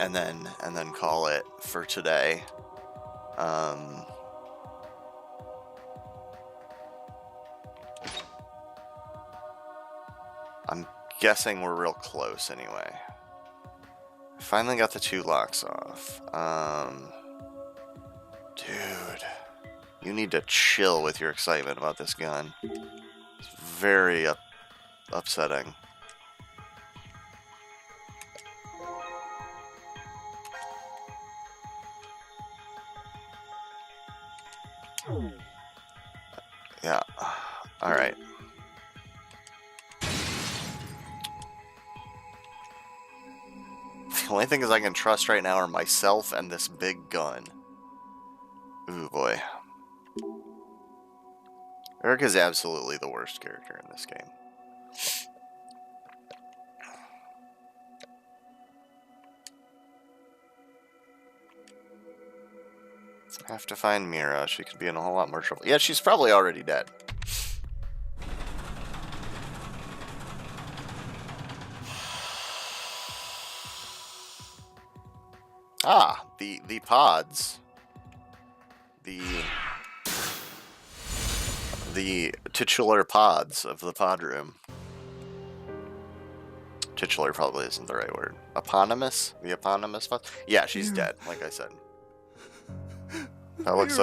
and then call it for today. I'm guessing we're real close anyway. I finally got the two locks off. Dude, you need to chill with your excitement about this gun. It's very upsetting. Yeah. Alright. The only things I can trust right now are myself and this big gun. Ooh, boy. Eric is absolutely the worst character in this game. I have to find Mira. She could be in a whole lot more trouble. Yeah, she's probably already dead. Ah, the pods. The titular pods of the pod room. Titular probably isn't the right word. Eponymous? The eponymous pods? Yeah, she's dead, like I said. That looks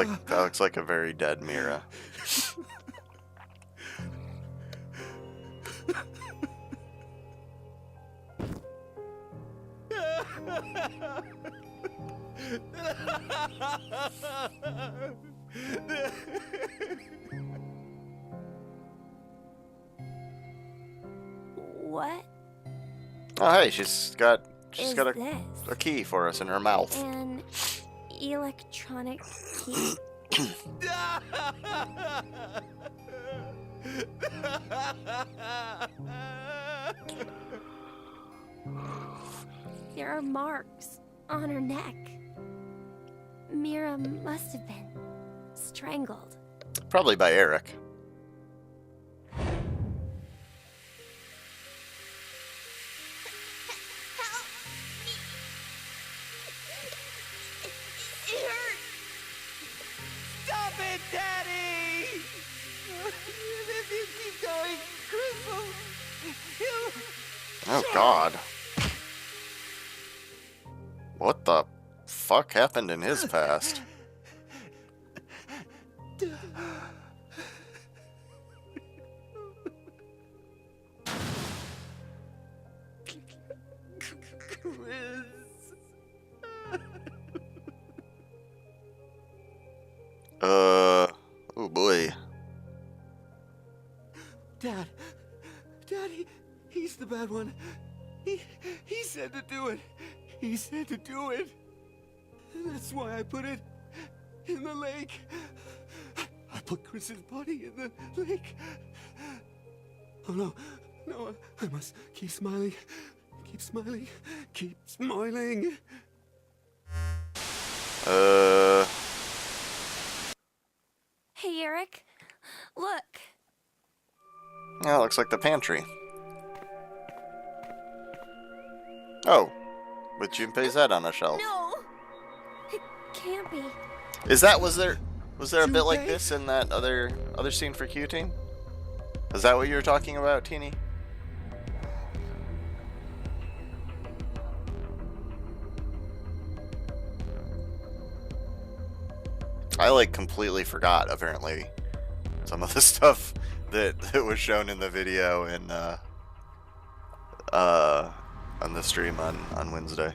like a very dead Mira. What Oh, hey, she's got is a this? key for us in her mouth. An electronic key? There are marks on her neck. Mira must have been strangled. Probably by Eric. Stop it, Daddy! If you keep going, Crystal, Oh, God. What the fuck happened in his past? Oh boy. Dad, he's the bad one. He said to do it. He said to do it. That's why I put it in the lake. I put Chris's body in the lake. Oh no, I must keep smiling. Keep smiling. Keep smiling. Hey, Eric. Look. Yeah, looks like the pantry. Oh, with Junpei's head on a shelf. No! It can't be. Was there a bit like this in that other scene for Q-Team? Is that what you were talking about, Teeny? I completely forgot, apparently, some of the stuff that was shown in the video and on the stream on Wednesday.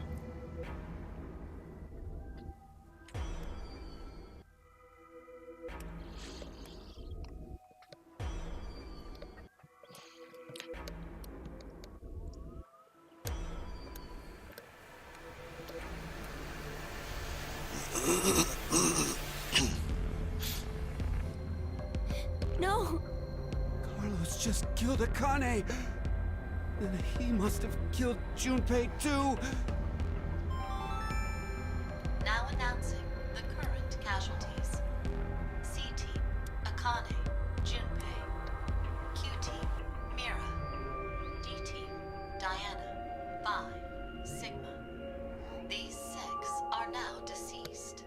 No! Carlos just killed Akane. And he must have killed Junpei too. Now announcing the current casualties. C-Team, Akane, Junpei. Q-Team, Mira. D-Team, Diana, Phi, Sigma. These 6 are now deceased.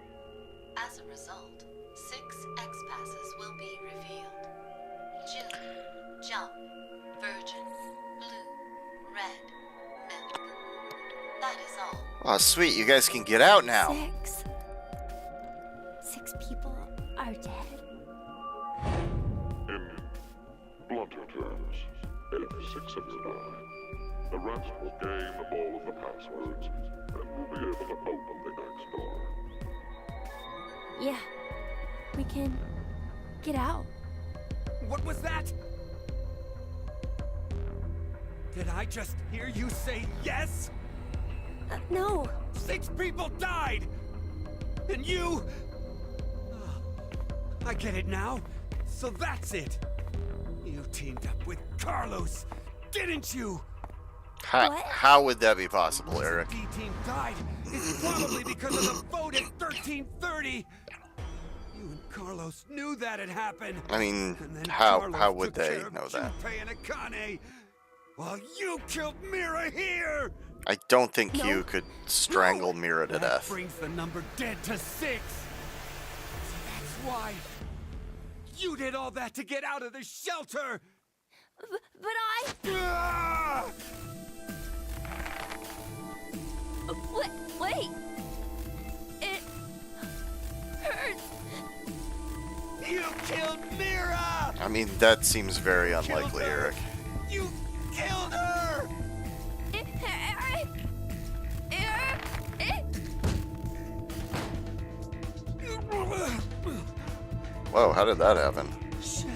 As a result, 6 X-Passes will be revealed. June, Jump, Virgin, Blue, Red, Milk. That is all. Oh, sweet, you guys can get out now. 6 people are dead. In blunter terms, if 6 of you die, the rest will gain all of the passwords and will be able to open the next door. Yeah. We can get out. What was that? Did I just hear you say yes? No. 6 people died! And you... I get it now. So that's it. You teamed up with Carlos, didn't you? How would that be possible, Eric? The D-team died. It's probably because of the vote at 1330. You and Carlos knew that had happened. I mean, And then how Carlos would took they care of know that? Junpei and Akane, while you killed Mira here. I don't think No. Q could strangle Mira to That death. brings the number dead to 6. That's why you did all that to get out of the shelter. But I... Ah! Wait! It... hurts. You killed Mira! I mean, that seems very Killed unlikely, her. Eric. You killed her! Whoa, how did that happen? Shit.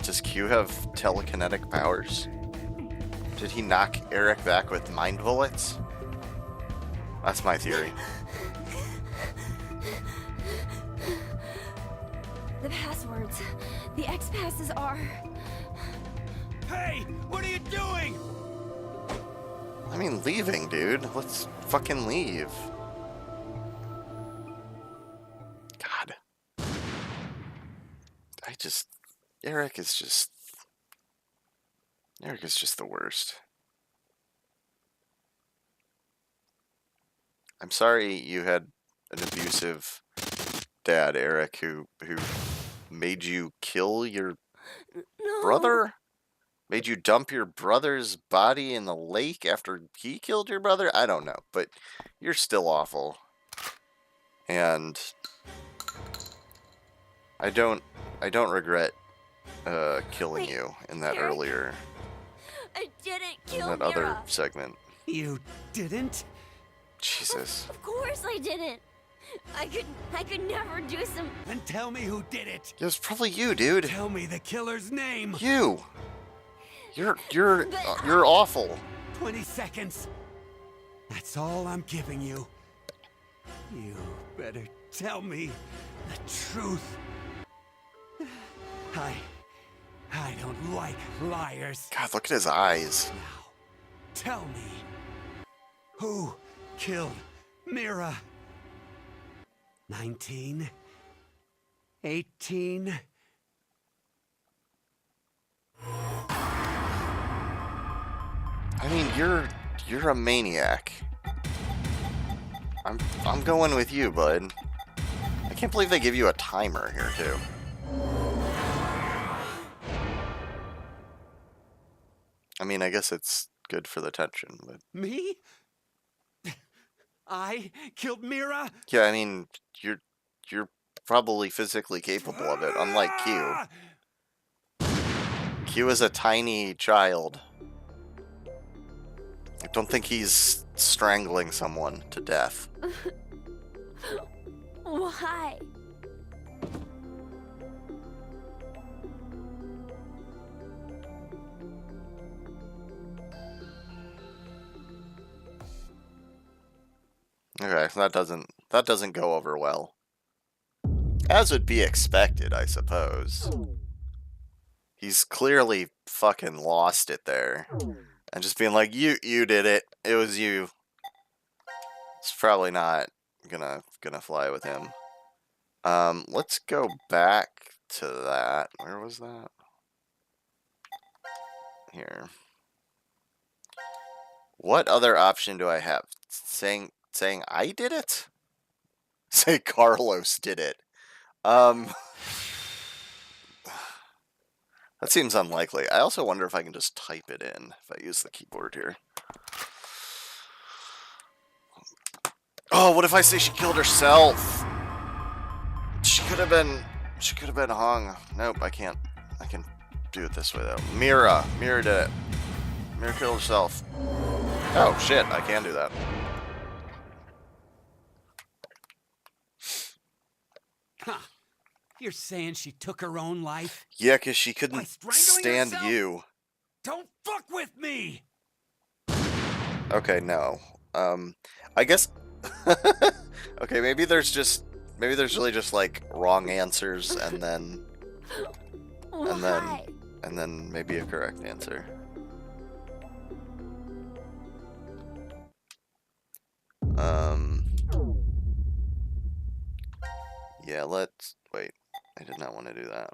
Does Q have telekinetic powers? Did he knock Eric back with mind bullets? That's my theory. The passwords. The X passes are... Hey, what are you doing? I mean, leaving, dude. Let's fucking leave. God. Eric is just the worst. I'm sorry you had an abusive dad, Eric, who made you kill your brother? Made you dump your brother's body in the lake after he killed your brother? I don't know, but you're still awful. And I don't regret killing you in that Eric, earlier, I didn't in kill that Mira. other segment. You didn't? Jesus. Of course I didn't. I could never do some... Then tell me who did it. It was probably you, dude. Tell me the killer's name. You. You're awful. 20 seconds. That's all I'm giving you. You better tell me the truth. I don't like liars. God, look at his eyes. Now, tell me, who killed Mira? 19? 18? I mean, you're a maniac. I'm going with you, bud. I can't believe they give you a timer here too. I mean, I guess it's good for the tension, but Me? I killed Mira? yeah, I mean, you're probably physically capable of it, unlike Q. Q is a tiny child. I don't think he's strangling someone to death. Why? Okay, that doesn't go over well. As would be expected, I suppose. He's clearly fucking lost it there. And just being like, you did it. It was you. It's probably not gonna fly with him. Let's go back to that. Where was that? Here. What other option do I have? Saying I did it? Say Carlos did it. That seems unlikely. I also wonder if I can just type it in if I use the keyboard here. Oh, what if I say she killed herself? She could have been hung. Nope, I can't. I can do it this way though. Mira did it. Mira killed herself. Oh shit, I can do that. Huh. You're saying she took her own life? Yeah, because she By couldn't strangling stand herself? you. Don't fuck with me! Okay, no. I guess... okay, maybe there's really just, like, wrong answers, and then... Why? And then maybe a correct answer. Yeah, let's... Wait. I did not want to do that.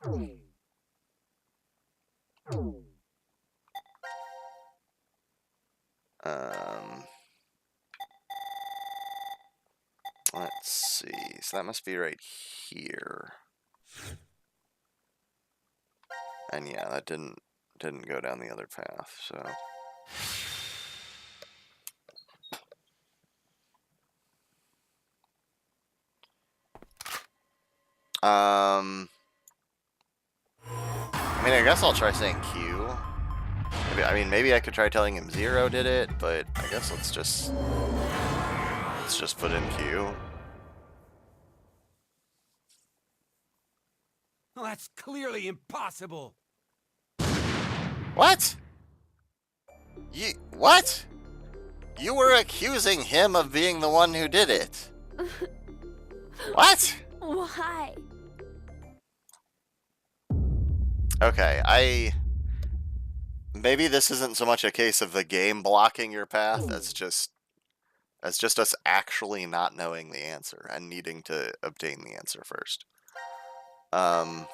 Let's see. So that must be right here. And yeah, that didn't go down the other path, so... I mean, I guess I'll try saying Q. Maybe I could try telling him Zero did it, but I guess let's just put in Q. Well, that's clearly impossible. What? What? You were accusing him of being the one who did it. What? Why? Okay, maybe this isn't so much a case of the game blocking your path as just us actually not knowing the answer and needing to obtain the answer first. I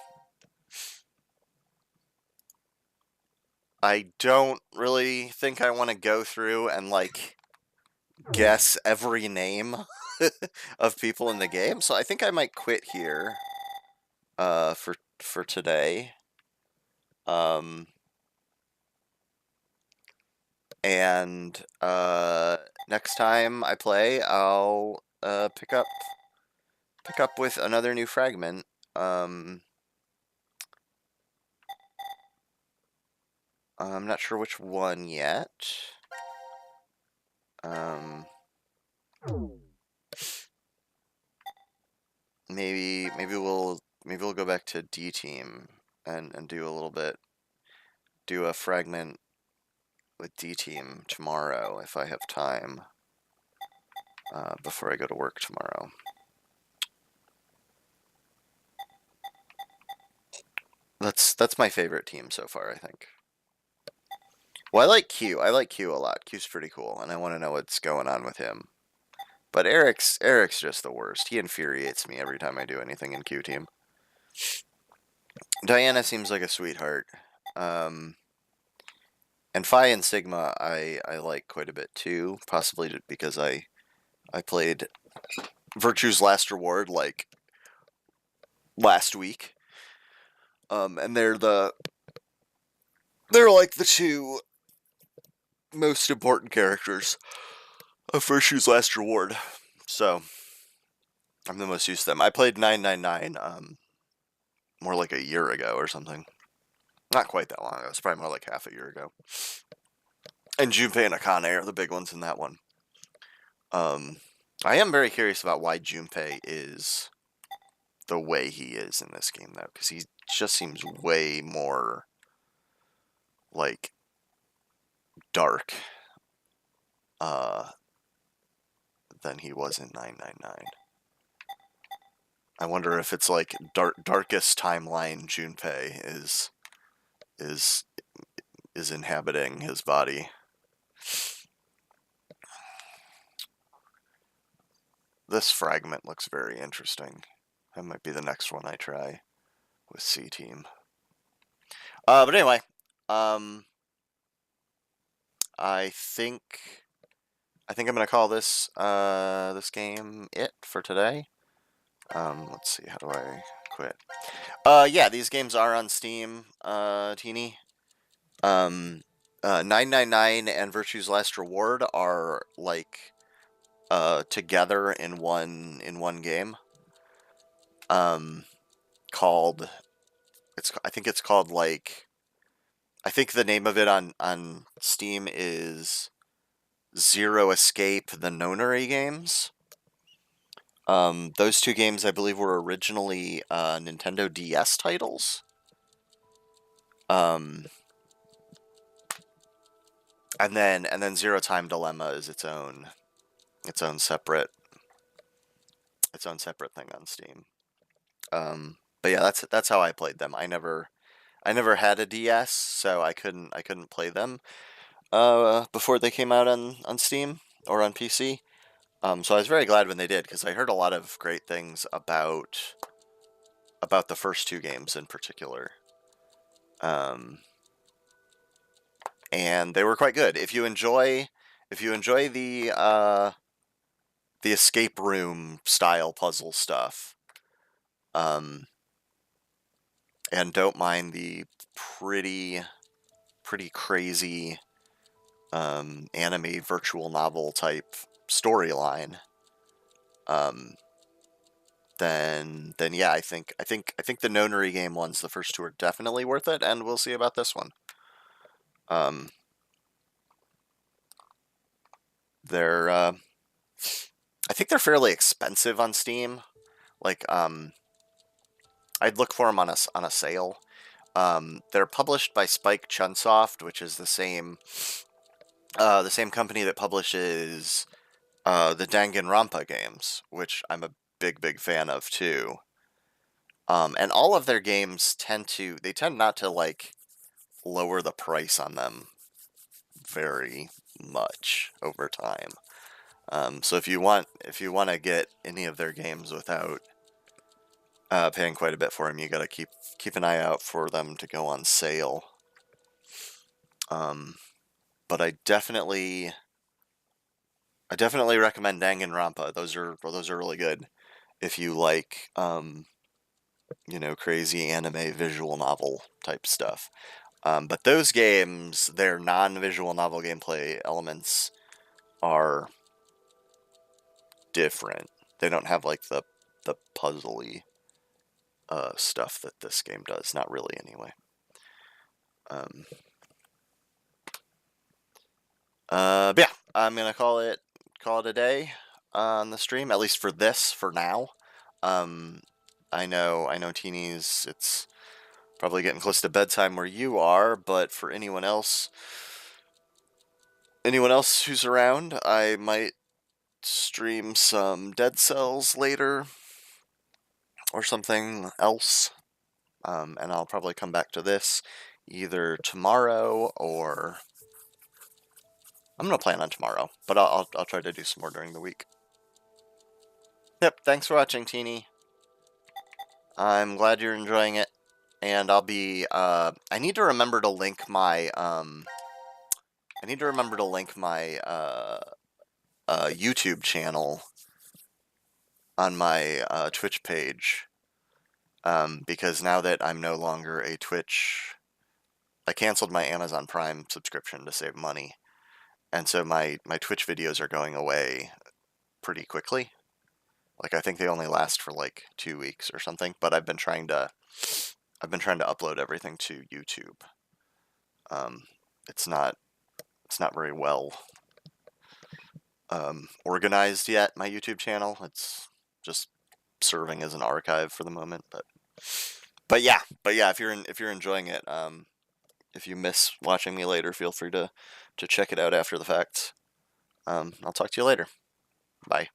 don't really think I want to go through and, like, guess every name of people in the game, so I think I might quit here for today. And next time I play, I'll pick up with another new fragment. I'm not sure which one yet. Maybe we'll go back to D team and do a little bit, do a fragment with D team tomorrow if I have time, before I go to work tomorrow. That's my favorite team so far, I think. Well, I like Q. I like Q a lot. Q's pretty cool, and I want to know what's going on with him. But Eric's just the worst. He infuriates me every time I do anything in Q team. Diana seems like a sweetheart. And Phi and Sigma I like quite a bit too, possibly because I played Virtue's Last Reward like last week. And they're like the two most important characters of Virtue's Last Reward. So I'm the most used to them. I played 999 more like a year ago or something. Not quite that long ago. It's probably more like half a year ago. And Junpei and Akane are the big ones in that one. I am very curious about why Junpei is the way he is in this game, though, because he just seems way more, like, dark than he was in 999. I wonder if it's like darkest timeline Junpei is inhabiting his body. This fragment looks very interesting. That might be the next one I try with C Team. But anyway, I think I'm gonna call this this game it for today. Let's see, how do I quit? Yeah, these games are on Steam, Teeny. 999 and Virtue's Last Reward are like together in one game. Called I think it's called like I think the name of it on Steam is Zero Escape: The Nonary Games. Those two games, I believe, were originally Nintendo DS titles. And then Zero Time Dilemma is its own separate thing on Steam. But yeah, that's how I played them. I never had a DS, so I couldn't play them before they came out on Steam or on PC. So I was very glad when they did, because I heard a lot of great things about the first two games in particular. And they were quite good. If you enjoy the escape room style puzzle stuff, and don't mind the pretty crazy anime virtual novel type storyline, then yeah, I think the Nonary game ones, the first two, are definitely worth it, and we'll see about this one. They're I think they're fairly expensive on Steam. Like, I'd look for them on a sale. They're published by Spike Chunsoft, which is the same company that publishes the Danganronpa games, which I'm a big fan of too. And all of their games tend not to like lower the price on them very much over time. So if you want to get any of their games without paying quite a bit for them, you gotta keep an eye out for them to go on sale. But I definitely recommend Danganronpa. Those are really good if you like crazy anime visual novel type stuff. But those games, their non-visual novel gameplay elements are different. They don't have like the puzzly stuff that this game does. Not really, anyway. But yeah, I'm gonna call it a day on the stream, at least for now. I know, teenies, it's probably getting close to bedtime where you are, but for anyone else who's around, I might stream some Dead Cells later or something else. And I'll probably come back to this either tomorrow, or I'm gonna plan on tomorrow, but I'll try to do some more during the week. Yep, thanks for watching, Teeny. I'm glad you're enjoying it, and I'll be I need to remember to link my YouTube channel on my Twitch page, because now that I'm no longer a Twitch, I canceled my Amazon Prime subscription to save money, and so my Twitch videos are going away pretty quickly. Like, I think they only last for like 2 weeks or something, but I've been trying to upload everything to YouTube. It's not very well organized yet, my YouTube channel. It's just serving as an archive for the moment, but yeah, if you're enjoying it, if you miss watching me later, feel free to check it out after the fact. I'll talk to you later. Bye.